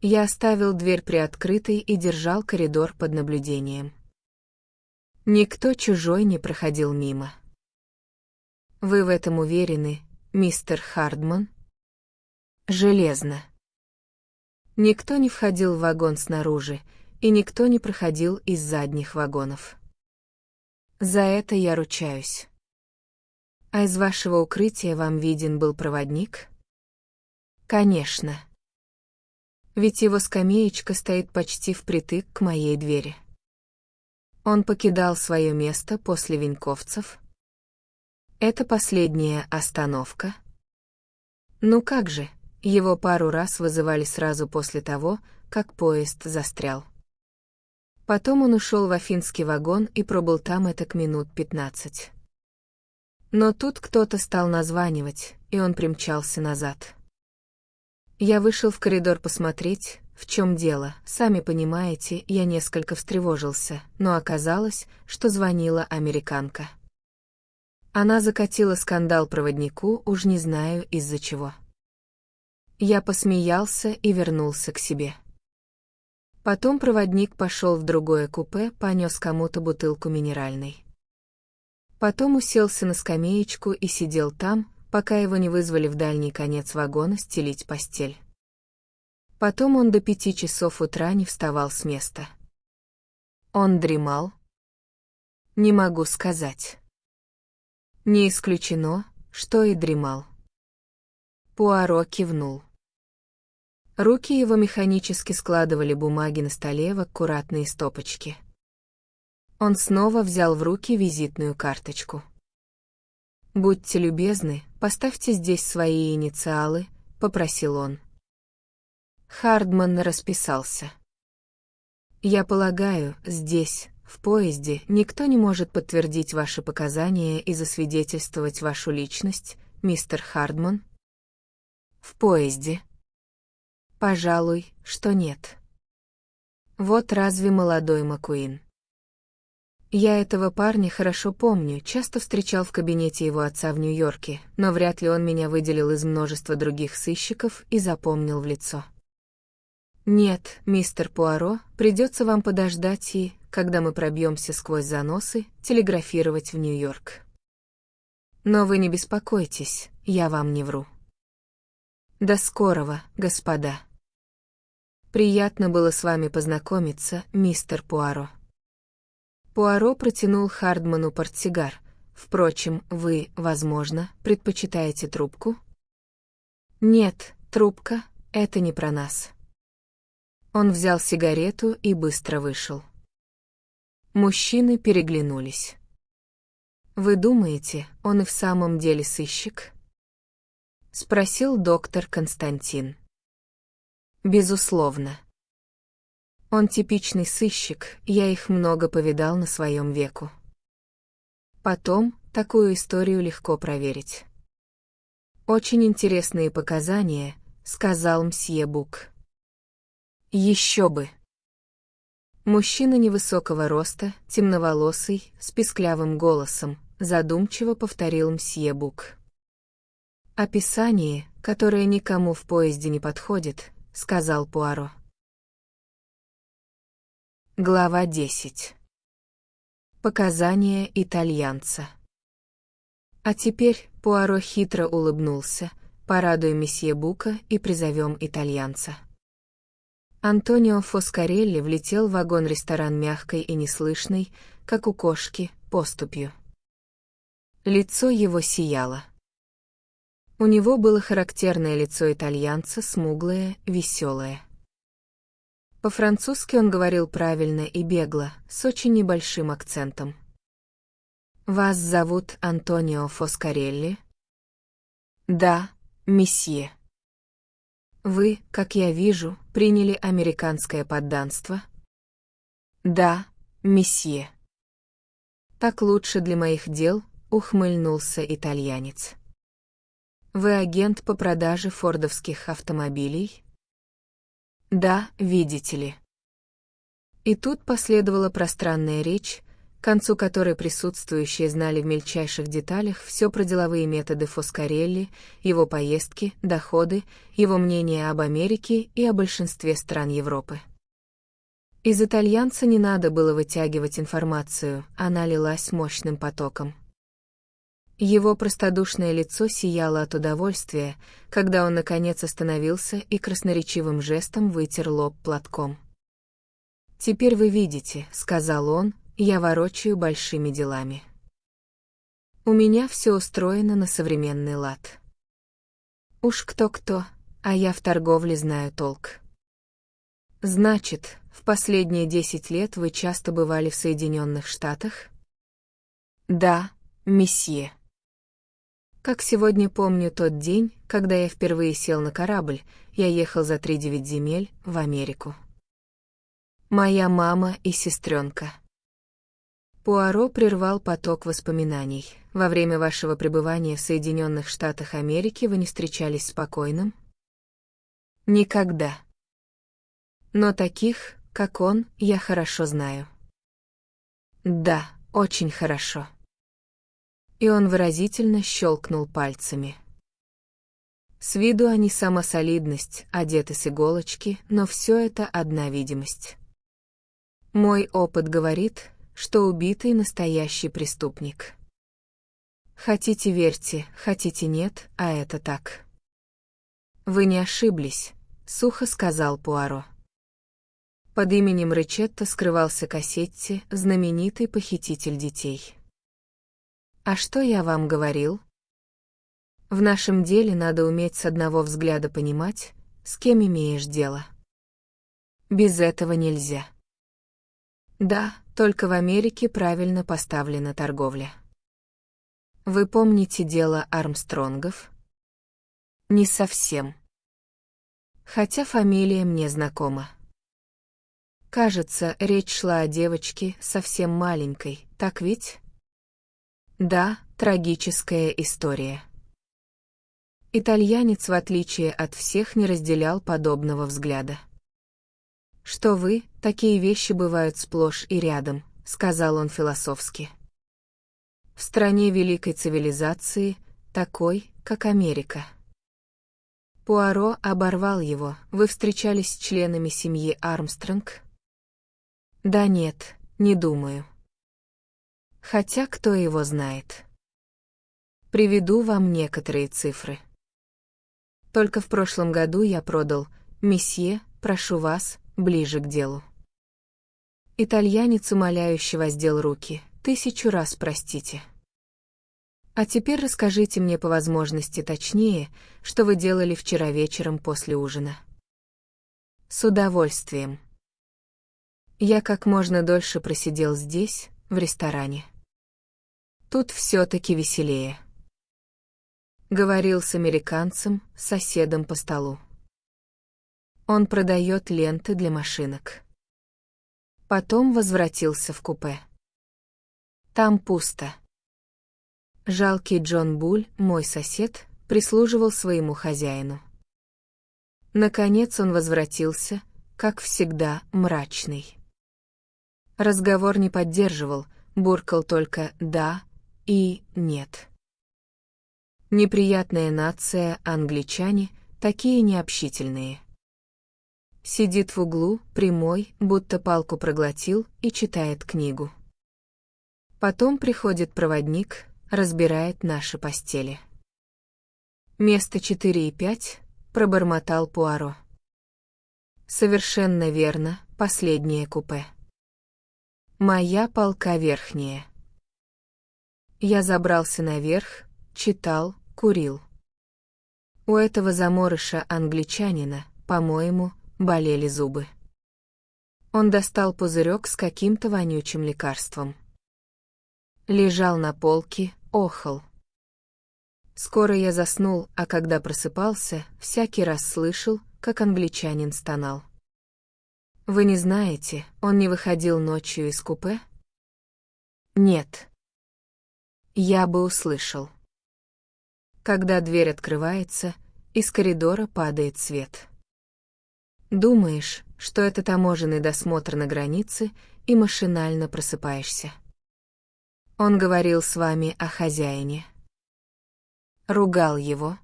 Я оставил дверь приоткрытой и держал коридор под наблюдением. Никто чужой не проходил мимо. Вы в этом уверены, мистер Хардман? Железно. Никто не входил в вагон снаружи, и никто не проходил из задних вагонов. За это я ручаюсь. А из вашего укрытия вам виден был проводник? Конечно. Ведь его скамеечка стоит почти впритык к моей двери. Он покидал свое место после Веньковцев. Это последняя остановка. Ну как же, его пару раз вызывали сразу после того, как поезд застрял. Потом он ушел в афинский вагон и пробыл там этак минут 15. Но тут кто-то стал названивать, и он примчался назад. Я вышел в коридор посмотреть, в чем дело. Сами понимаете, я несколько встревожился, но оказалось, что звонила американка. Она закатила скандал проводнику, уж не знаю из-за чего. Я посмеялся и вернулся к себе. Потом проводник пошел в другое купе, понес кому-то бутылку минеральной. Потом уселся на скамеечку и сидел там, пока его не вызвали в дальний конец вагона стелить постель. Потом он до 5 часов утра не вставал с места. Он дремал? Не могу сказать. Не исключено, что и дремал. Пуаро кивнул. Руки его механически складывали бумаги на столе в аккуратные стопочки. Он снова взял в руки визитную карточку. «Будьте любезны, поставьте здесь свои инициалы», — попросил он. Хардман расписался. «Я полагаю, здесь, в поезде, никто не может подтвердить ваши показания и засвидетельствовать вашу личность, мистер Хардман?» «В поезде?» «Пожалуй, что нет». «Вот разве молодой Маккуин?» Я этого парня хорошо помню, часто встречал в кабинете его отца в Нью-Йорке, но вряд ли он меня выделил из множества других сыщиков и запомнил в лицо. Нет, мистер Пуаро, придется вам подождать и, когда мы пробьемся сквозь заносы, телеграфировать в Нью-Йорк. Но вы не беспокойтесь, я вам не вру. До скорого, господа. Приятно было с вами познакомиться, мистер Пуаро. Пуаро протянул Хардману портсигар. Впрочем, вы, возможно, предпочитаете трубку? Нет, трубка — это не про нас. Он взял сигарету и быстро вышел. Мужчины переглянулись. «Вы думаете, он и в самом деле сыщик?» — спросил доктор Константин. «Безусловно. Он типичный сыщик, я их много повидал на своем веку. Потом, такую историю легко проверить». «Очень интересные показания», — сказал мсье Бук. «Еще бы». Мужчина невысокого роста, темноволосый, с писклявым голосом, задумчиво повторил мсье Бук. «Описание, которое никому в поезде не подходит», — сказал Пуаро. Глава 10. Показания итальянца. А теперь Пуаро хитро улыбнулся, порадуем месье Бука и призовем итальянца. Антонио Фоскарелли влетел в вагон-ресторан мягкой и неслышной, как у кошки, поступью. Лицо его сияло. У него было характерное лицо итальянца, смуглое, веселое. По-французски он говорил правильно и бегло, с очень небольшим акцентом. «Вас зовут Антонио Фоскарелли?» «Да, месье». «Вы, как я вижу, приняли американское подданство?» «Да, месье». «Так лучше для моих дел», — ухмыльнулся итальянец. «Вы агент по продаже фордовских автомобилей?» «Да, видите ли». И тут последовала пространная речь, к концу которой присутствующие знали в мельчайших деталях все про деловые методы Фоскарелли, его поездки, доходы, его мнение об Америке и о большинстве стран Европы. Из итальянца не надо было вытягивать информацию, она лилась мощным потоком. Его простодушное лицо сияло от удовольствия, когда он наконец остановился и красноречивым жестом вытер лоб платком. «Теперь вы видите», — сказал он, — «я ворочаю большими делами. У меня все устроено на современный лад. Уж кто-кто, а я в торговле знаю толк». «Значит, в последние 10 лет вы часто бывали в Соединенных Штатах?» «Да, месье». Как сегодня помню тот день, когда я впервые сел на корабль, я ехал за 3-9 земель в Америку. Моя мама и сестренка. Пуаро прервал поток воспоминаний. Во время вашего пребывания в Соединенных Штатах Америки вы не встречались спокойным? Никогда. Но таких, как он, я хорошо знаю. Да, очень хорошо. И он выразительно щелкнул пальцами. С виду они сама солидность, одеты с иголочки, но все это одна видимость. Мой опыт говорит, что убитый настоящий преступник. Хотите верьте, хотите нет, а это так. Вы не ошиблись, сухо сказал Пуаро. Под именем Ричетто скрывался Кассетти, знаменитый похититель детей. А что я вам говорил? В нашем деле надо уметь с одного взгляда понимать, с кем имеешь дело. Без этого нельзя. Да, только в Америке правильно поставлена торговля. Вы помните дело Армстронгов? Не совсем. Хотя фамилия мне знакома. Кажется, речь шла о девочке совсем маленькой, так ведь? Да, трагическая история. Итальянец, в отличие от всех, не разделял подобного взгляда. «Что вы, такие вещи бывают сплошь и рядом», — сказал он философски. «В стране великой цивилизации, такой, как Америка». Пуаро оборвал его. «Вы встречались с членами семьи Армстронг?» «Да нет, не думаю. Хотя кто его знает. Приведу вам некоторые цифры. Только в прошлом году я продал, месье, прошу вас, ближе к делу». Итальянец умоляюще воздел руки. 1000 раз простите. А теперь расскажите мне по возможности точнее, что вы делали вчера вечером после ужина. С удовольствием. Я как можно дольше просидел здесь, в ресторане. Тут все-таки веселее. Говорил с американцем, соседом по столу. Он продает ленты для машинок. Потом возвратился в купе. Там пусто. Жалкий Джон Буль, мой сосед, прислуживал своему хозяину. Наконец он возвратился, как всегда, мрачный. Разговор не поддерживал, буркал только «да» и «нет». Неприятная нация, англичане, такие необщительные. Сидит в углу, прямой, будто палку проглотил, и читает книгу. Потом приходит проводник, разбирает наши постели. Место 4 и 5, пробормотал Пуаро. Совершенно верно, последнее купе. Моя полка верхняя. Я забрался наверх, читал, курил. У этого заморыша-англичанина, по-моему, болели зубы. Он достал пузырек с каким-то вонючим лекарством. Лежал на полке, охал. Скоро я заснул, а когда просыпался, всякий раз слышал, как англичанин стонал. Вы не знаете, он не выходил ночью из купе? Нет. Я бы услышал. Когда дверь открывается, из коридора падает свет. Думаешь, что это таможенный досмотр на границе, и машинально просыпаешься. Он говорил с вами о хозяине. Ругал его.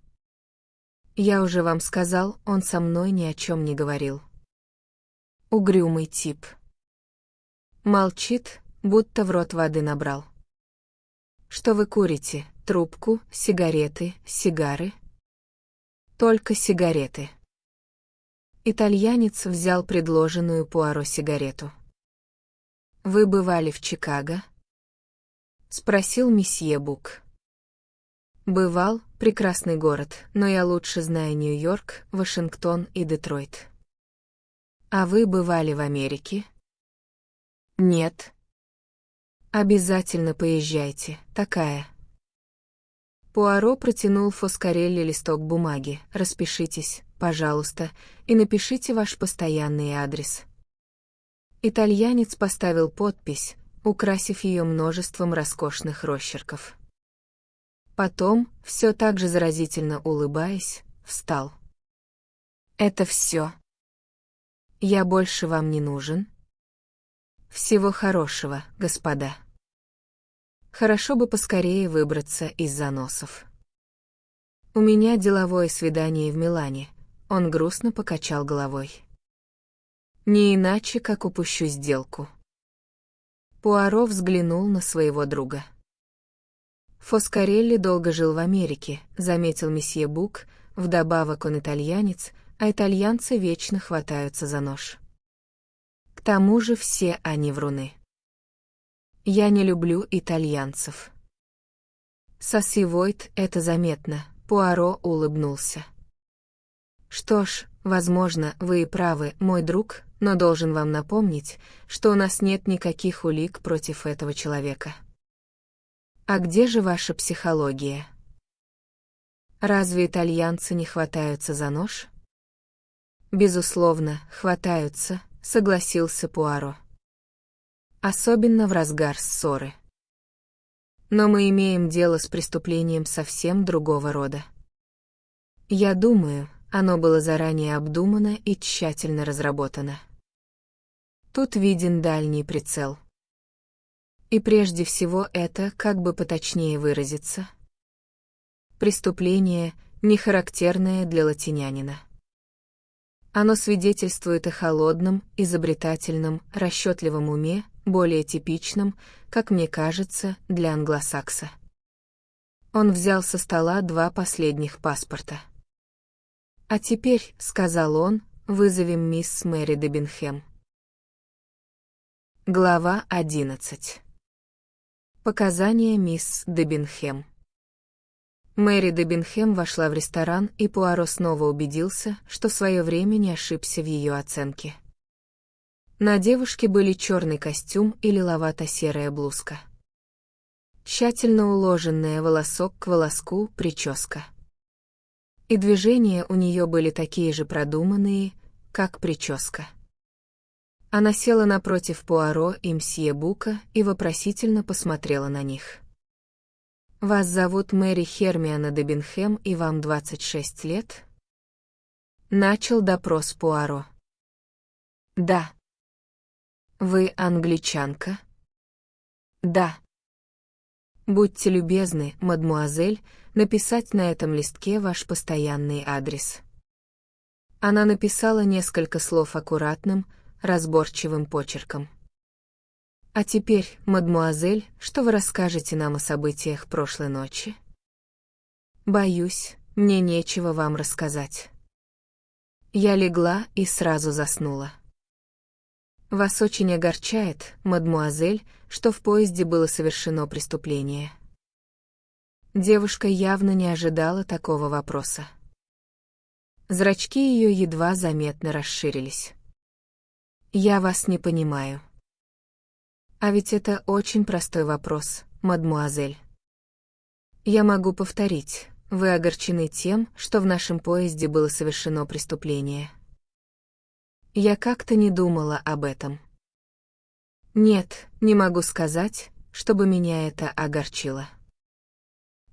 Я уже вам сказал, он со мной ни о чем не говорил. Угрюмый тип. Молчит, будто в рот воды набрал. Что вы курите? Трубку, сигареты, сигары? Только сигареты. Итальянец взял предложенную Пуаро сигарету. «Вы бывали в Чикаго?» — спросил месье Бук. «Бывал, прекрасный город, но я лучше знаю Нью-Йорк, Вашингтон и Детройт». «А вы бывали в Америке?» «Нет». «Обязательно поезжайте, такая». Пуаро протянул Фоскарелли листок бумаги. «Распишитесь, пожалуйста, и напишите ваш постоянный адрес». Итальянец поставил подпись, украсив ее множеством роскошных росчерков. Потом, все так же заразительно улыбаясь, встал. «Это все. Я больше вам не нужен. Всего хорошего, господа. Хорошо бы поскорее выбраться из заносов. У меня деловое свидание в Милане», — он грустно покачал головой. «Не иначе, как упущу сделку». Пуаро взглянул на своего друга. «Фоскарелли долго жил в Америке», — заметил месье Бук, вдобавок он итальянец, а итальянцы вечно хватаются за нож. К тому же все они вруны. Я не люблю итальянцев. Сосивойт, это заметно, Пуаро улыбнулся. Что ж, возможно, вы и правы, мой друг, но должен вам напомнить, что у нас нет никаких улик против этого человека. А где же ваша психология? Разве итальянцы не хватаются за нож? Безусловно, хватаются, согласился Пуаро. Особенно в разгар ссоры. Но мы имеем дело с преступлением совсем другого рода. Я думаю, оно было заранее обдумано и тщательно разработано. Тут виден дальний прицел. И прежде всего это, как бы поточнее выразиться, преступление, не характерное для латинянина. Оно свидетельствует о холодном, изобретательном, расчетливом уме, более типичном, как мне кажется, для англосакса. Он взял со стола 2 последних паспорта. «А теперь», — сказал он, — «вызовем мисс Мэри Дебинхэм». Глава 11. Показания мисс Дебинхэм. Мэри Дебинхэм вошла в ресторан, и Пуаро снова убедился, что в свое время не ошибся в ее оценке. На девушке были черный костюм и лиловато-серая блузка. Тщательно уложенная волосок к волоску прическа. И движения у нее были такие же продуманные, как прическа. Она села напротив Пуаро и мсье Бука и вопросительно посмотрела на них. «Вас зовут Мэри Хермиона Дебинхэм, и вам 26 лет?» Начал допрос Пуаро. «Да». Вы англичанка? Да. Будьте любезны, мадмуазель, написать на этом листке ваш постоянный адрес. Она написала несколько слов аккуратным, разборчивым почерком. А теперь, мадмуазель, что вы расскажете нам о событиях прошлой ночи? Боюсь, мне нечего вам рассказать. Я легла и сразу заснула. Вас очень огорчает, мадмуазель, что в поезде было совершено преступление. Девушка явно не ожидала такого вопроса. Зрачки ее едва заметно расширились. Я вас не понимаю. А ведь это очень простой вопрос, мадмуазель. Я могу повторить, вы огорчены тем, что в нашем поезде было совершено преступление. Я как-то не думала об этом. Нет, не могу сказать, чтобы меня это огорчило.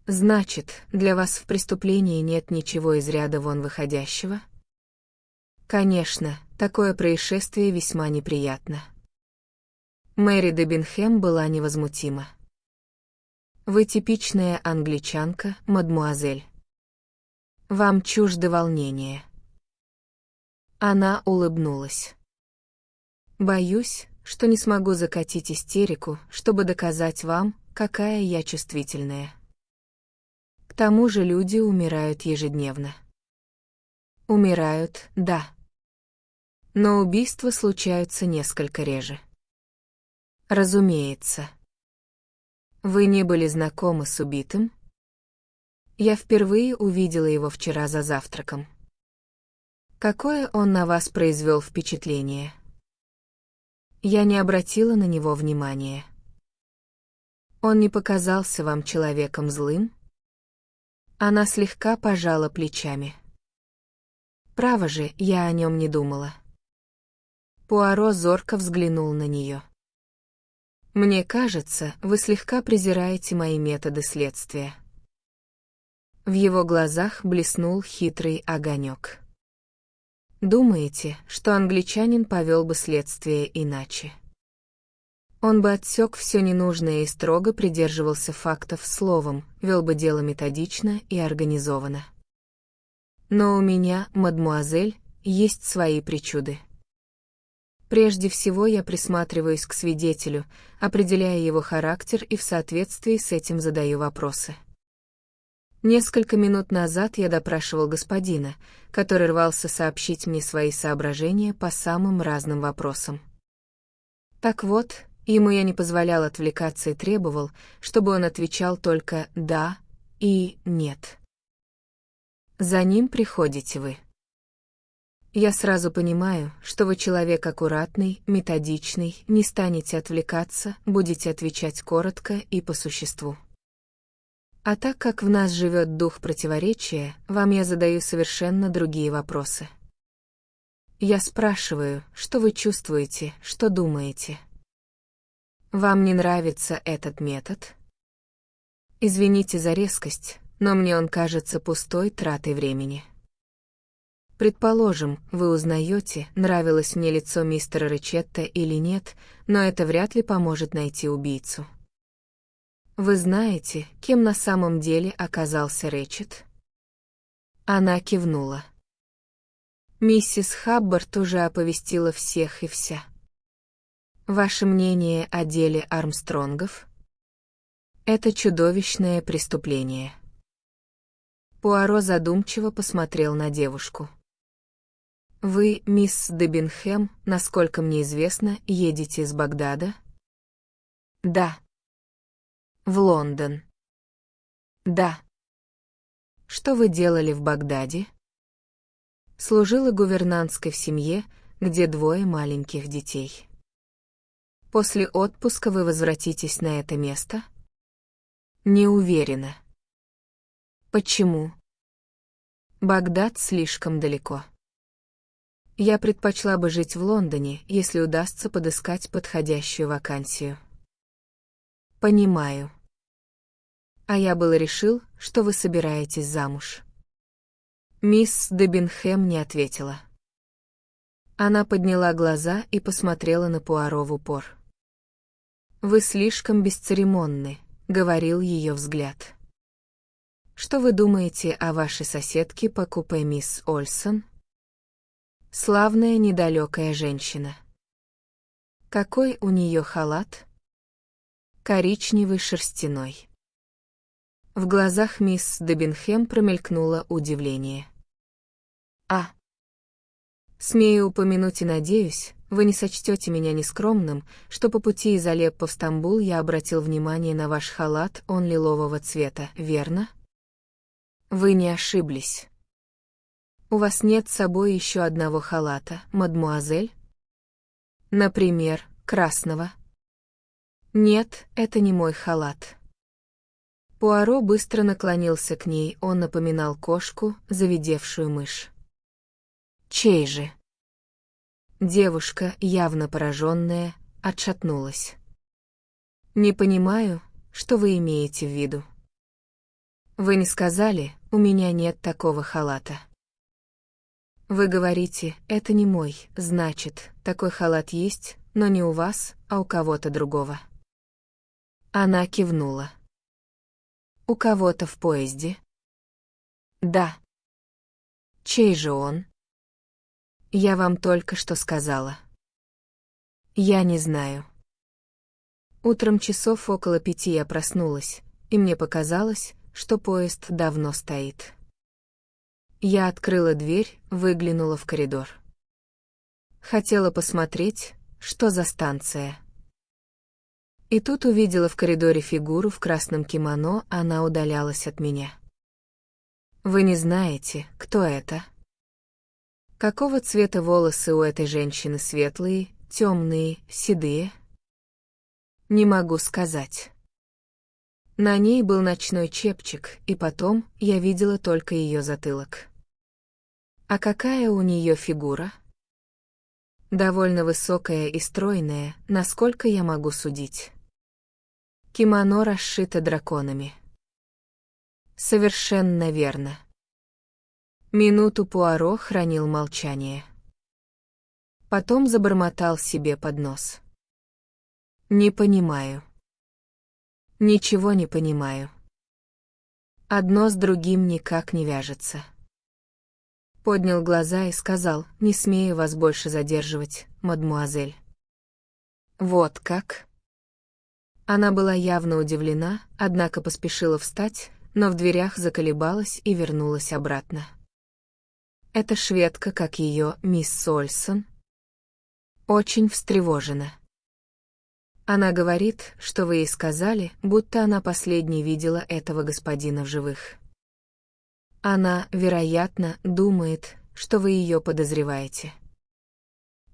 Значит, для вас в преступлении нет ничего из ряда вон выходящего? Конечно, такое происшествие весьма неприятно. Мэри Дебинхэм была невозмутима. Вы типичная англичанка, мадмуазель. Вам чужды волнения. Она улыбнулась. Боюсь, что не смогу закатить истерику, чтобы доказать вам, какая я чувствительная. К тому же люди умирают ежедневно. Умирают, да. Но убийства случаются несколько реже. Разумеется. Вы не были знакомы с убитым? Я впервые увидела его вчера за завтраком. Какое он на вас произвел впечатление? Я не обратила на него внимания. Он не показался вам человеком злым? Она слегка пожала плечами. Право же, я о нем не думала. Пуаро зорко взглянул на нее. Мне кажется, вы слегка презираете мои методы следствия. В его глазах блеснул хитрый огонек. Думаете, что англичанин повел бы следствие иначе? Он бы отсек все ненужное и строго придерживался фактов словом, вел бы дело методично и организованно. Но у меня, мадмуазель, есть свои причуды. Прежде всего я присматриваюсь к свидетелю, определяя его характер и в соответствии с этим задаю вопросы. Несколько минут назад я допрашивал господина, который рвался сообщить мне свои соображения по самым разным вопросам. Так вот, ему я не позволял отвлекаться и требовал, чтобы он отвечал только «да» и «нет». За ним приходите вы. Я сразу понимаю, что вы человек аккуратный, методичный, не станете отвлекаться, будете отвечать коротко и по существу. А так как в нас живет дух противоречия, вам я задаю совершенно другие вопросы. Я спрашиваю, что вы чувствуете, что думаете. Вам не нравится этот метод? Извините за резкость, но мне он кажется пустой тратой времени. Предположим, вы узнаете, нравилось мне лицо мистера Ричетта или нет, но это вряд ли поможет найти убийцу. Вы знаете, кем на самом деле оказался Ричетт? Она кивнула. Миссис Хаббард уже оповестила всех и вся. Ваше мнение о деле Армстронгов? Это чудовищное преступление. Пуаро задумчиво посмотрел на девушку. Вы, мисс Дебинхэм, насколько мне известно, едете из Багдада? Да. В Лондон. Да. Что вы делали в Багдаде? Служила гувернанткой в семье, где 2 маленьких детей. После отпуска вы возвратитесь на это место? Не уверена. Почему? Багдад слишком далеко. Я предпочла бы жить в Лондоне, если удастся подыскать подходящую вакансию. Понимаю. А я было решил, что вы собираетесь замуж. Мисс Дебинхэм не ответила. Она подняла глаза и посмотрела на Пуаро в упор. «Вы слишком бесцеремонны», — говорил ее взгляд. «Что вы думаете о вашей соседке по купе, мисс Ольсон? Славная недалекая женщина. Какой у нее халат? Коричневый шерстяной». В глазах мисс Дебинхэм промелькнуло удивление. «А, смею упомянуть и надеюсь, вы не сочтете меня нескромным, что по пути из Алеппо в Стамбул я обратил внимание на ваш халат, он лилового цвета, верно? Вы не ошиблись. У вас нет с собой еще одного халата, мадмуазель? Например, красного? Нет, это не мой халат». Пуаро быстро наклонился к ней, он напоминал кошку, завидевшую мышь. «Чей же?» Девушка, явно пораженная, отшатнулась. «Не понимаю, что вы имеете в виду. Вы не сказали, у меня нет такого халата. Вы говорите, это не мой, значит, такой халат есть, но не у вас, а у кого-то другого». Она кивнула. «У кого-то в поезде?» «Да». «Чей же он?» «Я вам только что сказала». «Я не знаю». Утром часов около 5 я проснулась, и мне показалось, что поезд давно стоит. Я открыла дверь, выглянула в коридор. Хотела посмотреть, что за станция. И тут увидела в коридоре фигуру в красном кимоно, она удалялась от меня. Вы не знаете, кто это? Какого цвета волосы у этой женщины, светлые, темные, седые? Не могу сказать. На ней был ночной чепчик, и потом я видела только ее затылок. А какая у нее фигура? Довольно высокая и стройная, насколько я могу судить. Кимоно расшито драконами. Совершенно верно. Минуту Пуаро хранил молчание. Потом забормотал себе под нос. «Не понимаю. Ничего не понимаю. Одно с другим никак не вяжется». Поднял глаза и сказал: «Не смею вас больше задерживать, мадмуазель». «Вот как?» Она была явно удивлена, однако поспешила встать, но в дверях заколебалась и вернулась обратно. «Эта шведка, как ее, мисс Ольсон?» «Очень встревожена. Она говорит, что вы ей сказали, будто она последней видела этого господина в живых. Она, вероятно, думает, что вы ее подозреваете.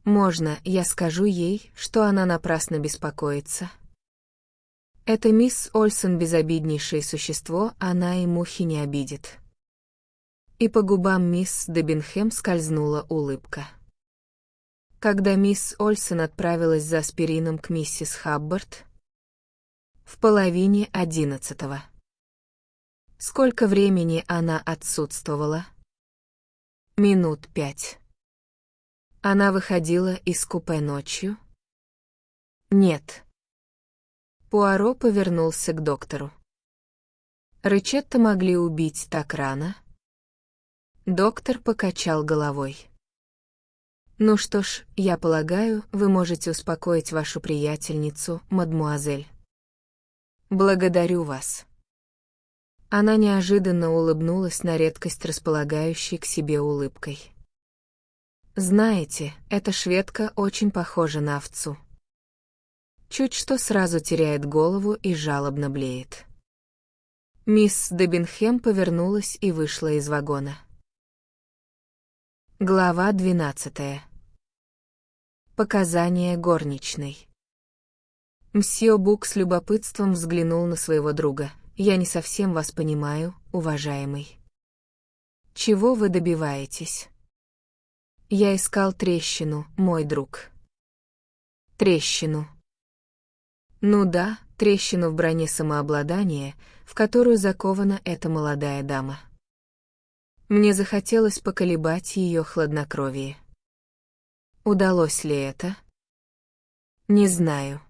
Можно, я скажу ей, что она напрасно беспокоится? Эта мисс Ольсон безобиднейшее существо, она и мухи не обидит». И по губам мисс Дебинхэм скользнула улыбка. Когда мисс Ольсон отправилась за аспирином к миссис Хаббард? В 10:30. Сколько времени она отсутствовала? Минут 5. Она выходила из купе ночью? Нет. Пуаро повернулся к доктору. Ричетта могли убить так рано? Доктор покачал головой. «Ну что ж, я полагаю, вы можете успокоить вашу приятельницу, мадмуазель. Благодарю вас». Она неожиданно улыбнулась на редкость располагающей к себе улыбкой. «Знаете, эта шведка очень похожа на овцу. Чуть что сразу теряет голову и жалобно блеет». Мисс Дебинхэм повернулась и вышла из вагона. Глава 12. Показания горничной. Мсье Бук с любопытством взглянул на своего друга. «Я не совсем вас понимаю, уважаемый. Чего вы добиваетесь?» «Я искал трещину, мой друг». «Трещину?» «Ну да, трещину в броне самообладания, в которую закована эта молодая дама». Мне захотелось поколебать ее хладнокровие. Удалось ли это? Не знаю.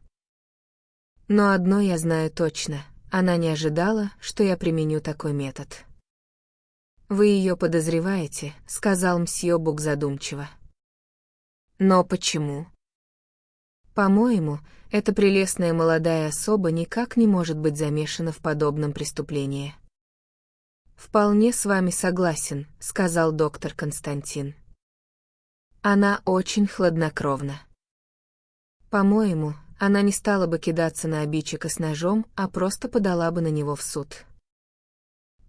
Но одно я знаю точно, она не ожидала, что я применю такой метод. «Вы ее подозреваете», — сказал мсье Бук задумчиво. «Но почему?» «По-моему, эта прелестная молодая особа никак не может быть замешана в подобном преступлении». «Вполне с вами согласен», — сказал доктор Константин. «Она очень хладнокровна. По-моему, она не стала бы кидаться на обидчика с ножом, а просто подала бы на него в суд».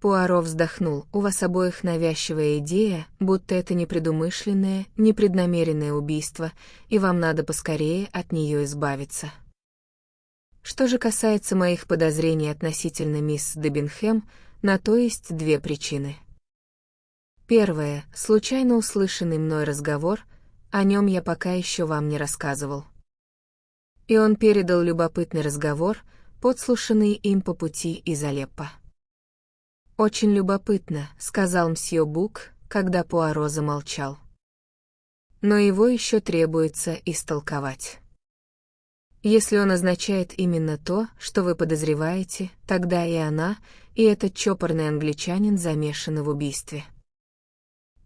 Пуаро вздохнул. «У вас обоих навязчивая идея, будто это непредумышленное, непреднамеренное убийство, и вам надо поскорее от нее избавиться. Что же касается моих подозрений относительно мисс Дебинхэм, на то есть две причины. Первая — случайно услышанный мной разговор, о нем я пока еще вам не рассказывал. И он передал любопытный разговор, подслушанный им по пути из Алеппо. «Очень любопытно», — сказал мсье Бук, когда Пуаро замолчал. «Но его еще требуется истолковать. Если он означает именно то, что вы подозреваете, тогда и она, и этот чопорный англичанин замешаны в убийстве».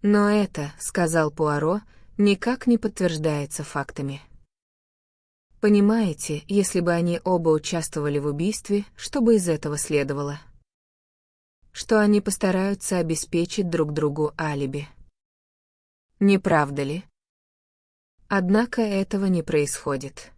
«Но это», — сказал Пуаро, — «никак не подтверждается фактами». «Понимаете, если бы они оба участвовали в убийстве, что бы из этого следовало?» «Что они постараются обеспечить друг другу алиби. Не правда ли?» Однако этого не происходит.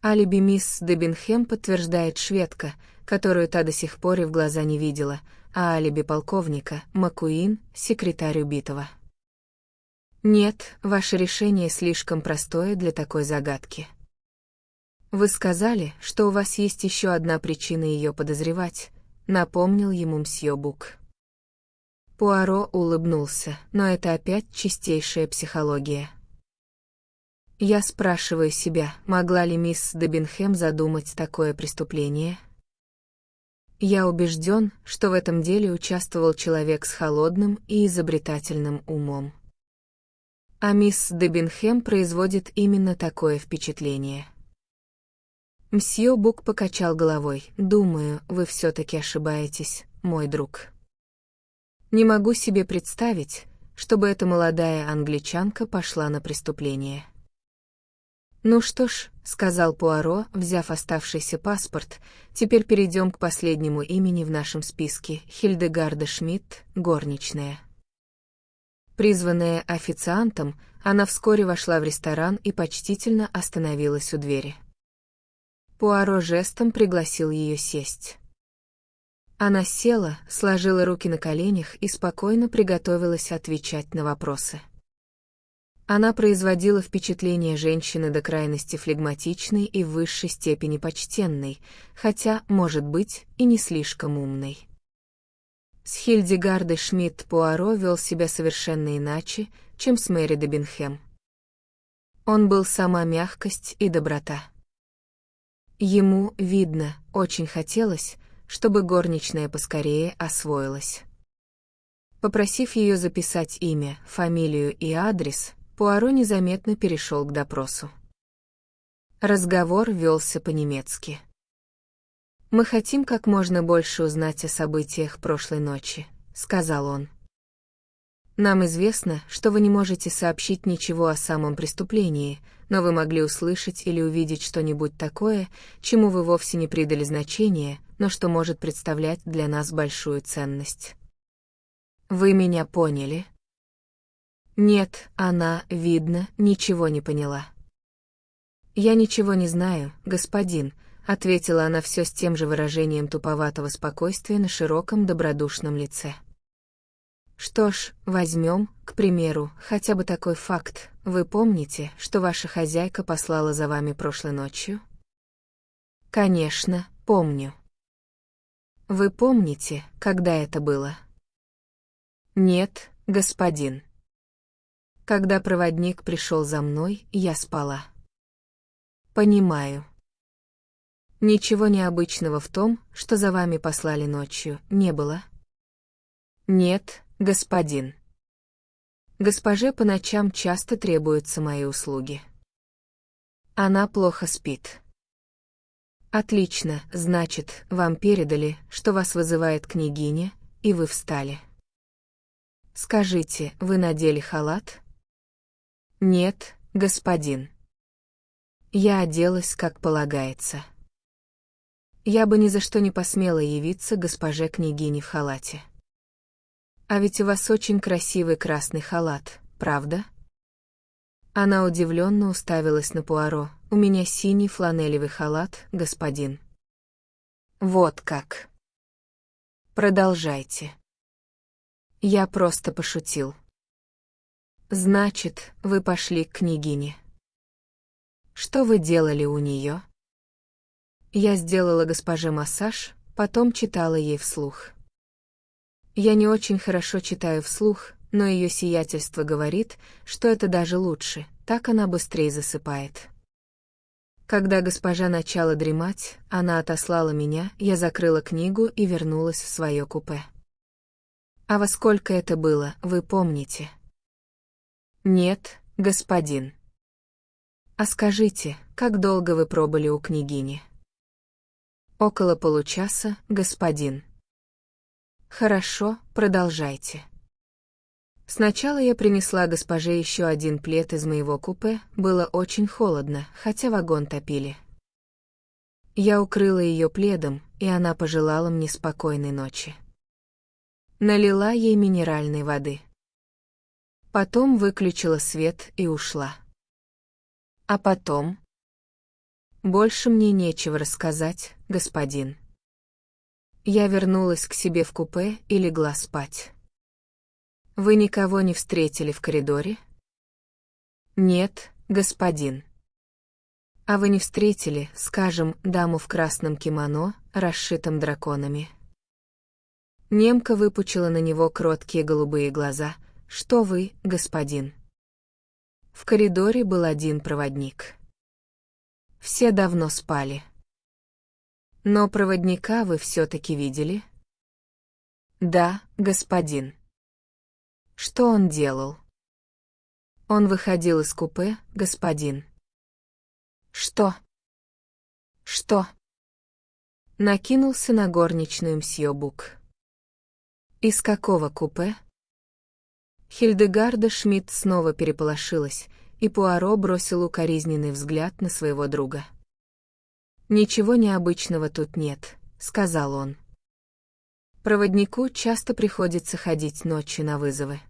Алиби мисс Дебинхэм подтверждает шведка, которую та до сих пор и в глаза не видела, а алиби полковника — Маккуин, секретарь убитого. Нет, ваше решение слишком простое для такой загадки. Вы сказали, что у вас есть еще одна причина ее подозревать, напомнил ему мсье Бук. Пуаро улыбнулся, но это опять чистейшая психология. Я спрашиваю себя, могла ли мисс Дебинхэм задумать такое преступление? Я убежден, что в этом деле участвовал человек с холодным и изобретательным умом. А мисс Дебинхэм производит именно такое впечатление. Мсье Бук покачал головой. «Думаю, вы все-таки ошибаетесь, мой друг. Не могу себе представить, чтобы эта молодая англичанка пошла на преступление». «Ну что ж», — сказал Пуаро, взяв оставшийся паспорт, — «теперь перейдем к последнему имени в нашем списке — Хильдегарда Шмидт, горничная». Призванная официантом, она вскоре вошла в ресторан и почтительно остановилась у двери. Пуаро жестом пригласил ее сесть. Она села, сложила руки на коленях и спокойно приготовилась отвечать на вопросы. Она производила впечатление женщины до крайности флегматичной и в высшей степени почтенной, хотя, может быть, и не слишком умной. С Хильдегардой Шмидт Пуаро вел себя совершенно иначе, чем с Мэри Дебинхэм. Он был сама мягкость и доброта. Ему, видно, очень хотелось, чтобы горничная поскорее освоилась. Попросив ее записать имя, фамилию и адрес, Пуаро незаметно перешел к допросу. Разговор велся по-немецки. «Мы хотим как можно больше узнать о событиях прошлой ночи», — сказал он. «Нам известно, что вы не можете сообщить ничего о самом преступлении, но вы могли услышать или увидеть что-нибудь такое, чему вы вовсе не придали значения, но что может представлять для нас большую ценность. Вы меня поняли?» Нет, она, видно, ничего не поняла. «Я ничего не знаю, господин», — ответила она все с тем же выражением туповатого спокойствия на широком добродушном лице. «Что ж, возьмем, к примеру, хотя бы такой факт. Вы помните, что ваша хозяйка послала за вами прошлой ночью?» «Конечно, помню». «Вы помните, когда это было?» «Нет, господин. Когда проводник пришел за мной, я спала». «Понимаю. Ничего необычного в том, что за вами послали ночью, не было?» «Нет, господин». Госпоже по ночам часто требуются мои услуги. Она плохо спит. Отлично, значит, вам передали, что вас вызывает княгиня, и вы встали. Скажите, вы надели халат? Нет, господин. Я оделась, как полагается. Я бы ни за что не посмела явиться госпоже княгине в халате. А ведь у вас очень красивый красный халат, правда? Она удивленно уставилась на Пуаро. У меня синий фланелевый халат, господин. Вот как. Продолжайте. Я просто пошутил. Значит, вы пошли к княгине. Что вы делали у нее? Я сделала госпоже массаж, потом читала ей вслух. Я не очень хорошо читаю вслух, но ее сиятельство говорит, что это даже лучше, так она быстрее засыпает. Когда госпожа начала дремать, она отослала меня, я закрыла книгу и вернулась в свое купе. А во сколько это было, вы помните? Нет, господин. А скажите, как долго вы пробыли у княгини? Около получаса, господин. Хорошо, продолжайте. Сначала я принесла госпоже еще один плед из моего купе, было очень холодно, хотя вагон топили. Я укрыла ее пледом, и она пожелала мне спокойной ночи. Налила ей минеральной воды. Потом выключила свет и ушла. А потом? Больше мне нечего рассказать, господин. Я вернулась к себе в купе и легла спать. Вы никого не встретили в коридоре? Нет, господин. А вы не встретили, скажем, даму в красном кимоно, расшитом драконами? Немка выпучила на него кроткие голубые глаза. Что вы, господин? В коридоре был один проводник. Все давно спали. Но проводника вы все-таки видели? Да, господин. Что он делал? Он выходил из купе, господин. Что? Что? Накинулся на горничную мсье Бук. Из какого купе? Хильдегарда Шмидт снова переполошилась, и Пуаро бросил укоризненный взгляд на своего друга. «Ничего необычного тут нет», — сказал он. «Проводнику часто приходится ходить ночью на вызовы.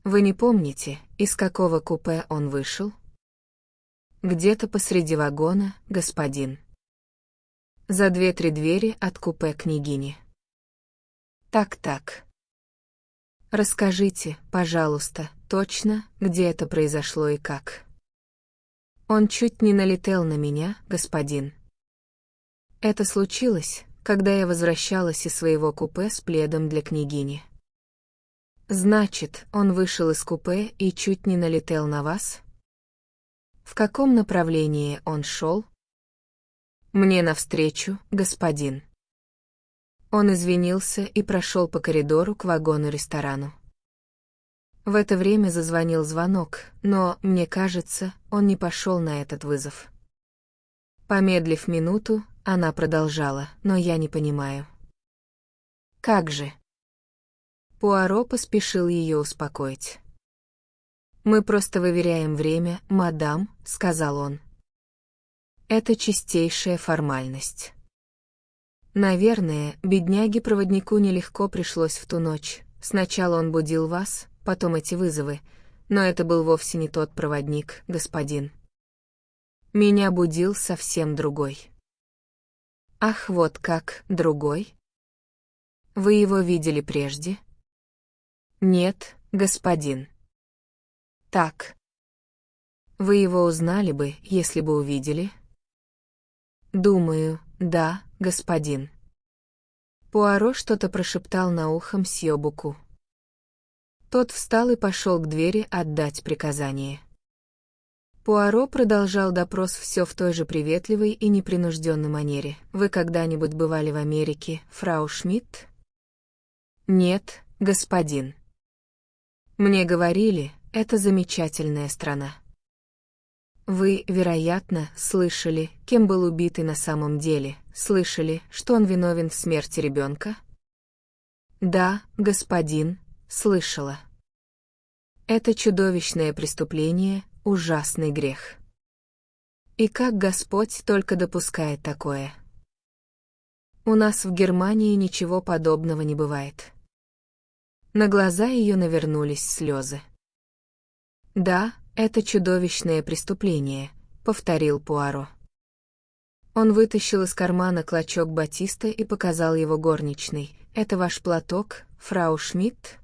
Вы не помните, из какого купе он вышел? Где-то посреди вагона, господин. За 2-3 двери от купе княгини. Так. Расскажите, пожалуйста, точно, где это произошло и как. Он чуть не налетел на меня, господин. Это случилось, когда я возвращалась из своего купе с пледом для княгини. Значит, он вышел из купе и чуть не налетел на вас? В каком направлении он шел? Мне навстречу, господин. Он извинился и прошел по коридору к вагону-ресторану. В это время зазвонил звонок, но, мне кажется, он не пошел на этот вызов. Помедлив минуту, она продолжала, но я не понимаю. Как же? Пуаро поспешил ее успокоить. «Мы просто выверяем время, мадам», — сказал он. «Это чистейшая формальность». Наверное, бедняге-проводнику нелегко пришлось в ту ночь. Сначала он будил вас, потом эти вызовы, но это был вовсе не тот проводник, господин. Меня будил совсем другой. Ах, вот как, другой? Вы его видели прежде? Нет, господин. Так. Вы его узнали бы, если бы увидели? Думаю, да, господин. Пуаро что-то прошептал на ухо мсье Буку. Тот встал и пошел к двери отдать приказание. Пуаро продолжал допрос все в той же приветливой и непринужденной манере. «Вы когда-нибудь бывали в Америке, фрау Шмидт?» «Нет, господин». Мне говорили, это замечательная страна. Вы, вероятно, слышали, кем был убитый на самом деле, слышали, что он виновен в смерти ребенка? Да, господин, слышала. Это чудовищное преступление, ужасный грех. И как Господь только допускает такое? У нас в Германии ничего подобного не бывает. На глаза ее навернулись слезы. Да, это чудовищное преступление, повторил Пуаро. Он вытащил из кармана клочок батиста и показал его горничной. Это ваш платок, фрау Шмидт?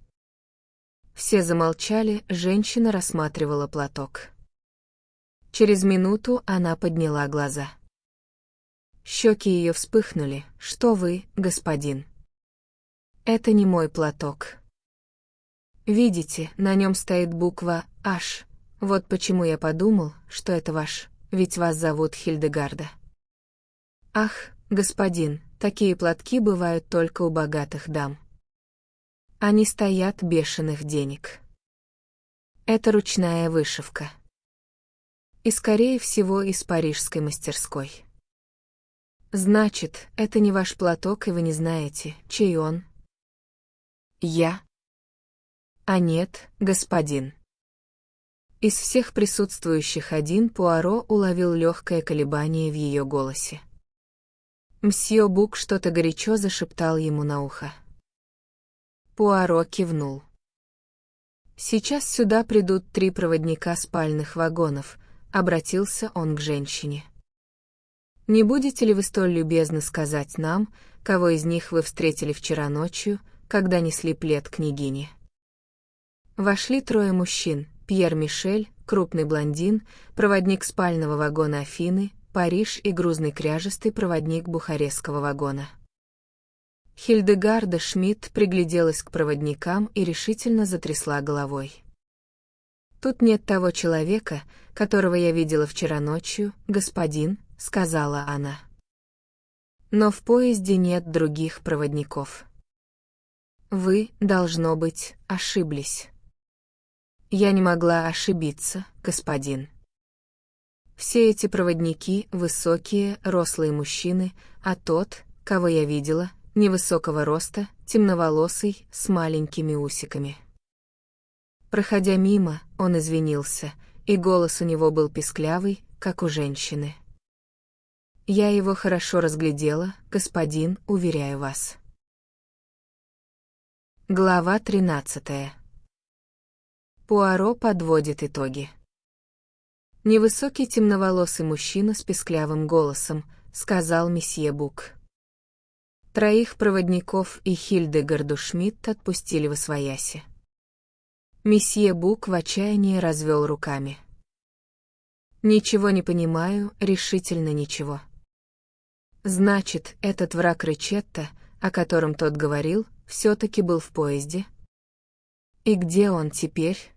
Все замолчали, женщина рассматривала платок. Через минуту она подняла глаза. Щеки ее вспыхнули. Что вы, господин? Это не мой платок. Видите, на нем стоит буква «H». Вот почему я подумал, что это ваш, ведь вас зовут Хильдегарда. Ах, господин, такие платки бывают только у богатых дам. Они стоят бешеных денег. Это ручная вышивка. И, скорее всего, из парижской мастерской. Значит, это не ваш платок, и вы не знаете, чей он? Я? А нет, господин. Из всех присутствующих один Пуаро уловил легкое колебание в ее голосе. Мсье Бук что-то горячо зашептал ему на ухо. Пуаро кивнул. «Сейчас сюда придут 3 проводника спальных вагонов», — обратился он к женщине. «Не будете ли вы столь любезны сказать нам, кого из них вы встретили вчера ночью, когда несли плед княгине?» Вошли 3 мужчин: Пьер Мишель, крупный блондин, проводник спального вагона Афины, Париж, и грузный кряжестый проводник бухарестского вагона. Хильдегарда Шмидт пригляделась к проводникам и решительно затрясла головой. «Тут нет того человека, которого я видела вчера ночью, господин», — сказала она. «Но в поезде нет других проводников. Вы, должно быть, ошиблись». «Я не могла ошибиться, господин. Все эти проводники — высокие, рослые мужчины, а тот, кого я видела, невысокого роста, темноволосый, с маленькими усиками». Проходя мимо, он извинился, и голос у него был писклявый, как у женщины. «Я его хорошо разглядела, господин, уверяю вас». Глава 13. Пуаро подводит итоги. «Невысокий темноволосый мужчина с писклявым голосом», — сказал месье Бук. 3 проводников и Хильдегарду Шмидт отпустили восвояси. Месье Бук в отчаянии развел руками. «Ничего не понимаю, решительно ничего. Значит, этот враг Ричетта, о котором тот говорил, все-таки был в поезде? И где он теперь?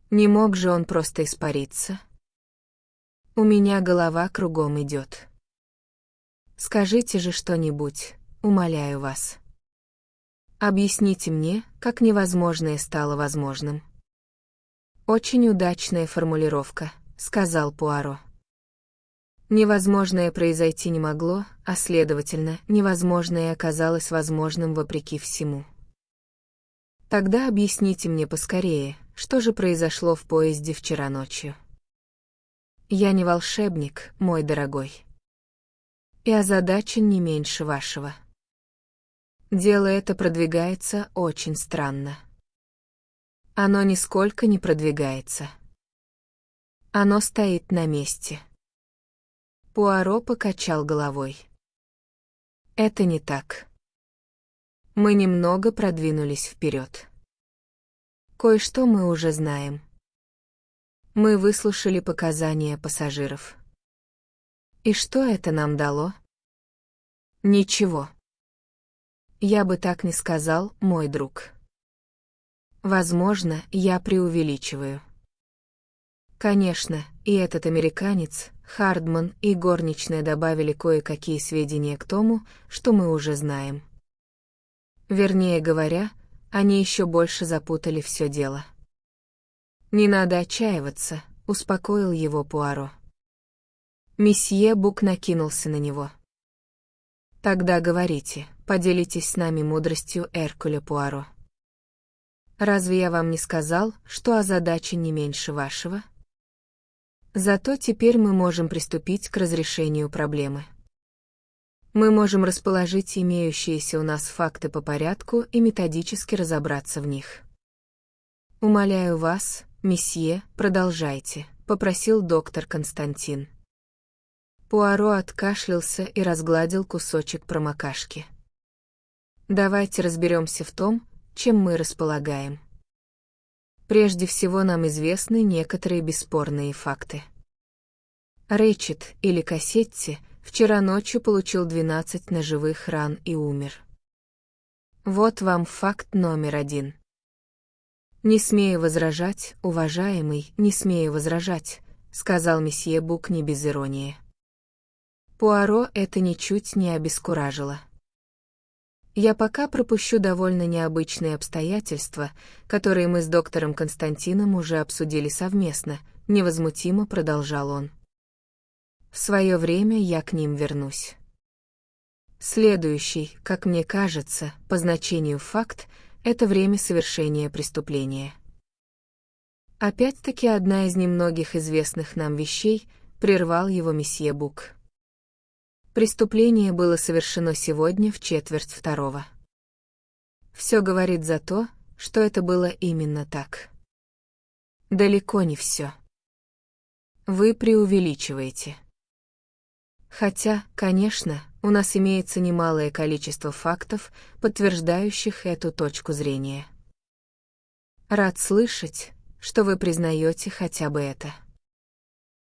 Не мог же он просто испариться? У меня голова кругом идет. Скажите же что-нибудь, умоляю вас. Объясните мне, как невозможное стало возможным». «Очень удачная формулировка», — сказал Пуаро. «Невозможное произойти не могло, а следовательно, невозможное оказалось возможным вопреки всему. Тогда объясните мне поскорее, что же произошло в поезде вчера ночью. Я не волшебник, мой дорогой. И озадачен не меньше вашего. Дело это продвигается очень странно. Оно нисколько не продвигается. Оно стоит на месте». Пуаро покачал головой. «Это не так. Мы немного продвинулись вперед. Кое-что мы уже знаем. Мы выслушали показания пассажиров. И что это нам дало? Ничего. Я бы так не сказал, мой друг. Возможно, я преувеличиваю. Конечно, и этот американец, Хардман, и горничная добавили кое-какие сведения к тому, что мы уже знаем. Вернее говоря, они еще больше запутали все дело. «Не надо отчаиваться», — успокоил его Пуаро. Месье Бук накинулся на него. «Тогда говорите, поделитесь с нами мудростью Эркюля Пуаро. Разве я вам не сказал, что озадачен не меньше вашего? Зато теперь мы можем приступить к разрешению проблемы. Мы можем расположить имеющиеся у нас факты по порядку и методически разобраться в них. Умоляю вас, месье, продолжайте», — попросил доктор Константин. Пуаро откашлялся и разгладил кусочек промокашки. «Давайте разберемся в том, чем мы располагаем. Прежде всего нам известны некоторые бесспорные факты. Рэчет, или Кассетти, вчера ночью получил 12 ножевых ран и умер. Вот вам факт номер 1. «Не смею возражать, уважаемый, не смею возражать», — сказал месье Бук не без иронии. Пуаро это ничуть не обескуражило. «Я пока пропущу довольно необычные обстоятельства, которые мы с доктором Константином уже обсудили совместно», — невозмутимо продолжал он. «В свое время я к ним вернусь. Следующий, как мне кажется, по значению факт — это время совершения преступления. Опять-таки одна из немногих известных нам вещей, прервал его месье Бук. Преступление было совершено сегодня в 1:45. Все говорит за то, что это было именно так. Далеко не все. Вы преувеличиваете. Хотя, конечно, у нас имеется немалое количество фактов, подтверждающих эту точку зрения. Рад слышать, что вы признаете хотя бы это».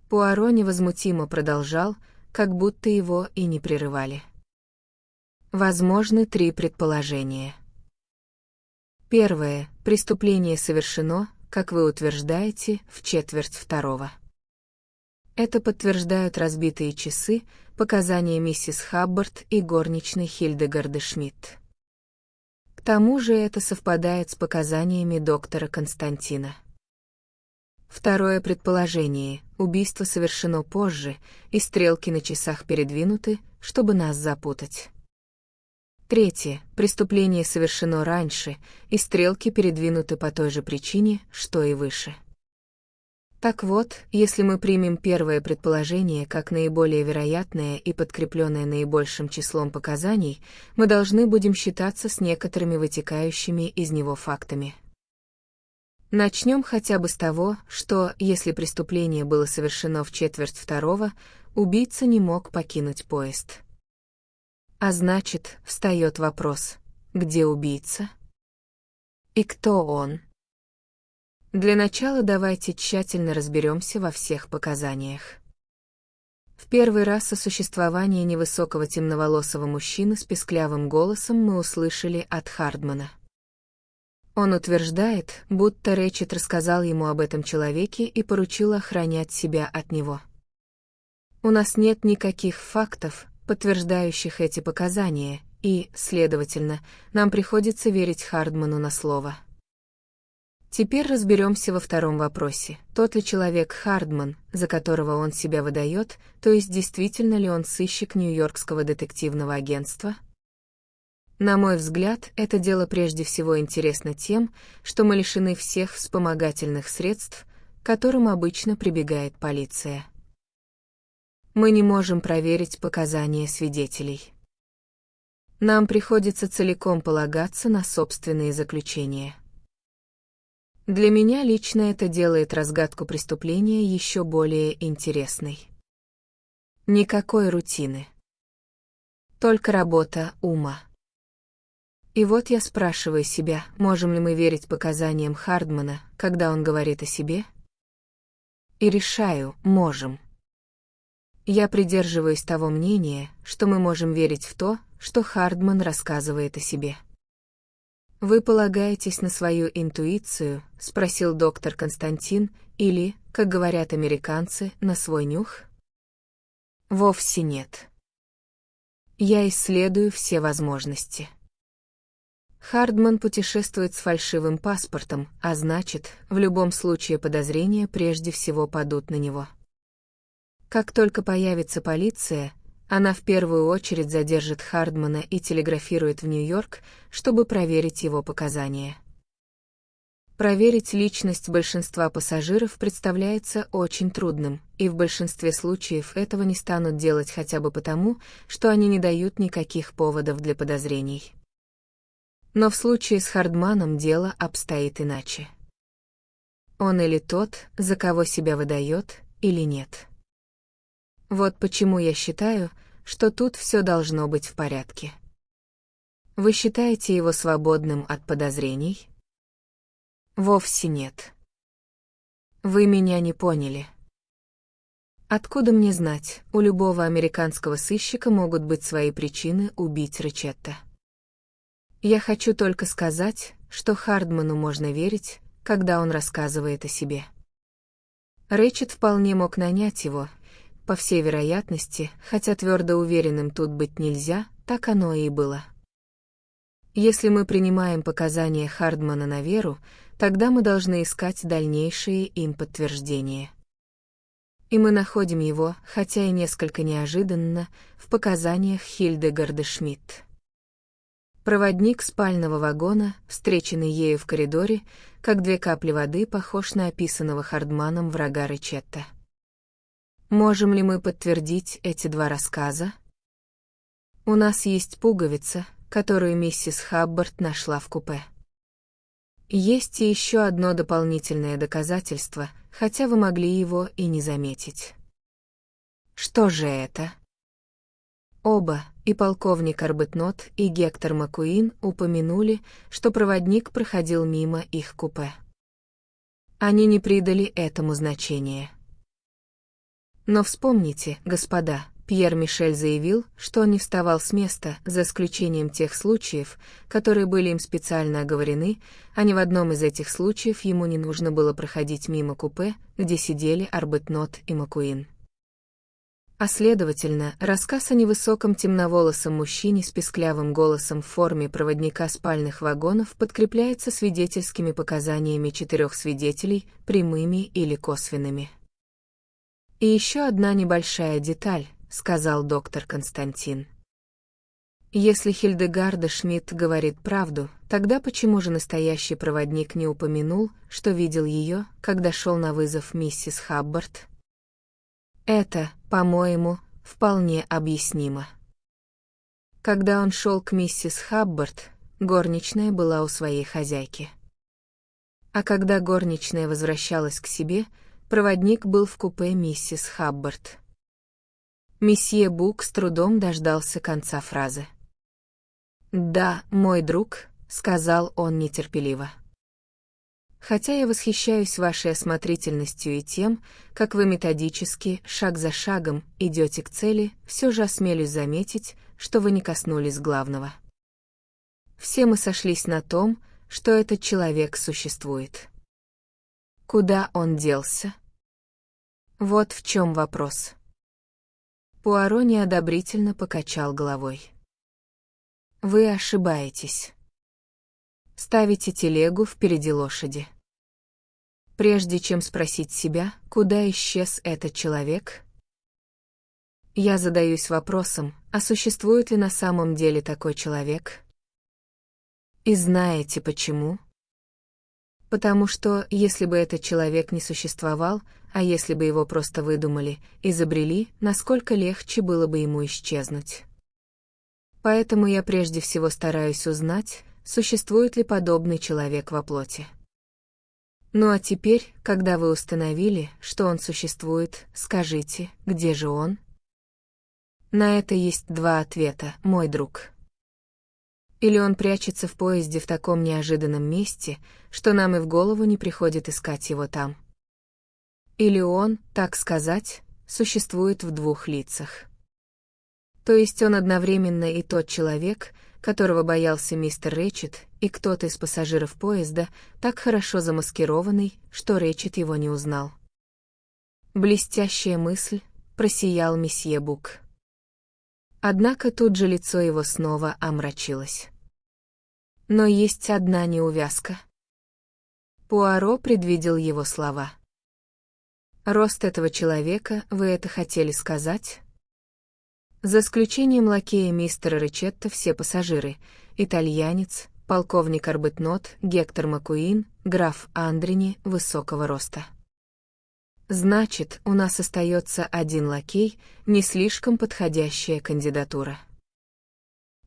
Пуаро невозмутимо продолжал, как будто его и не прерывали. Возможны 3 предположения. Первое. Преступление совершено, как вы утверждаете, в 1:45. Это подтверждают разбитые часы, показания миссис Хаббард и горничной Хильдегарды Шмидт. К тому же это совпадает с показаниями доктора Константина. Второе предположение. Убийство совершено позже, и стрелки на часах передвинуты, чтобы нас запутать. Третье. Преступление совершено раньше, и стрелки передвинуты по той же причине, что и выше. Так вот, если мы примем первое предположение как наиболее вероятное и подкрепленное наибольшим числом показаний, мы должны будем считаться с некоторыми вытекающими из него фактами. Начнем хотя бы с того, что, если преступление было совершено в 1:45, убийца не мог покинуть поезд. А значит, встает вопрос, где убийца? И кто он? Для начала давайте тщательно разберемся во всех показаниях. В первый раз о существовании невысокого темноволосого мужчины с писклявым голосом мы услышали от Хардмана. Он утверждает, будто Рэчет рассказал ему об этом человеке и поручил охранять себя от него. У нас нет никаких фактов, подтверждающих эти показания, и, следовательно, нам приходится верить Хардману на слово. Теперь разберемся во втором вопросе. Тот ли человек Хардман, за которого он себя выдает, то есть действительно ли он сыщик Нью-Йоркского детективного агентства? На мой взгляд, это дело прежде всего интересно тем, что мы лишены всех вспомогательных средств, к которым обычно прибегает полиция. Мы не можем проверить показания свидетелей. Нам приходится целиком полагаться на собственные заключения. Для меня лично это делает разгадку преступления еще более интересной. Никакой рутины. Только работа ума. И вот я спрашиваю себя, можем ли мы верить показаниям Хардмана, когда он говорит о себе? И решаю, можем. Я придерживаюсь того мнения, что мы можем верить в то, что Хардман рассказывает о себе. «Вы полагаетесь на свою интуицию?» — спросил доктор Константин, или, как говорят американцы, на свой нюх? Вовсе нет. Я исследую все возможности. Хардман путешествует с фальшивым паспортом, а значит, в любом случае подозрения прежде всего падут на него. Как только появится полиция, она в первую очередь задержит Хардмана и телеграфирует в Нью-Йорк, чтобы проверить его показания. Проверить личность большинства пассажиров представляется очень трудным, и в большинстве случаев этого не станут делать хотя бы потому, что они не дают никаких поводов для подозрений. Но в случае с Хардманом дело обстоит иначе. Он или тот, за кого себя выдает, или нет. Вот почему я считаю, что тут все должно быть в порядке. Вы считаете его свободным от подозрений? Вовсе нет. Вы меня не поняли. Откуда мне знать, у любого американского сыщика могут быть свои причины убить Ричетта. Я хочу только сказать, что Хардману можно верить, когда он рассказывает о себе. Ричетт вполне мог нанять его, по всей вероятности, хотя твердо уверенным тут быть нельзя, так оно и было. Если мы принимаем показания Хардмана на веру, тогда мы должны искать дальнейшие им подтверждения. И мы находим его, хотя и несколько неожиданно, в показаниях Хильдегарды Шмидт. Проводник спального вагона, встреченный ею в коридоре, как две капли воды, похож на описанного Хардманом врага Ричетта. Можем ли мы подтвердить эти два рассказа? У нас есть пуговица, которую миссис Хаббард нашла в купе. Есть и еще одно дополнительное доказательство, хотя вы могли его и не заметить. Что же это? Оба, и полковник Арбетнот, и Гектор Маккуин, упомянули, что проводник проходил мимо их купе. Они не придали этому значения. Но вспомните, господа, Пьер Мишель заявил, что он не вставал с места, за исключением тех случаев, которые были им специально оговорены, а ни в одном из этих случаев ему не нужно было проходить мимо купе, где сидели Арбетнот и Маккуин. А следовательно, рассказ о невысоком темноволосом мужчине с писклявым голосом в форме проводника спальных вагонов подкрепляется свидетельскими показаниями 4 свидетелей, прямыми или косвенными. «И еще одна небольшая деталь», — сказал доктор Константин. «Если Хильдегарда Шмидт говорит правду, тогда почему же настоящий проводник не упомянул, что видел ее, когда шел на вызов миссис Хаббард? Это, по-моему, вполне объяснимо. Когда он шел к миссис Хаббард, горничная была у своей хозяйки. А когда горничная возвращалась к себе, проводник был в купе миссис Хаббард». Месье Бук с трудом дождался конца фразы. «Да, мой друг», — сказал он нетерпеливо. «Хотя я восхищаюсь вашей осмотрительностью и тем, как вы методически, шаг за шагом, идете к цели, все же осмелюсь заметить, что вы не коснулись главного. Все мы сошлись на том, что этот человек существует. Куда он делся? Вот в чем вопрос». Пуаро неодобрительно покачал головой. «Вы ошибаетесь. Ставите телегу впереди лошади. Прежде чем спросить себя, куда исчез этот человек, я задаюсь вопросом, а существует ли на самом деле такой человек? И знаете почему? Потому что, если бы этот человек не существовал, а если бы его просто выдумали, изобрели, насколько легче было бы ему исчезнуть. Поэтому я прежде всего стараюсь узнать, существует ли подобный человек во плоти. Ну а теперь, когда вы установили, что он существует, скажите, где же он? На это есть два ответа, мой друг. Или он прячется в поезде в таком неожиданном месте, что нам и в голову не приходит искать его там. Или он, так сказать, существует в двух лицах. То есть он одновременно и тот человек, которого боялся мистер Ричетт, и кто-то из пассажиров поезда, так хорошо замаскированный, что Ричетт его не узнал. Блестящая мысль, просиял месье Бук. Однако тут же лицо его снова омрачилось. Но есть одна неувязка. Пуаро предвидел его слова. Рост этого человека, вы это хотели сказать? За исключением лакея мистера Ричетта все пассажиры, итальянец, полковник Арбетнот, Гектор Маккуин, граф Андрини высокого роста. Значит, у нас остается один лакей, не слишком подходящая кандидатура.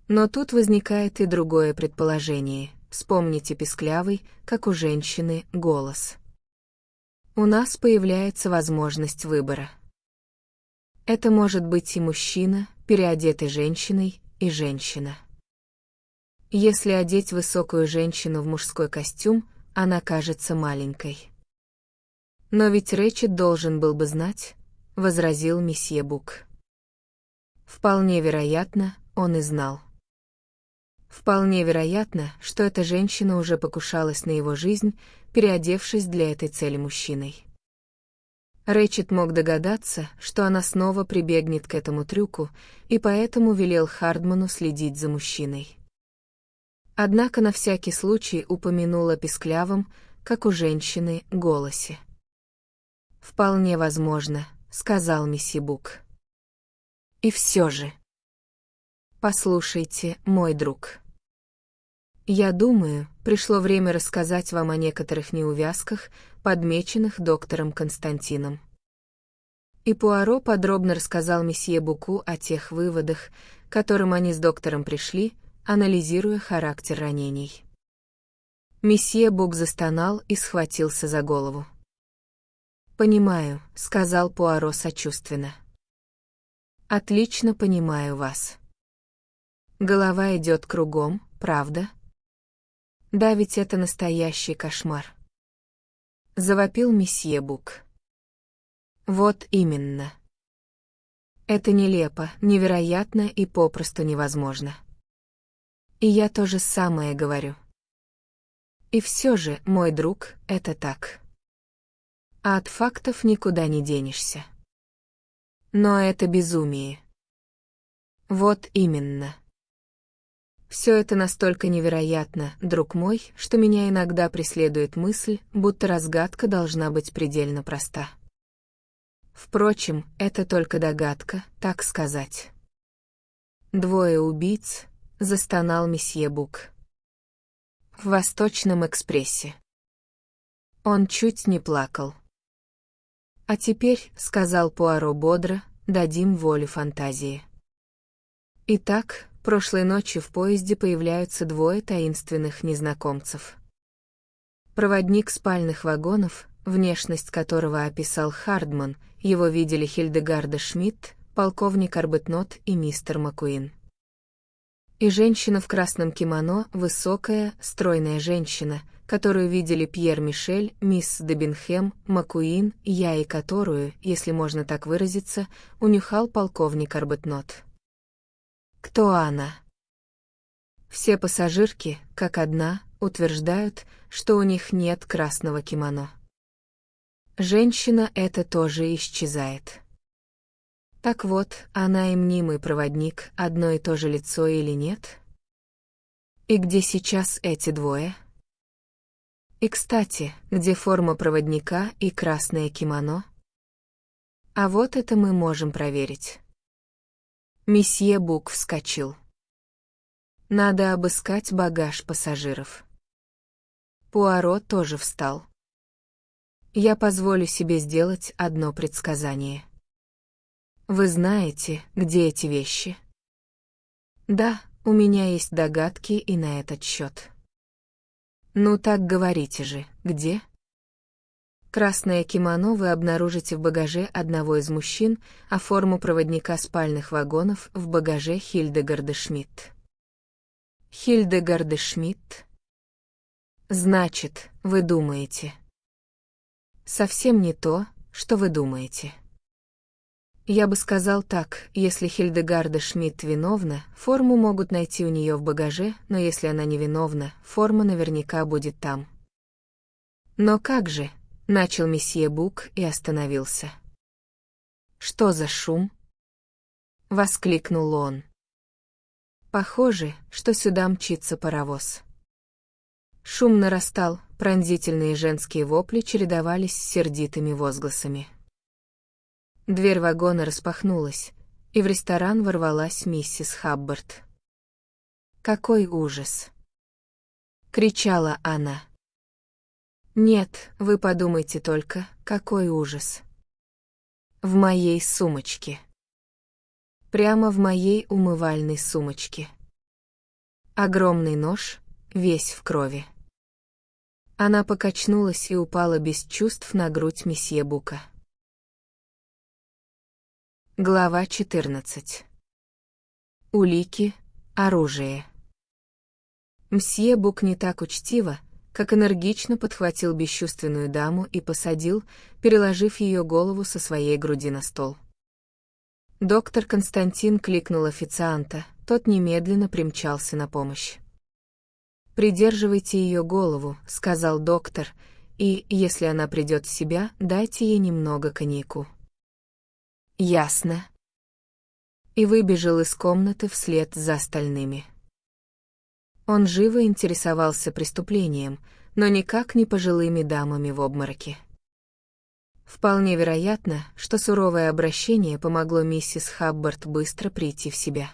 Но тут возникает и другое предположение. Вспомните писклявый, как у женщины, голос. У нас появляется возможность выбора. Это может быть и мужчина, переодетый женщиной, и женщина. Если одеть высокую женщину в мужской костюм, она кажется маленькой. Но ведь Рэтчет должен был бы знать, возразил месье Бук. Вполне вероятно, он и знал. Вполне вероятно, что эта женщина уже покушалась на его жизнь, переодевшись для этой цели мужчиной. Рэтчет мог догадаться, что она снова прибегнет к этому трюку, и поэтому велел Хардману следить за мужчиной. Однако на всякий случай упомянул о писклявом, как у женщины, голосе. «Вполне возможно», — сказал месье Бук. «И все же...» «Послушайте, мой друг. Я думаю, пришло время рассказать вам о некоторых неувязках, подмеченных доктором Константином». И Пуаро подробно рассказал месье Буку о тех выводах, к которым они с доктором пришли, анализируя характер ранений. Месье Бук застонал и схватился за голову. «Понимаю», — сказал Пуаро сочувственно. «Отлично понимаю вас. Голова идет кругом, правда? Да, ведь это настоящий кошмар», — завопил месье Бук. «Вот именно. Это нелепо, невероятно и попросту невозможно. И я то же самое говорю. И все же, мой друг, это так. А от фактов никуда не денешься. Но это безумие. Вот именно. Все это настолько невероятно, друг мой, что меня иногда преследует мысль, будто разгадка должна быть предельно проста. Впрочем, это только догадка, так сказать. Двое убийц, застонал месье Бук. В Восточном экспрессе. Он чуть не плакал. А теперь, сказал Пуаро бодро, дадим волю фантазии. Итак, прошлой ночью в поезде появляются двое таинственных незнакомцев. Проводник спальных вагонов, внешность которого описал Хардман, его видели Хильдегарда Шмидт, полковник Арбетнот и мистер Маккуин. И женщина в красном кимоно, высокая, стройная женщина, которую видели Пьер Мишель, мисс Дебинхэм, Маккуин, я и которую, если можно так выразиться, унюхал полковник Арбетнот. Кто она? Все пассажирки, как одна, утверждают, что у них нет красного кимоно. Женщина эта тоже исчезает. Так вот, она и мнимый проводник, одно и то же лицо или нет? И где сейчас эти двое? И, кстати, где форма проводника и красное кимоно? А вот это мы можем проверить. Месье Бук вскочил. Надо обыскать багаж пассажиров. Пуаро тоже встал. Я позволю себе сделать одно предсказание. Вы знаете, где эти вещи? Да, у меня есть догадки и на этот счет. Ну так говорите же, где? Красное кимоно вы обнаружите в багаже одного из мужчин, а форму проводника спальных вагонов в багаже Хильдегарда Шмидт. Хильдегарда Шмидт? Значит, вы думаете. Совсем не то, что вы думаете. Я бы сказал так, если Хильдегарда Шмидт виновна, форму могут найти у нее в багаже, но если она не виновна, форма наверняка будет там. Но как же, начал месье Бук и остановился. Что за шум? Воскликнул он. Похоже, что сюда мчится паровоз. Шум нарастал, пронзительные женские вопли чередовались с сердитыми возгласами. Дверь вагона распахнулась, и в ресторан ворвалась миссис Хаббард. «Какой ужас!» — кричала она. «Нет, вы подумайте только, какой ужас!» В моей сумочке. Прямо в моей умывальной сумочке. Огромный нож, весь в крови. Она покачнулась и упала без чувств на грудь месье Бука. Глава 14. Улики, оружие. Мсье Бук не так учтиво, как энергично подхватил бесчувственную даму и посадил, переложив ее голову со своей груди на стол. Доктор Константин кликнул официанта, тот немедленно примчался на помощь. «Придерживайте ее голову», — сказал доктор, «и, если она придет в себя, дайте ей немного коньяку». «Ясно». И выбежал из комнаты вслед за остальными. Он живо интересовался преступлением, но никак не пожилыми дамами в обмороке. Вполне вероятно, что суровое обращение помогло миссис Хаббард быстро прийти в себя.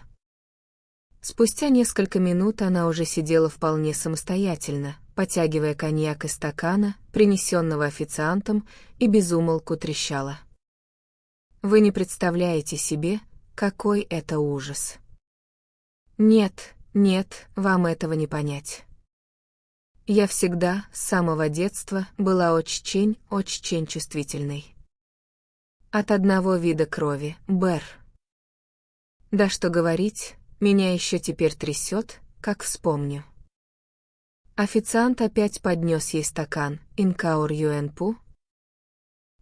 Спустя несколько минут она уже сидела вполне самостоятельно, потягивая коньяк из стакана, принесенного официантом, и без умолку трещала. Вы не представляете себе, какой это ужас. Нет, вам этого не понять. Я всегда, с самого детства, была очень чувствительной. От одного вида крови, Бэр. Да что говорить, меня еще теперь трясет, как вспомню. Официант опять поднес ей стакан, инкаур юэнпу.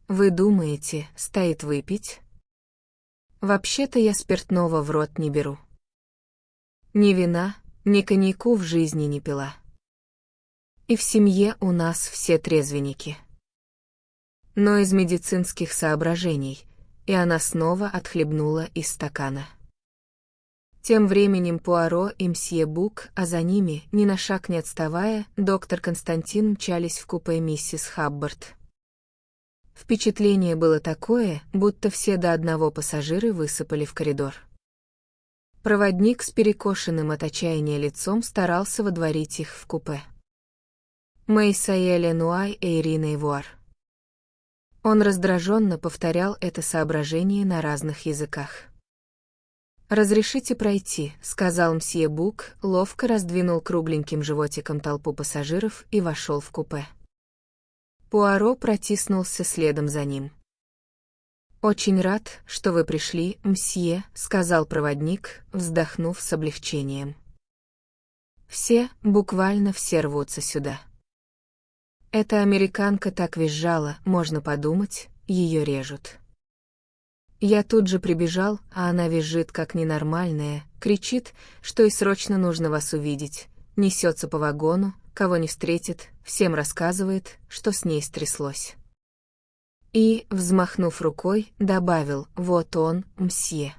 Вы думаете, стоит выпить? Вообще-то я спиртного в рот не беру. Ни вина, ни коньяку в жизни не пила. И в семье у нас все трезвенники. Но из медицинских соображений, и она снова отхлебнула из стакана. Тем временем Пуаро и мсье Бук, а за ними, ни на шаг не отставая, доктор Константин мчались в купе миссис Хаббард. Впечатление было такое, будто все до одного пассажиры высыпали в коридор. Проводник с перекошенным от отчаяния лицом старался водворить их в купе. «Мэйсаэле нуай эйрина ивуар». Он раздраженно повторял это соображение на разных языках. «Разрешите пройти», — сказал мсье Бук, ловко раздвинул кругленьким животиком толпу пассажиров и вошел в купе. Пуаро протиснулся следом за ним. «Очень рад, что вы пришли, мсье», — сказал проводник, вздохнув с облегчением. «Все, буквально все рвутся сюда. Эта американка так визжала, можно подумать, ее режут. Я тут же прибежал, а она визжит как ненормальная, кричит, что и срочно нужно вас увидеть, несется по вагону, кого не встретит, всем рассказывает, что с ней стряслось». И, взмахнув рукой, добавил: «Вот он, мсье».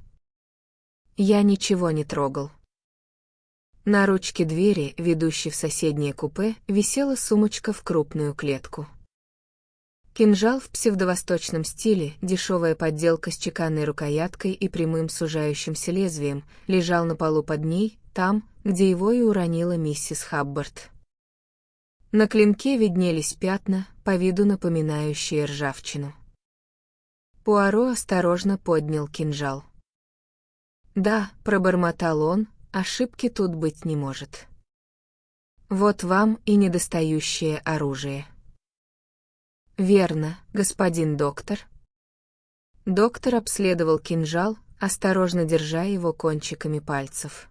Я ничего не трогал. На ручке двери, ведущей в соседнее купе, висела сумочка в крупную клетку. Кинжал в псевдовосточном стиле, дешевая подделка с чеканной рукояткой и прямым сужающимся лезвием, лежал на полу под ней, там, где его и уронила миссис Хаббард. На клинке виднелись пятна, по виду напоминающие ржавчину. Пуаро осторожно поднял кинжал. «Да», — пробормотал он, — «ошибки тут быть не может. Вот вам и недостающее оружие». «Верно, господин доктор». Доктор обследовал кинжал, осторожно держа его кончиками пальцев.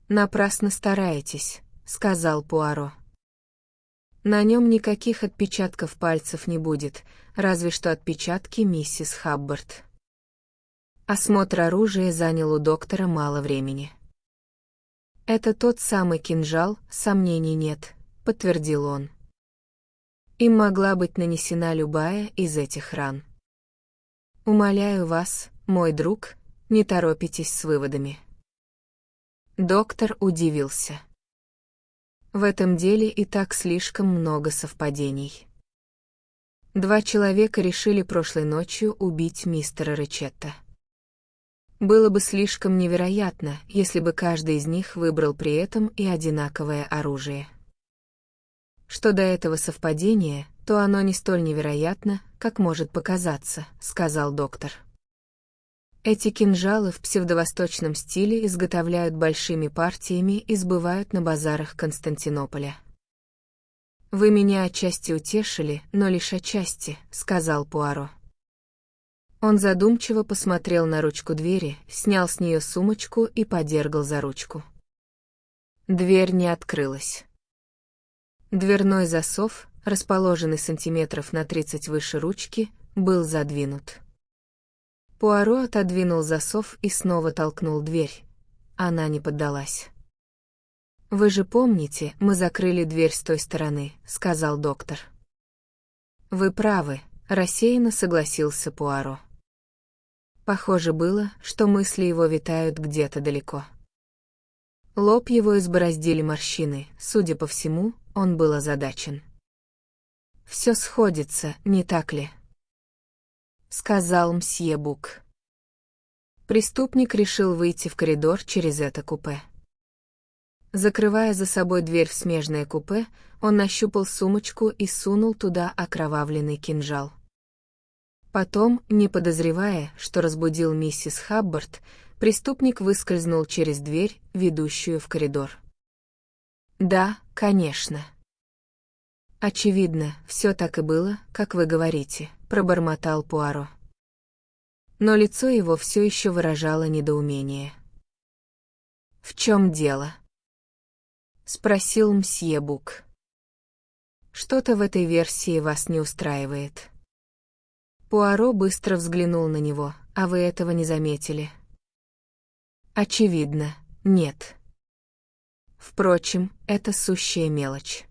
«Напрасно стараетесь», — сказал Пуаро. «На нем никаких отпечатков пальцев не будет, разве что отпечатки миссис Хаббард». Осмотр оружия занял у доктора мало времени. «Это тот самый кинжал, сомнений нет», — подтвердил он. «Им могла быть нанесена любая из этих ран. Умоляю вас, мой друг, не торопитесь с выводами». Доктор удивился. В этом деле и так слишком много совпадений. 2 человека решили прошлой ночью убить мистера Ричетта. Было бы слишком невероятно, если бы каждый из них выбрал при этом и одинаковое оружие. Что до этого совпадения, то оно не столь невероятно, как может показаться, сказал доктор. Эти кинжалы в псевдовосточном стиле изготовляют большими партиями и сбывают на базарах Константинополя. «Вы меня отчасти утешили, но лишь отчасти», — сказал Пуаро. Он задумчиво посмотрел на ручку двери, снял с нее сумочку и подергал за ручку. Дверь не открылась. Дверной засов, расположенный сантиметров на 30 выше ручки, был задвинут. Пуаро отодвинул засов и снова толкнул дверь. Она не поддалась. «Вы же помните, мы закрыли дверь с той стороны», — сказал доктор. «Вы правы», — рассеянно согласился Пуаро. Похоже было, что мысли его витают где-то далеко. Лоб его избороздили морщины, судя по всему, он был озадачен. «Все сходится, не так ли?» — сказал мсье Бук. Преступник решил выйти в коридор через это купе. Закрывая за собой дверь в смежное купе, он нащупал сумочку и сунул туда окровавленный кинжал. Потом, не подозревая, что разбудил миссис Хаббард, преступник выскользнул через дверь, ведущую в коридор. «Да, конечно». «Очевидно, все так и было, как вы говорите», — пробормотал Пуаро. Но лицо его все еще выражало недоумение. «В чем дело?» — спросил мсье Бук. «Что-то в этой версии вас не устраивает». Пуаро быстро взглянул на него. «А вы этого не заметили?» «Очевидно, нет. Впрочем, это сущая мелочь».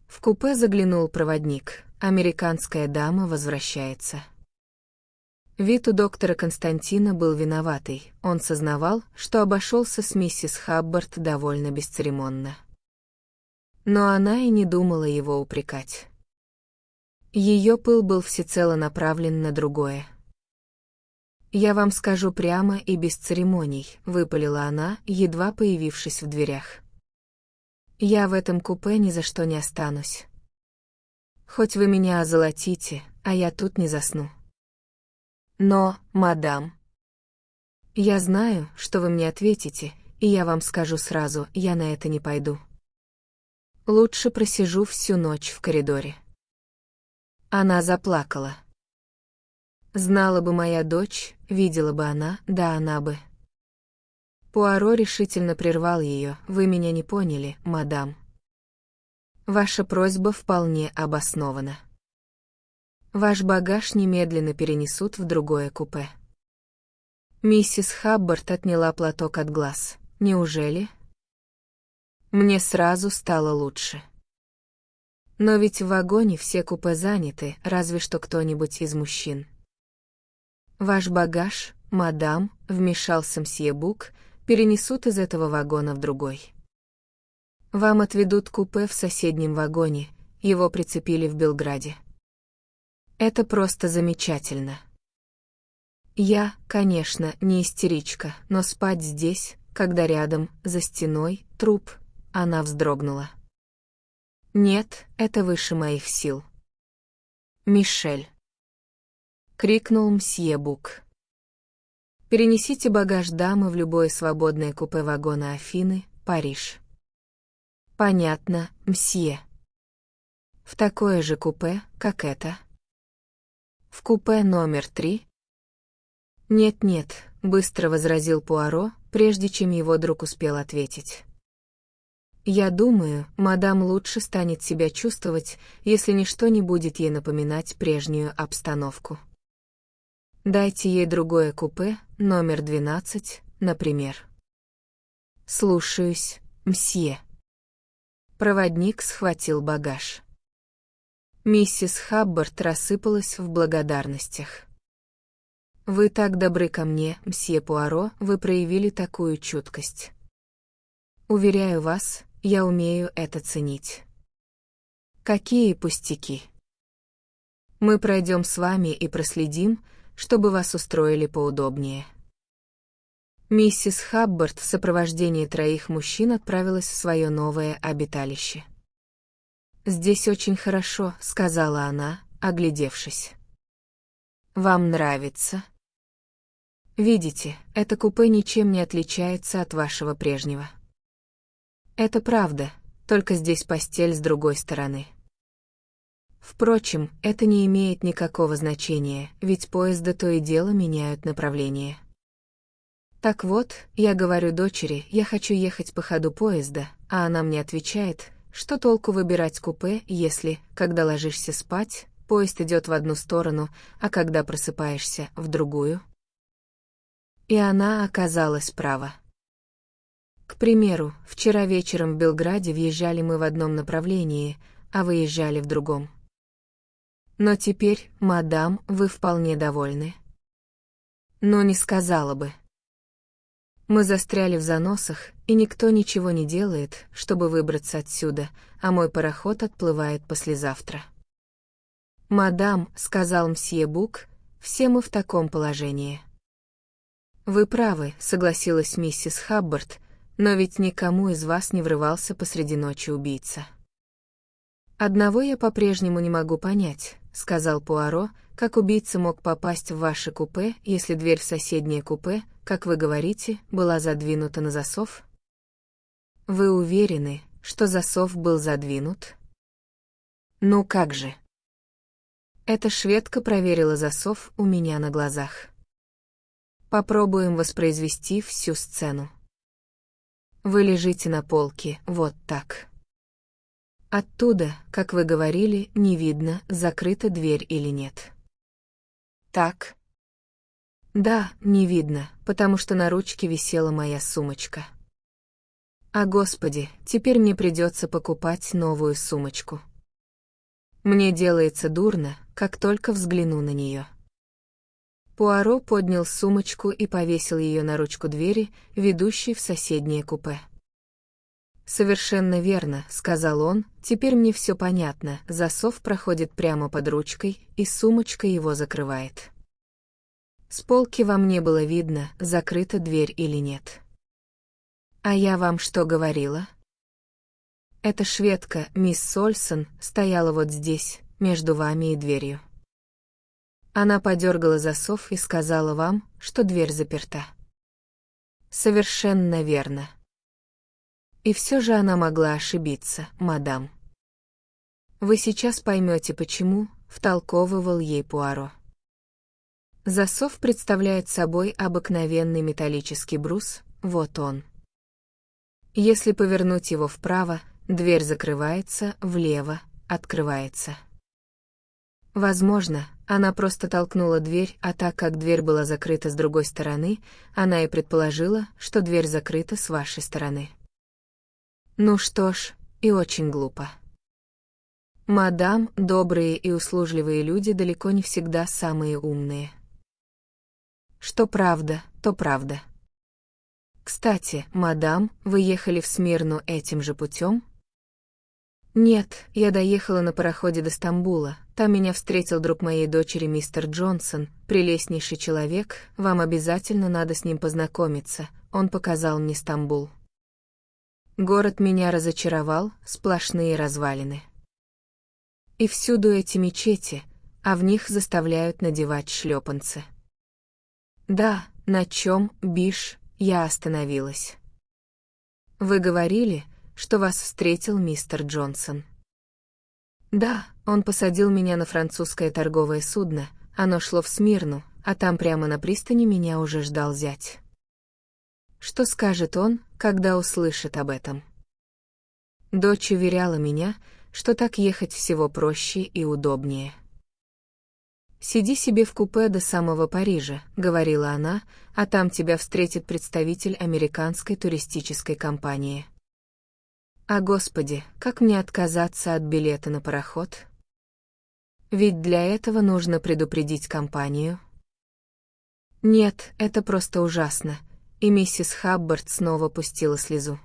В купе заглянул проводник. Американская дама возвращается. Вид у доктора Константина был виноватый. Он сознавал, что обошелся с миссис Хаббард довольно бесцеремонно. Но она и не думала его упрекать. Ее пыл был всецело направлен на другое. «Я вам скажу прямо и без церемоний», — выпалила она, едва появившись в дверях. «Я в этом купе ни за что не останусь. Хоть вы меня озолотите, а я тут не засну». «Но, мадам...» «Я знаю, что вы мне ответите, и я вам скажу сразу, я на это не пойду. Лучше просижу всю ночь в коридоре». Она заплакала. Знала бы моя дочь, видела бы она, да она бы. Пуаро решительно прервал ее. «Вы меня не поняли, мадам. Ваша просьба вполне обоснована. Ваш багаж немедленно перенесут в другое купе». Миссис Хаббард отняла платок от глаз. «Неужели?» Мне сразу стало лучше. Но ведь в вагоне все купе заняты, разве что кто-нибудь из мужчин. «Ваш багаж, мадам», — вмешался мсье Бук, — «перенесут из этого вагона в другой. Вам отведут купе в соседнем вагоне, его прицепили в Белграде. Это просто замечательно. Я, конечно, не истеричка, но спать здесь, когда рядом, за стеной, труп», — она вздрогнула. «Нет, это выше моих сил». «Мишель!» — крикнул мсье Бук. «Перенесите багаж дамы в любое свободное купе вагона Афины, Париж». «Понятно, мсье». «В такое же купе, как это?» «В купе номер 3?» «Нет-нет», — быстро возразил Пуаро, прежде чем его друг успел ответить. «Я думаю, мадам лучше станет себя чувствовать, если ничто не будет ей напоминать прежнюю обстановку. Дайте ей другое купе, номер 12, например». «Слушаюсь, мсье». Проводник схватил багаж. Миссис Хаббард рассыпалась в благодарностях. «Вы так добры ко мне, мсье Пуаро, вы проявили такую чуткость. Уверяю вас, я умею это ценить. Какие пустяки. Мы пройдем с вами и проследим, чтобы вас устроили поудобнее. Миссис Хаббард в сопровождении 3 мужчин отправилась в свое новое обиталище. «Здесь очень хорошо», — сказала она, оглядевшись. «Вам нравится?» «Видите, это купе ничем не отличается от вашего прежнего». «Это правда, только здесь постель с другой стороны». Впрочем, это не имеет никакого значения, ведь поезда то и дело меняют направление. Так вот, я говорю дочери, я хочу ехать по ходу поезда, а она мне отвечает, что толку выбирать купе, если, когда ложишься спать, поезд идет в одну сторону, а когда просыпаешься, в другую. И она оказалась права. К примеру, вчера вечером в Белграде въезжали мы в одном направлении, а выезжали в другом. Но теперь, мадам, вы вполне довольны. Но не сказала бы. Мы застряли в заносах, и никто ничего не делает, чтобы выбраться отсюда, а мой пароход отплывает послезавтра. «Мадам», — сказал мсье Бук, — «все мы в таком положении». «Вы правы», — согласилась миссис Хаббард, «но ведь никому из вас не врывался посреди ночи убийца». «Одного я по-прежнему не могу понять», — сказал Пуаро, «как убийца мог попасть в ваше купе, если дверь в соседнее купе, как вы говорите, была задвинута на засов?» «Вы уверены, что засов был задвинут?» «Ну как же?» Эта шведка проверила засов у меня на глазах. Попробуем воспроизвести всю сцену. Вы лежите на полке, вот так. Оттуда, как вы говорили, не видно, закрыта дверь или нет. Так? Да, не видно, потому что на ручке висела моя сумочка. А господи, теперь мне придется покупать новую сумочку. Мне делается дурно, как только взгляну на нее. Пуаро поднял сумочку и повесил ее на ручку двери, ведущей в соседнее купе. «Совершенно верно», — сказал он, — «теперь мне все понятно, засов проходит прямо под ручкой, и сумочка его закрывает». С полки вам не было видно, закрыта дверь или нет. А я вам что говорила? Эта шведка, мисс Сольсон, стояла вот здесь, между вами и дверью. Она подергала засов и сказала вам, что дверь заперта. Совершенно верно. И все же она могла ошибиться, мадам. Вы сейчас поймете, почему, втолковывал ей Пуаро. Засов представляет собой обыкновенный металлический брус, вот он. Если повернуть его вправо, дверь закрывается, влево, открывается. Возможно, она просто толкнула дверь, а так как дверь была закрыта с другой стороны, она и предположила, что дверь закрыта с вашей стороны. Ну что ж, и очень глупо. Мадам, добрые и услужливые люди далеко не всегда самые умные. Что правда, то правда. Кстати, мадам, вы ехали в Смирну этим же путем? Нет, я доехала на пароходе до Стамбула. Там меня встретил друг моей дочери мистер Джонсон, прелестнейший человек, вам обязательно надо с ним познакомиться, он показал мне Стамбул. Город меня разочаровал, сплошные развалины. И всюду эти мечети, а в них заставляют надевать шлепанцы. Да, на чем, Биш, я остановилась. Вы говорили, что вас встретил мистер Джонсон. Да, он посадил меня на французское торговое судно, оно шло в Смирну, а там прямо на пристани меня уже ждал зять. Что скажет он, когда услышит об этом? Дочь уверяла меня, что так ехать всего проще и удобнее. «Сиди себе в купе до самого Парижа», — говорила она, «а там тебя встретит представитель американской туристической компании». А господи, как мне отказаться от билета на пароход? Ведь для этого нужно предупредить компанию. Нет, это просто ужасно, и миссис Хаббард снова пустила слезу.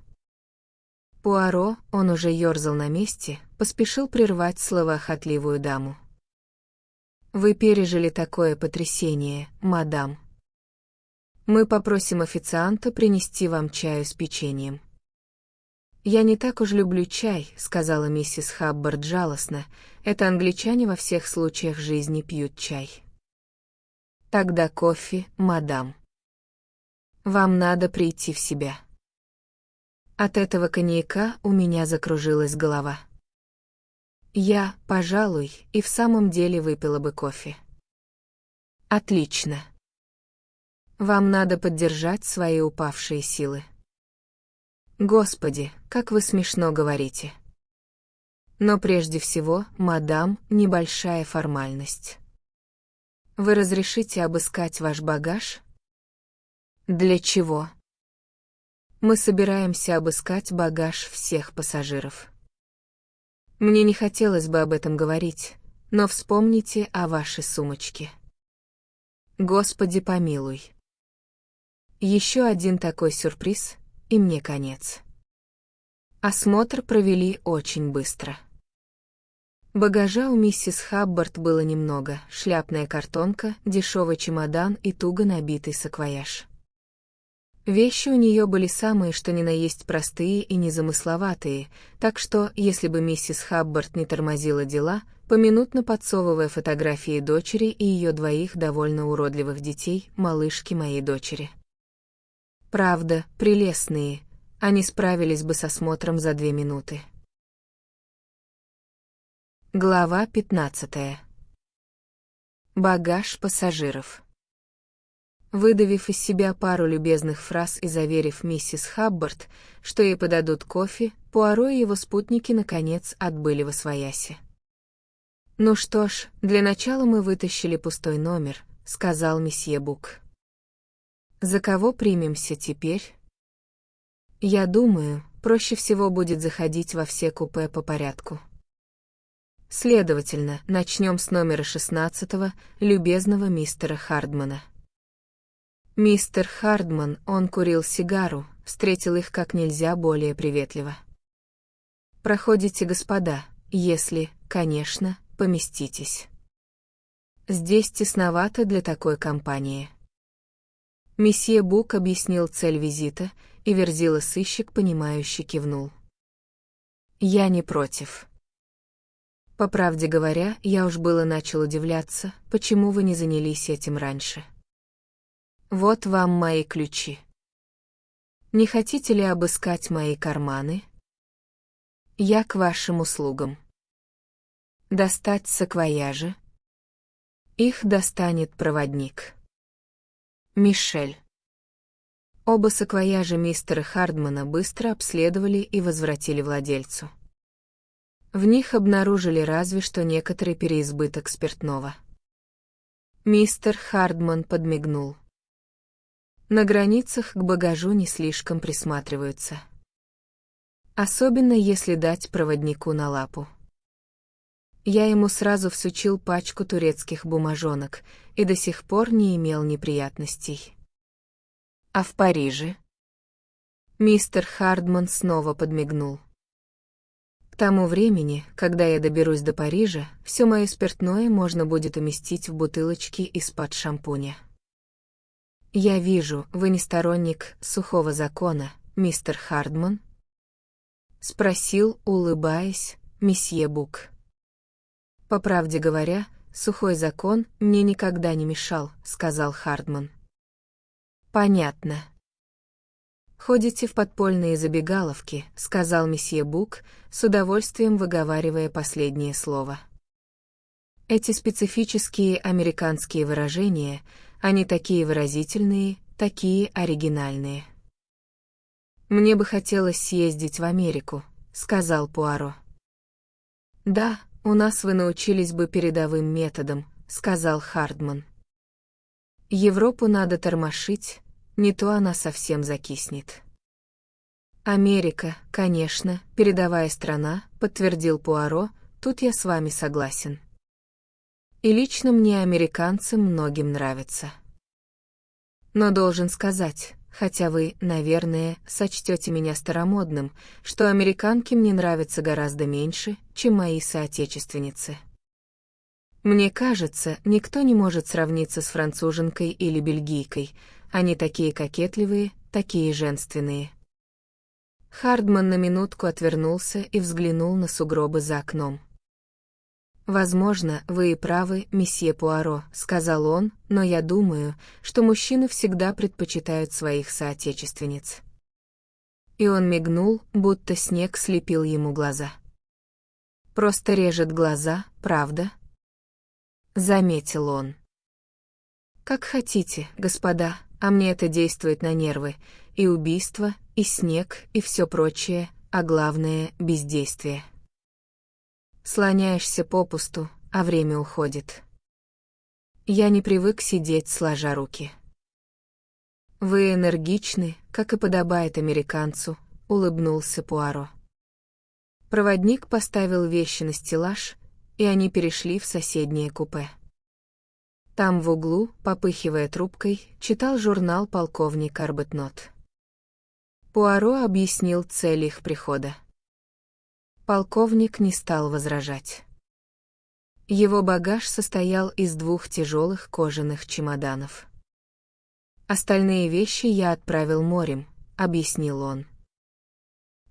Пуаро, он уже ёрзал на месте, поспешил прервать словоохотливую даму. «Вы пережили такое потрясение, мадам. Мы попросим официанта принести вам чаю с печеньем». «Я не так уж люблю чай», — сказала миссис Хаббард жалостно, — «это англичане во всех случаях жизни пьют чай». «Тогда кофе, мадам. Вам надо прийти в себя». От этого коньяка у меня закружилась голова. Я, пожалуй, и в самом деле выпила бы кофе. Отлично. Вам надо поддержать свои упавшие силы. Господи, как вы смешно говорите. Но прежде всего, мадам, небольшая формальность. Вы разрешите обыскать ваш багаж? Для чего? Мы собираемся обыскать багаж всех пассажиров. Мне не хотелось бы об этом говорить, но вспомните о вашей сумочке. Господи помилуй. Еще один такой сюрприз, и мне конец. Осмотр провели очень быстро. Багажа у миссис Хаббард было немного: шляпная картонка, дешевый чемодан и туго набитый саквояж. Вещи у нее были самые что ни на есть простые и незамысловатые, так что, если бы миссис Хаббард не тормозила дела, поминутно подсовывая фотографии дочери и ее двоих довольно уродливых детей, малышки моей дочери. Правда, прелестные, они справились бы с осмотром за 2 минуты. Глава 15. Багаж пассажиров. Выдавив из себя пару любезных фраз и заверив миссис Хаббард, что ей подадут кофе, Пуаро и его спутники наконец отбыли восвояси. «Ну что ж, для начала мы вытащили пустой номер», — сказал месье Бук. «За кого примемся теперь?» «Я думаю, проще всего будет заходить во все купе по порядку. Следовательно, начнем с номера 16-го, любезного мистера Хардмана». Мистер Хардман, он курил сигару, встретил их как нельзя более приветливо. «Проходите, господа, если, конечно, поместитесь. Здесь тесновато для такой компании». Месье Бук объяснил цель визита, и верзила-сыщик, понимающе кивнул. «Я не против. По правде говоря, я уж было начал удивляться, почему вы не занялись этим раньше. Вот вам мои ключи. Не хотите ли обыскать мои карманы? Я к вашим услугам. Достать саквояжи? Их достанет проводник. Мишель». Оба саквояжа мистера Хардмана быстро обследовали и возвратили владельцу. В них обнаружили разве что некоторый переизбыток спиртного. Мистер Хардман подмигнул. На границах к багажу не слишком присматриваются. Особенно если дать проводнику на лапу. Я ему сразу всучил пачку турецких бумажонок и до сих пор не имел неприятностей. А в Париже? Мистер Хардман снова подмигнул. К тому времени, когда я доберусь до Парижа, все мое спиртное можно будет уместить в бутылочки из-под шампуня. Я вижу, вы не сторонник сухого закона, мистер Хардман? Спросил, улыбаясь, месье Бук. По правде говоря, сухой закон мне никогда не мешал, сказал Хардман. Понятно. Ходите в подпольные забегаловки, сказал месье Бук, с удовольствием выговаривая последнее слово. Эти специфические американские выражения, они такие выразительные, такие оригинальные. «Мне бы хотелось съездить в Америку», — сказал Пуаро. «Да, у нас вы научились бы передовым методам», — сказал Хардман. «Европу надо тормошить, не то она совсем закиснет». «Америка, конечно, передовая страна», — подтвердил Пуаро, — «тут я с вами согласен. И лично мне американцы многим нравятся. Но должен сказать, хотя вы, наверное, сочтете меня старомодным, что американки мне нравятся гораздо меньше, чем мои соотечественницы. Мне кажется, никто не может сравниться с француженкой или бельгийкой, они такие кокетливые, такие женственные. Хардман на минутку отвернулся и взглянул на сугробы за окном. «Возможно, вы и правы, месье Пуаро», — сказал он, «но я думаю, что мужчины всегда предпочитают своих соотечественниц». И он мигнул, будто снег слепил ему глаза. «Просто режет глаза, правда?» — заметил он. «Как хотите, господа, а мне это действует на нервы, и убийство, и снег, и все прочее, а главное — бездействие. Слоняешься попусту, а время уходит. Я не привык сидеть сложа руки». «Вы энергичны, как и подобает американцу», — улыбнулся Пуаро. Проводник поставил вещи на стеллаж, и они перешли в соседнее купе. Там в углу, попыхивая трубкой, читал журнал полковник Арбетнот. Пуаро объяснил цель их прихода. Полковник не стал возражать. Его багаж состоял из 2 тяжелых кожаных чемоданов. «Остальные вещи я отправил морем», — объяснил он.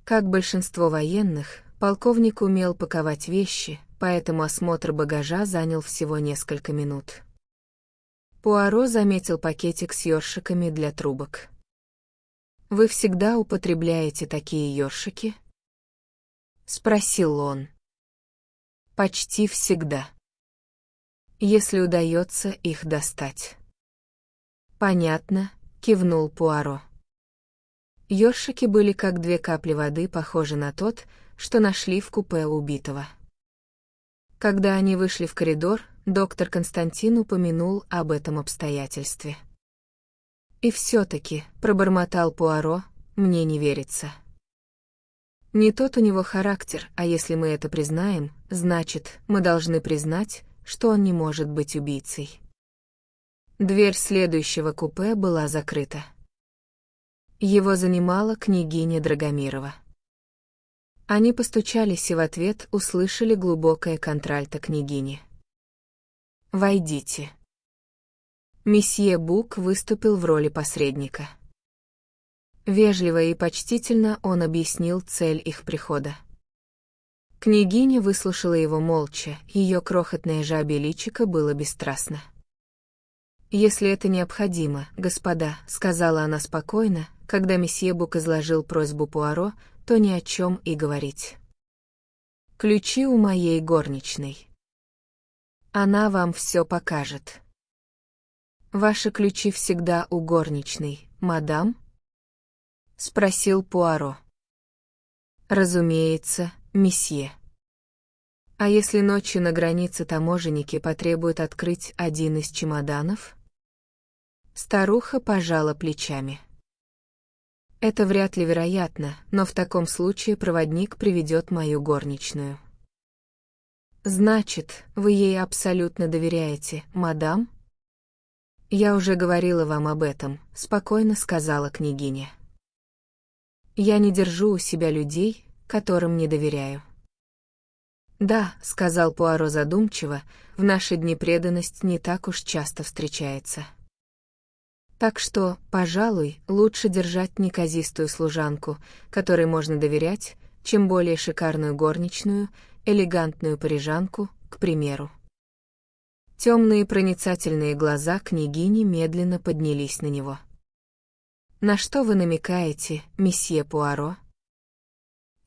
Как большинство военных, полковник умел паковать вещи, поэтому осмотр багажа занял всего несколько минут. Пуаро заметил пакетик с ёршиками для трубок. «Вы всегда употребляете такие ёршики?» — спросил он. «Почти всегда. Если удается их достать». «Понятно», — кивнул Пуаро. Ёршики были как 2 капли воды, похожи на тот, что нашли в купе убитого. Когда они вышли в коридор, доктор Константин упомянул об этом обстоятельстве. «И все-таки», — пробормотал Пуаро, — «мне не верится». Не тот у него характер, а если мы это признаем, значит, мы должны признать, что он не может быть убийцей. Дверь следующего купе была закрыта. Его занимала княгиня Драгомирова. Они постучались и в ответ услышали глубокое контральто княгини. «Войдите». Месье Бук выступил в роли посредника. Вежливо и почтительно он объяснил цель их прихода. Княгиня выслушала его молча, ее крохотное жабье личико было бесстрастно. «Если это необходимо, господа», — сказала она спокойно, когда месье Бук изложил просьбу Пуаро, то ни о чем и говорить. «Ключи у моей горничной. Она вам все покажет». «Ваши ключи всегда у горничной, мадам?» — спросил Пуаро. «Разумеется, месье. А если ночью на границе таможенники потребуют открыть один из чемоданов?» Старуха пожала плечами. «Это вряд ли вероятно, но в таком случае проводник приведет мою горничную». «Значит, вы ей абсолютно доверяете, мадам?» «Я уже говорила вам об этом», — спокойно сказала княгиня. «Я не держу у себя людей, которым не доверяю». «Да», — сказал Пуаро задумчиво, — «в наши дни преданность не так уж часто встречается. Так что, пожалуй, лучше держать неказистую служанку, которой можно доверять, чем более шикарную горничную, элегантную парижанку, к примеру». Темные проницательные глаза княгини медленно поднялись на него. «На что вы намекаете, месье Пуаро?»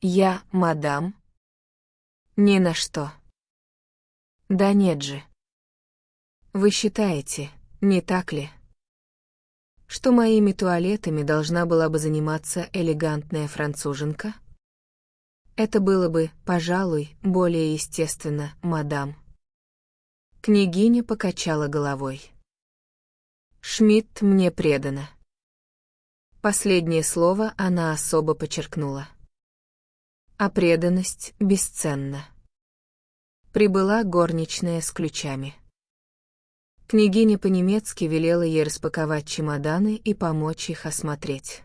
«Я, мадам?» «Ни на что». «Да нет же. Вы считаете, не так ли, что моими туалетами должна была бы заниматься элегантная француженка? Это было бы, пожалуй, более естественно, мадам». Княгиня покачала головой. «Шмидт мне предана». Последнее слово она особо подчеркнула. А преданность бесценна. Прибыла горничная с ключами. Княгиня по-немецки велела ей распаковать чемоданы и помочь их осмотреть.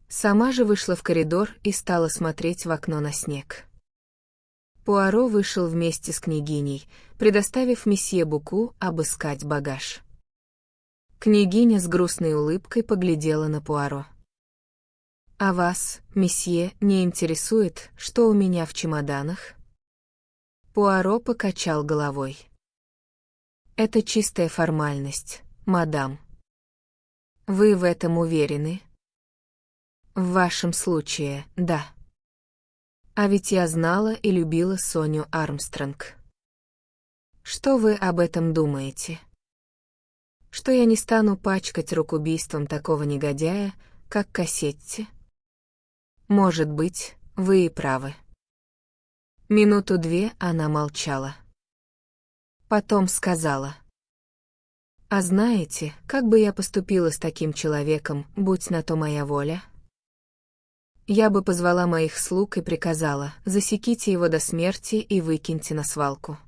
Сама же вышла в коридор и стала смотреть в окно на снег. Пуаро вышел вместе с княгиней, предоставив месье Буку обыскать багаж. Княгиня с грустной улыбкой поглядела на Пуаро. «А вас, месье, не интересует, что у меня в чемоданах?» Пуаро покачал головой. «Это чистая формальность, мадам. Вы в этом уверены?» «В вашем случае, да. А ведь я знала и любила Соню Армстронг. Что вы об этом думаете? Что я не стану пачкать рук убийством такого негодяя, как Кассетти? Может быть, вы и правы». Минуту-две она молчала. Потом сказала: «А знаете, как бы я поступила с таким человеком, будь на то моя воля? Я бы позвала моих слуг и приказала: засеките его до смерти и выкиньте на свалку.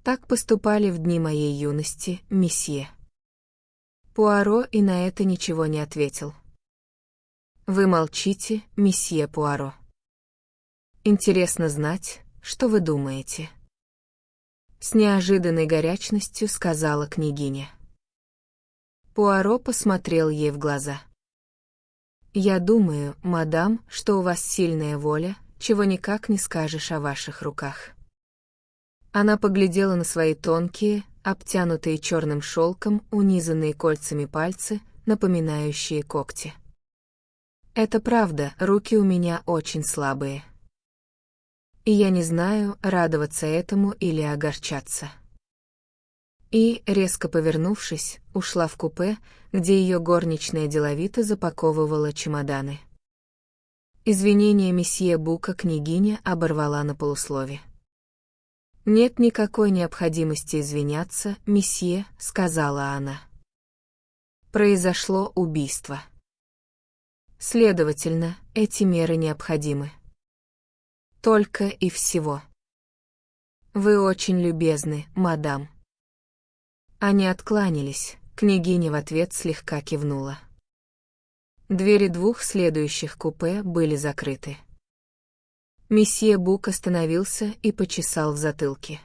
Так поступали в дни моей юности, месье». Пуаро и на это ничего не ответил. «Вы молчите, месье Пуаро. Интересно знать, что вы думаете?» С неожиданной горячностью сказала княгиня. Пуаро посмотрел ей в глаза. «Я думаю, мадам, что у вас сильная воля, чего никак не скажешь о ваших руках». Она поглядела на свои тонкие, обтянутые черным шелком, унизанные кольцами пальцы, напоминающие когти. «Это правда, руки у меня очень слабые. И я не знаю, радоваться этому или огорчаться». И, резко повернувшись, ушла в купе, где ее горничная деловито запаковывала чемоданы. Извинения месье Бука княгиня оборвала на полуслове. «Нет никакой необходимости извиняться, месье», — сказала она. «Произошло убийство. Следовательно, эти меры необходимы. Только и всего. Вы очень любезны, мадам». Они откланялись, княгиня в ответ слегка кивнула. Двери двух следующих купе были закрыты. Месье Бук остановился и почесал в затылке.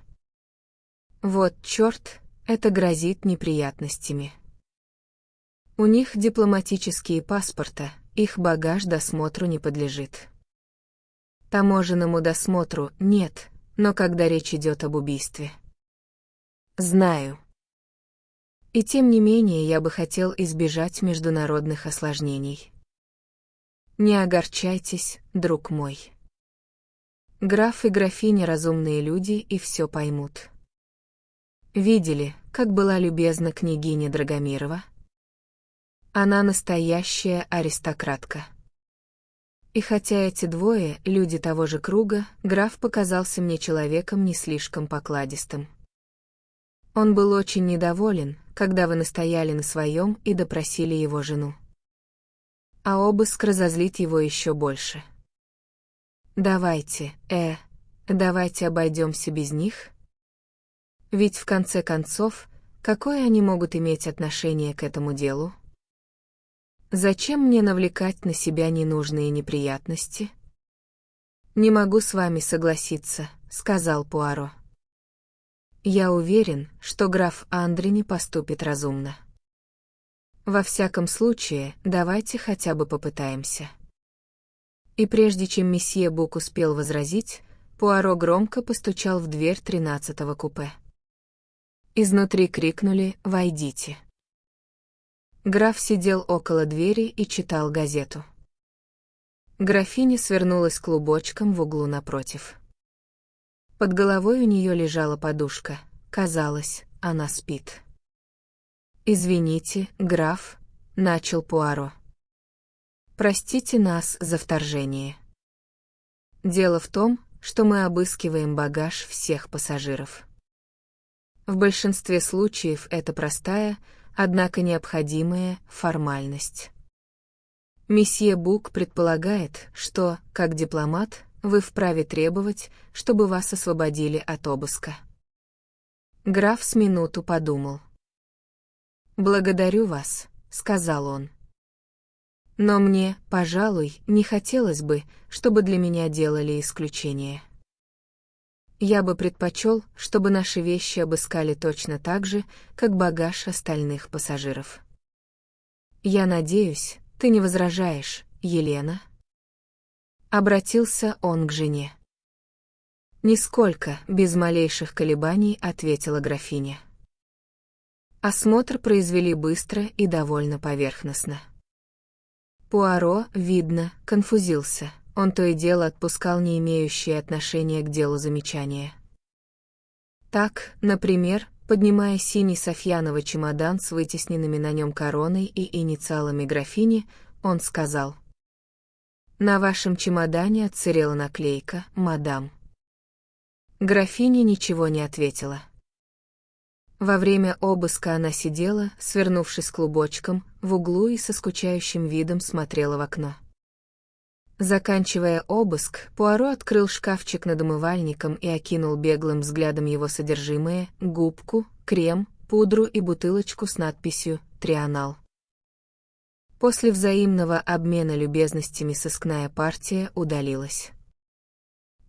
«Вот чёрт, это грозит неприятностями. У них дипломатические паспорта, их багаж досмотру не подлежит. Таможенному досмотру нет, но когда речь идет об убийстве. Знаю. И тем не менее я бы хотел избежать международных осложнений. Не огорчайтесь, друг мой. Граф и графиня разумные люди и все поймут. Видели, как была любезна княгиня Драгомирова? Она настоящая аристократка. И хотя эти двое, люди того же круга, граф показался мне человеком не слишком покладистым. Он был очень недоволен, когда вы настояли на своем и допросили его жену. А обыск разозлит его еще больше. Давайте обойдемся без них. Ведь в конце концов, какое они могут иметь отношение к этому делу? Зачем мне навлекать на себя ненужные неприятности? «Не могу с вами согласиться», — сказал Пуаро. «Я уверен, что граф Андрени поступит разумно. Во всяком случае, давайте хотя бы попытаемся». И прежде чем месье Бук успел возразить, Пуаро громко постучал в дверь 13-го купе. Изнутри крикнули: «Войдите». Граф сидел около двери и читал газету. Графиня свернулась клубочком в углу напротив. Под головой у нее лежала подушка, казалось, она спит. «Извините, граф», — начал Пуаро. «Простите нас за вторжение. Дело в том, что мы обыскиваем багаж всех пассажиров. В большинстве случаев это простая, однако необходимая формальность. Месье Бук предполагает, что, как дипломат, вы вправе требовать, чтобы вас освободили от обыска. Граф с минуту подумал. «Благодарю вас», — сказал он. «Но мне, пожалуй, не хотелось бы, чтобы для меня делали исключение. Я бы предпочел, чтобы наши вещи обыскали точно так же, как багаж остальных пассажиров. Я надеюсь, ты не возражаешь, Елена?» Обратился он к жене. «Нисколько», — без малейших колебаний ответила графиня. Осмотр произвели быстро и довольно поверхностно. Пуаро, видно, конфузился, он то и дело отпускал не имеющие отношения к делу замечания. Так, например, поднимая синий софьяновый чемодан с вытесненными на нем короной и инициалами графини, он сказал: «На вашем чемодане отсырела наклейка, мадам». Графиня ничего не ответила. Во время обыска она сидела, свернувшись клубочком, в углу и со скучающим видом смотрела в окно. Заканчивая обыск, Пуаро открыл шкафчик над умывальником и окинул беглым взглядом его содержимое: губку, крем, пудру и бутылочку с надписью «Трианал». После взаимного обмена любезностями сыскная партия удалилась.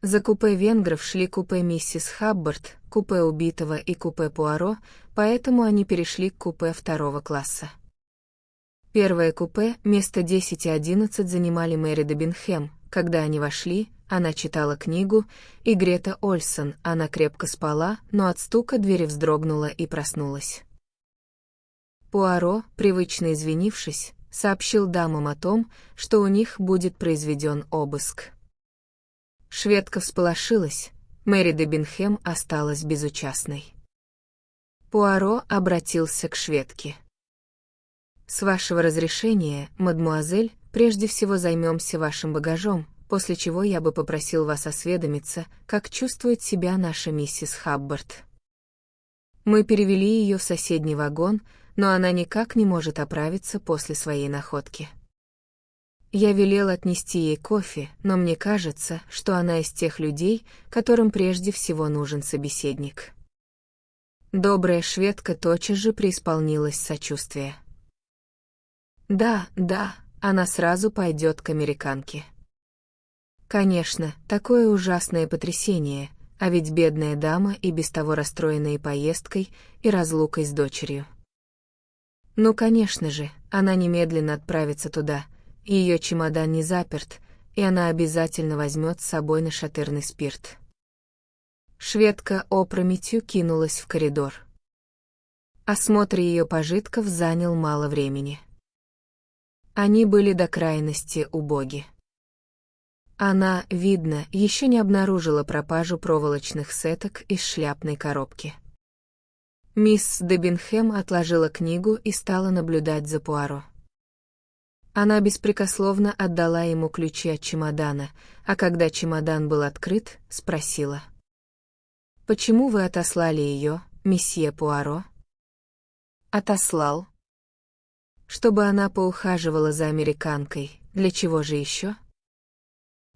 За купе венгров шли купе миссис Хаббард, купе убитого и купе Пуаро, поэтому они перешли к купе второго класса. Первое купе, место 10 и 11 занимали Мэри де Бенхэм. Когда они вошли, она читала книгу, и Грета Ольсон, она крепко спала, но от стука двери вздрогнула и проснулась. Пуаро, привычно извинившись, сообщил дамам о том, что у них будет произведен обыск. Шведка всполошилась, Мэри де Бенхэм осталась безучастной. Пуаро обратился к шведке. «С вашего разрешения, мадмуазель, прежде всего займемся вашим багажом, после чего я бы попросил вас осведомиться, как чувствует себя наша миссис Хаббард. Мы перевели ее в соседний вагон, но она никак не может оправиться после своей находки. Я велел отнести ей кофе, но мне кажется, что она из тех людей, которым прежде всего нужен собеседник». Добрая шведка тотчас же преисполнилась сочувствия. «Да, да, она сразу пойдет к американке». Конечно, такое ужасное потрясение, а ведь бедная дама и без того расстроенная поездкой и разлукой с дочерью. Ну, конечно же, она немедленно отправится туда. Ее чемодан не заперт, и она обязательно возьмет с собой нашатырный спирт. Шведка опрометью кинулась в коридор. Осмотр ее пожитков занял мало времени. Они были до крайности убоги. Она, видно, еще не обнаружила пропажу проволочных сеток из шляпной коробки. Мисс де Бенхэм отложила книгу и стала наблюдать за Пуаро. Она беспрекословно отдала ему ключи от чемодана, а когда чемодан был открыт, спросила: «Почему вы отослали ее, месье Пуаро?» «Отослал. Чтобы она поухаживала за американкой, для чего же еще?»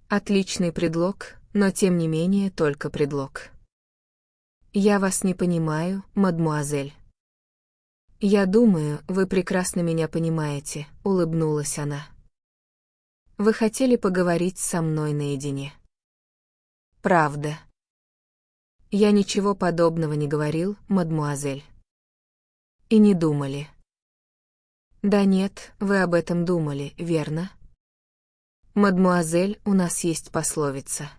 «Отличный предлог, но тем не менее только предлог». «Я вас не понимаю, мадмуазель». «Я думаю, вы прекрасно меня понимаете», — улыбнулась она. «Вы хотели поговорить со мной наедине». «Правда». «Я ничего подобного не говорил, мадмуазель». «И не думали». «Да нет, вы об этом думали, верно?» «Мадмуазель, у нас есть пословица.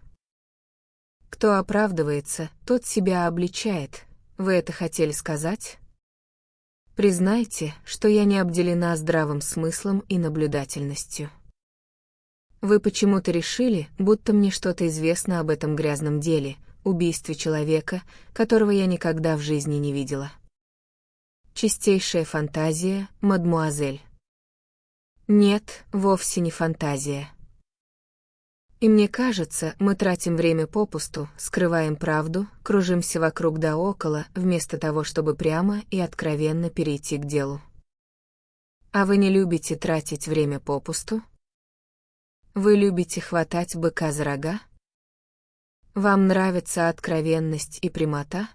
Кто оправдывается, тот себя обличает. Вы это хотели сказать?» Признайте, что я не обделена здравым смыслом и наблюдательностью. Вы почему-то решили, будто мне что-то известно об этом грязном деле, убийстве человека, которого я никогда в жизни не видела. Чистейшая фантазия, мадмуазель. Нет, вовсе не фантазия. И мне кажется, мы тратим время попусту, скрываем правду, кружимся вокруг да около, вместо того, чтобы прямо и откровенно перейти к делу. А вы не любите тратить время попусту? Вы любите хватать быка за рога? Вам нравится откровенность и прямота?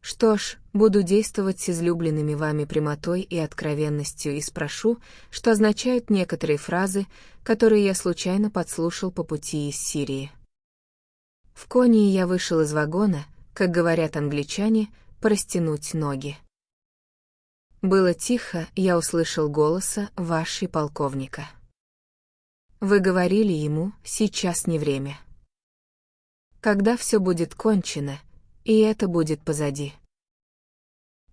Что ж, буду действовать с излюбленными вами прямотой и откровенностью и спрошу, что означают некоторые фразы, которые я случайно подслушал по пути из Сирии. В Конии я вышел из вагона, как говорят англичане, порастянуть ноги. Было тихо, я услышал голоса вашей полковника. Вы говорили ему, сейчас не время. Когда все будет кончено, и это будет позади.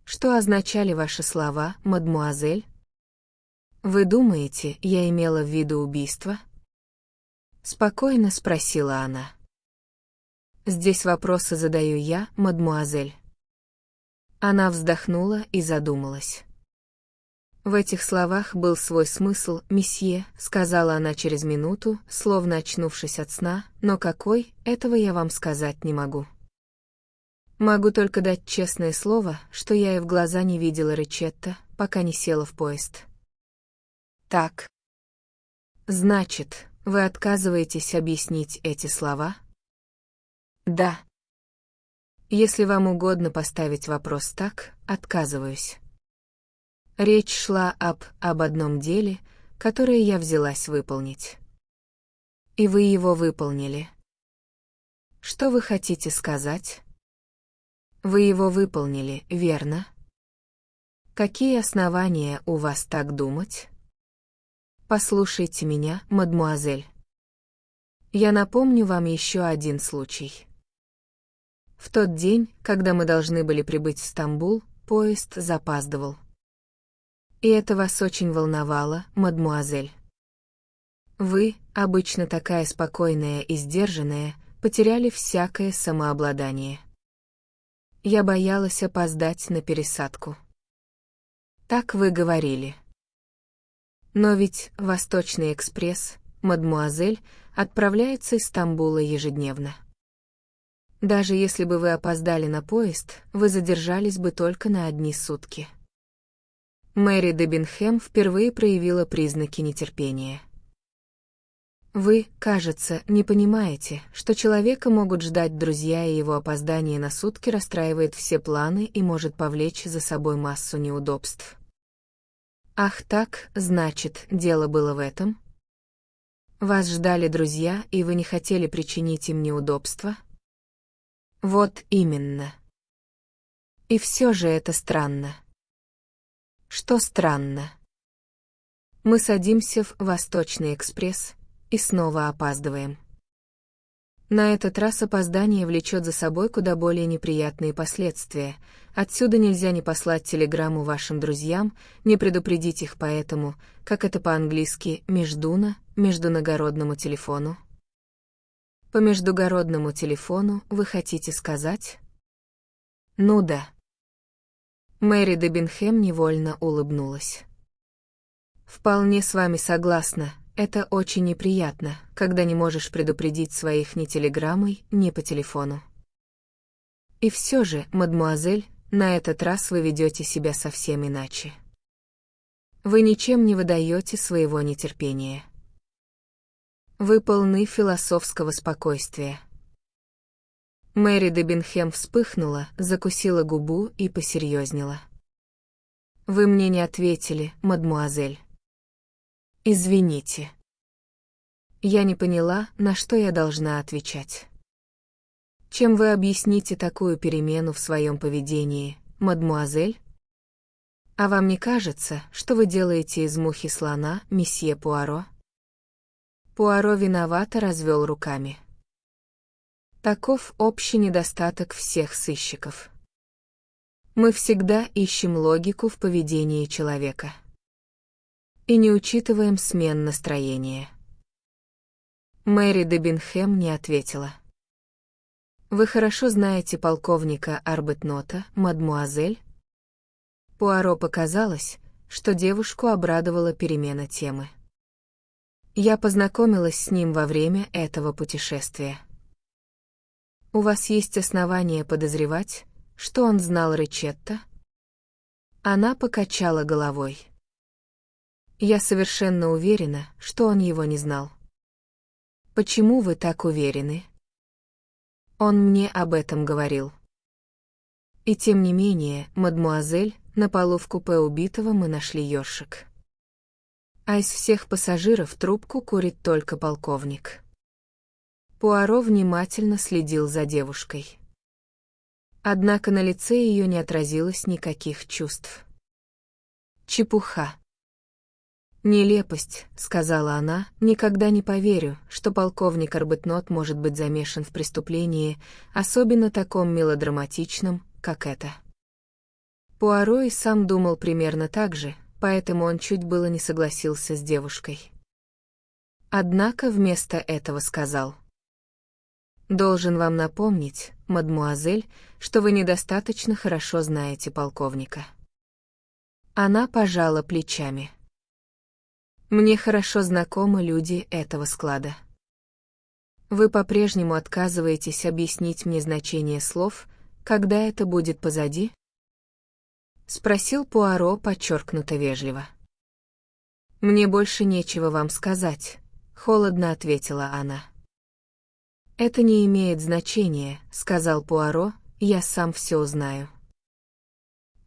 Что означали ваши слова, мадмуазель? Вы думаете, я имела в виду убийство? Спокойно спросила она. Здесь вопросы задаю я, мадмуазель. Она вздохнула и задумалась. В этих словах был свой смысл, месье, сказала она через минуту, словно очнувшись от сна, но какой, этого я вам сказать не могу. Могу только дать честное слово, что я и в глаза не видела Ричетта, пока не села в поезд. Так. Значит, вы отказываетесь объяснить эти слова? Да. Если вам угодно поставить вопрос так, отказываюсь. Речь шла об одном деле, которое я взялась выполнить. И вы его выполнили. Что вы хотите сказать? Вы его выполнили, верно? Какие основания у вас так думать? Послушайте меня, мадмуазель. Я напомню вам еще один случай. В тот день, когда мы должны были прибыть в Стамбул, поезд запаздывал. И это вас очень волновало, мадмуазель. Вы, обычно такая спокойная и сдержанная, потеряли всякое самообладание. Я боялась опоздать на пересадку. Так вы говорили. Но ведь Восточный экспресс, мадмуазель, отправляется из Стамбула ежедневно. Даже если бы вы опоздали на поезд, вы задержались бы только на одни сутки. Мэри Дебинхэм впервые проявила признаки нетерпения. Вы, кажется, не понимаете, что человека могут ждать друзья, и его опоздание на сутки расстраивает все планы и может повлечь за собой массу неудобств. Ах так, значит, дело было в этом? Вас ждали друзья, и вы не хотели причинить им неудобства? Вот именно. И все же это странно. Что странно? Мы садимся в Восточный экспресс и снова опаздываем. На этот раз опоздание влечет за собой куда более неприятные последствия. Отсюда нельзя не послать телеграмму вашим друзьям, не предупредить их по этому, как это по-английски, международному телефону. По междугородному телефону вы хотите сказать? Ну да. Мэри Дебинхэм невольно улыбнулась. Вполне с вами согласна. Это очень неприятно, когда не можешь предупредить своих ни телеграммой, ни по телефону. И все же, мадмуазель, на этот раз вы ведете себя совсем иначе. Вы ничем не выдаете своего нетерпения. Вы полны философского спокойствия. Мэри Дебинхэм вспыхнула, закусила губу и посерьезнела. Вы мне не ответили, мадмуазель. Извините. Я не поняла, на что я должна отвечать. Чем вы объясните такую перемену в своем поведении, мадмуазель? А вам не кажется, что вы делаете из мухи слона, месье Пуаро? Пуаро виновато развел руками. Таков общий недостаток всех сыщиков. Мы всегда ищем логику в поведении человека. И не учитываем смен настроения. Мэри Дебинхэм не ответила. Вы хорошо знаете полковника Арбетнота, мадмуазель? Пуаро показалось, что девушку обрадовала перемена темы. Я познакомилась с ним во время этого путешествия. У вас есть основания подозревать, что он знал Ричетта? Она покачала головой. Я совершенно уверена, что он его не знал. Почему вы так уверены? Он мне об этом говорил. И тем не менее, мадмуазель, на полу в купе убитого мы нашли ёршик. А из всех пассажиров трубку курит только полковник. Пуаро внимательно следил за девушкой. Однако на лице ее не отразилось никаких чувств. «Чепуха. Нелепость», — сказала она, — «никогда не поверю, что полковник Арбетнот может быть замешан в преступлении, особенно таком мелодраматичном, как это». Пуаро и сам думал примерно так же, поэтому он чуть было не согласился с девушкой. Однако вместо этого сказал: «Должен вам напомнить, мадмуазель, что вы недостаточно хорошо знаете полковника». Она пожала плечами. «Мне хорошо знакомы люди этого склада. Вы по-прежнему отказываетесь объяснить мне значение слов, когда это будет позади?» Спросил Пуаро подчеркнуто вежливо. «Мне больше нечего вам сказать», — холодно ответила она. «Это не имеет значения», — сказал Пуаро, — «я сам все узнаю».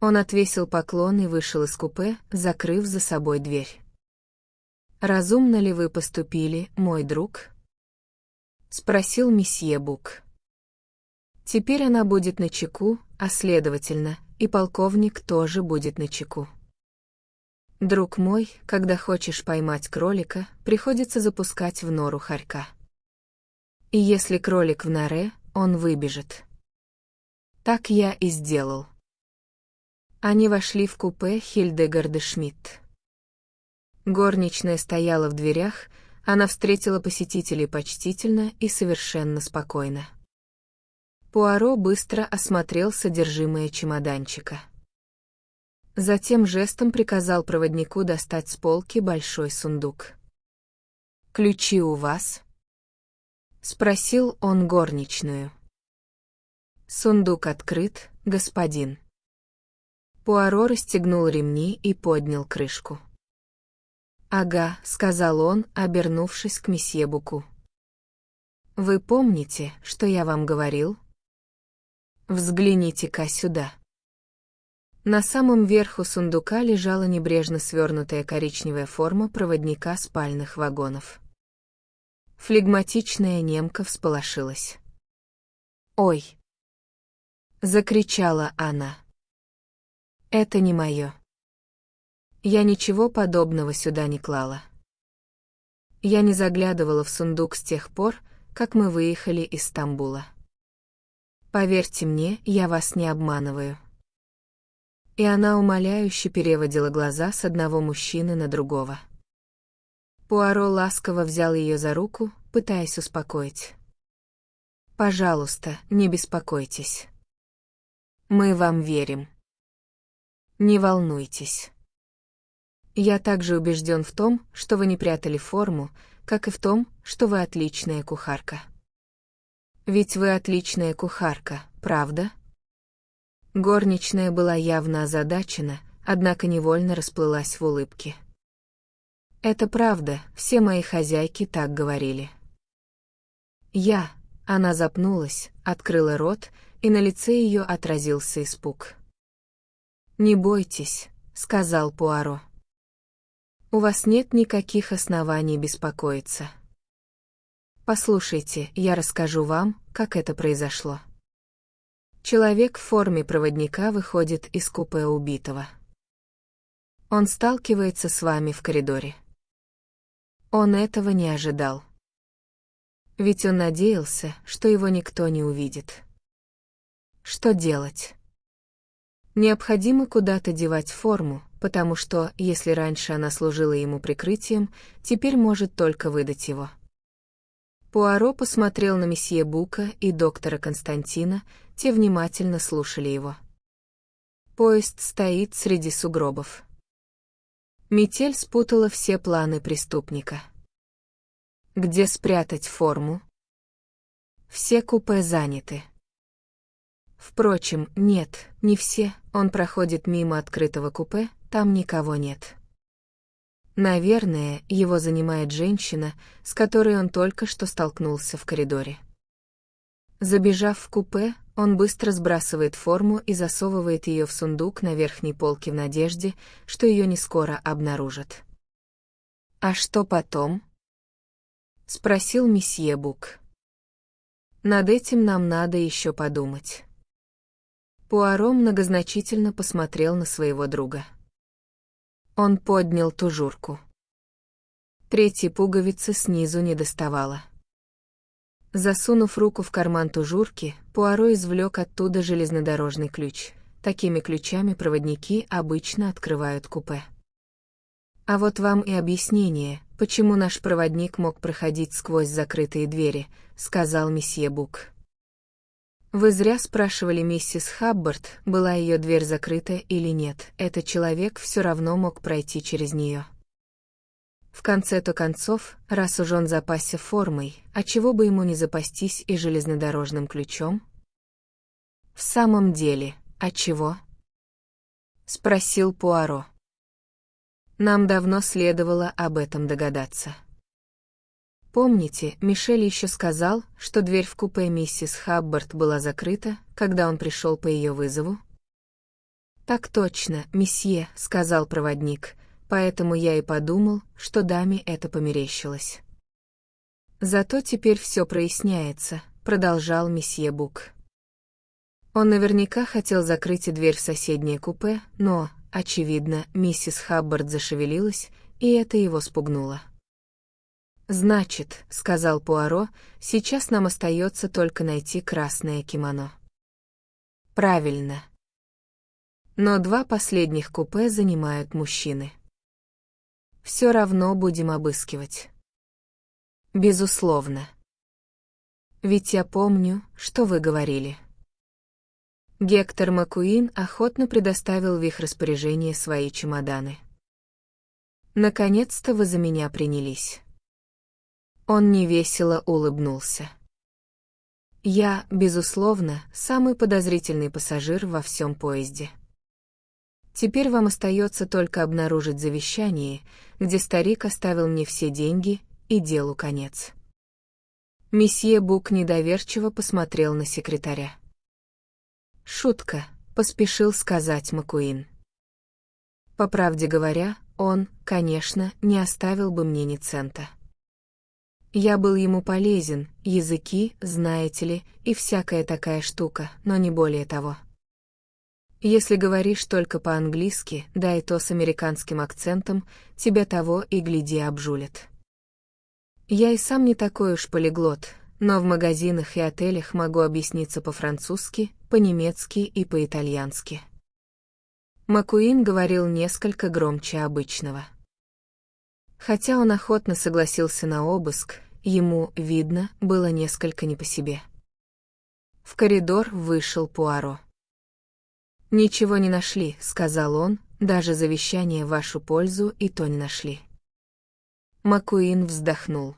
Он отвесил поклон и вышел из купе, закрыв за собой дверь. «Разумно ли вы поступили, мой друг?» — спросил месье Бук. «Теперь она будет начеку, а следовательно, и полковник тоже будет начеку. Друг мой, когда хочешь поймать кролика, приходится запускать в нору хорька. И если кролик в норе, он выбежит. Так я и сделал». Они вошли в купе Хильдегарды Шмидт. Горничная стояла в дверях, она встретила посетителей почтительно и совершенно спокойно. Пуаро быстро осмотрел содержимое чемоданчика. Затем жестом приказал проводнику достать с полки большой сундук. «Ключи у вас?» — спросил он горничную. «Сундук открыт, господин». Пуаро расстегнул ремни и поднял крышку. «Ага», — сказал он, обернувшись к месье Буку. «Вы помните, что я вам говорил? Взгляните-ка сюда». На самом верху сундука лежала небрежно свернутая коричневая форма проводника спальных вагонов. Флегматичная немка всполошилась. «Ой!» — закричала она. «Это не мое. Я ничего подобного сюда не клала. Я не заглядывала в сундук с тех пор, как мы выехали из Стамбула. Поверьте мне, я вас не обманываю». И она умоляюще переводила глаза с одного мужчины на другого. Пуаро ласково взял ее за руку, пытаясь успокоить. «Пожалуйста, не беспокойтесь. Мы вам верим. Не волнуйтесь. Я также убежден в том, что вы не прятали форму, как и в том, что вы отличная кухарка. Ведь вы отличная кухарка, правда?» Горничная была явно озадачена, однако невольно расплылась в улыбке. «Это правда, все мои хозяйки так говорили». Она запнулась, открыла рот, и на лице ее отразился испуг. «Не бойтесь», — сказал Пуаро. «У вас нет никаких оснований беспокоиться. Послушайте, я расскажу вам, как это произошло. Человек в форме проводника выходит из купе убитого. Он сталкивается с вами в коридоре. Он этого не ожидал. Ведь он надеялся, что его никто не увидит. Что делать? Необходимо куда-то девать форму, потому что, если раньше она служила ему прикрытием, теперь может только выдать его. Пуаро посмотрел на месье Бука и доктора Константина, те внимательно слушали его. Поезд стоит среди сугробов. Метель спутала все планы преступника. Где спрятать форму? Все купе заняты. Впрочем, нет, не все, он проходит мимо открытого купе, там никого нет. Наверное, его занимает женщина, с которой он только что столкнулся в коридоре. Забежав в купе, он быстро сбрасывает форму и засовывает ее в сундук на верхней полке в надежде, что ее не скоро обнаружат. «А что потом?» — спросил месье Бук. «Над этим нам надо еще подумать». Пуаро многозначительно посмотрел на своего друга. Он поднял тужурку. Третьей пуговицы снизу не доставало. Засунув руку в карман тужурки, Пуаро извлек оттуда железнодорожный ключ. Такими ключами проводники обычно открывают купе. А вот вам и объяснение, почему наш проводник мог проходить сквозь закрытые двери, сказал месье Бук. Вы зря спрашивали миссис Хаббард, была ее дверь закрыта или нет, этот человек все равно мог пройти через нее. В конце-то концов, раз уж он запасся формой, а чего бы ему не запастись и железнодорожным ключом? В самом деле, а чего? Спросил Пуаро. Нам давно следовало об этом догадаться. Помните, Мишель еще сказал, что дверь в купе миссис Хаббард была закрыта, когда он пришел по ее вызову? Так точно, месье, сказал проводник. Поэтому я и подумал, что даме это померещилось. Зато теперь все проясняется, продолжал месье Бук. Он наверняка хотел закрыть и дверь в соседнее купе, но, очевидно, миссис Хаббард зашевелилась, и это его спугнуло. «Значит, — сказал Пуаро, — сейчас нам остается только найти красное кимоно». «Правильно. Но 2 последних купе занимают мужчины. Все равно будем обыскивать». «Безусловно. Ведь я помню, что вы говорили». Гектор Маккуин охотно предоставил в их распоряжение свои чемоданы. «Наконец-то вы за меня принялись». Он невесело улыбнулся. «Я, безусловно, самый подозрительный пассажир во всем поезде. Теперь вам остается только обнаружить завещание, где старик оставил мне все деньги, и делу конец». Месье Бук недоверчиво посмотрел на секретаря. «Шутка», — поспешил сказать Маккуин. «По правде говоря, он, конечно, не оставил бы мне ни цента. Я был ему полезен, языки, знаете ли, и всякая такая штука, но не более того. Если говоришь только по-английски, да и то с американским акцентом, тебя того и гляди обжулят. Я и сам не такой уж полиглот, но в магазинах и отелях могу объясниться по-французски, по-немецки и по-итальянски». Маккуин говорил несколько громче обычного. Хотя он охотно согласился на обыск, ему, видно, было несколько не по себе. В коридор вышел Пуаро. «Ничего не нашли», — сказал он, — «даже завещание в вашу пользу и то не нашли». Маккуин вздохнул.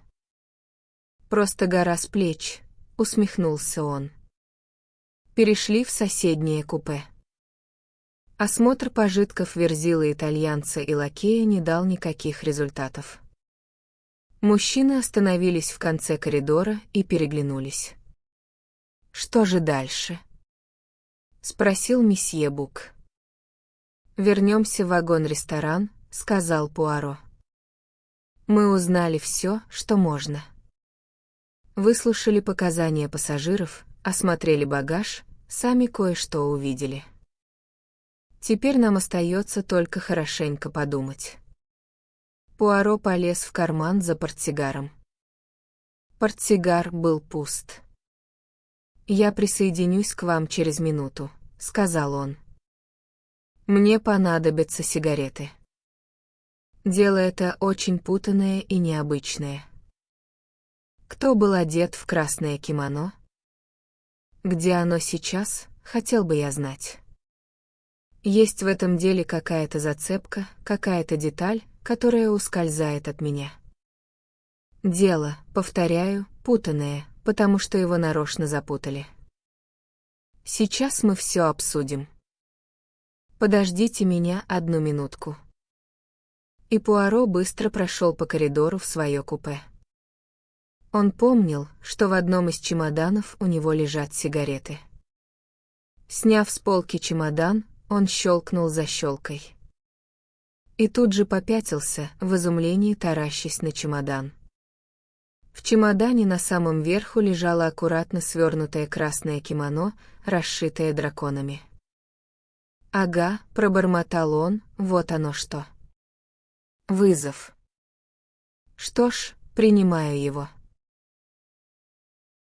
«Просто гора с плеч», — усмехнулся он. Перешли в соседнее купе. Осмотр пожитков Верзилы итальянца и лакея не дал никаких результатов. Мужчины остановились в конце коридора и переглянулись. «Что же дальше?» — спросил месье Бук. «Вернемся в вагон-ресторан», — сказал Пуаро. «Мы узнали все, что можно. Выслушали показания пассажиров, осмотрели багаж, сами кое-что увидели. Теперь нам остается только хорошенько подумать». Пуаро полез в карман за портсигаром. Портсигар был пуст. «Я присоединюсь к вам через минуту», — сказал он. «Мне понадобятся сигареты». Дело это очень путанное и необычное. Кто был одет в красное кимоно? Где оно сейчас, хотел бы я знать. Есть в этом деле какая-то зацепка, какая-то деталь, которая ускользает от меня. Дело, повторяю, путанное, потому что его нарочно запутали. Сейчас мы все обсудим. Подождите меня 1 минутку. И Пуаро быстро прошел по коридору в свое купе. Он помнил, что в одном из чемоданов у него лежат сигареты. Сняв с полки чемодан, он щелкнул защелкой. И тут же попятился, в изумлении таращась на чемодан. В чемодане на самом верху лежало аккуратно свернутое красное кимоно, расшитое драконами. «Ага», — пробормотал он, — «вот оно что». Вызов. Что ж, принимаю его.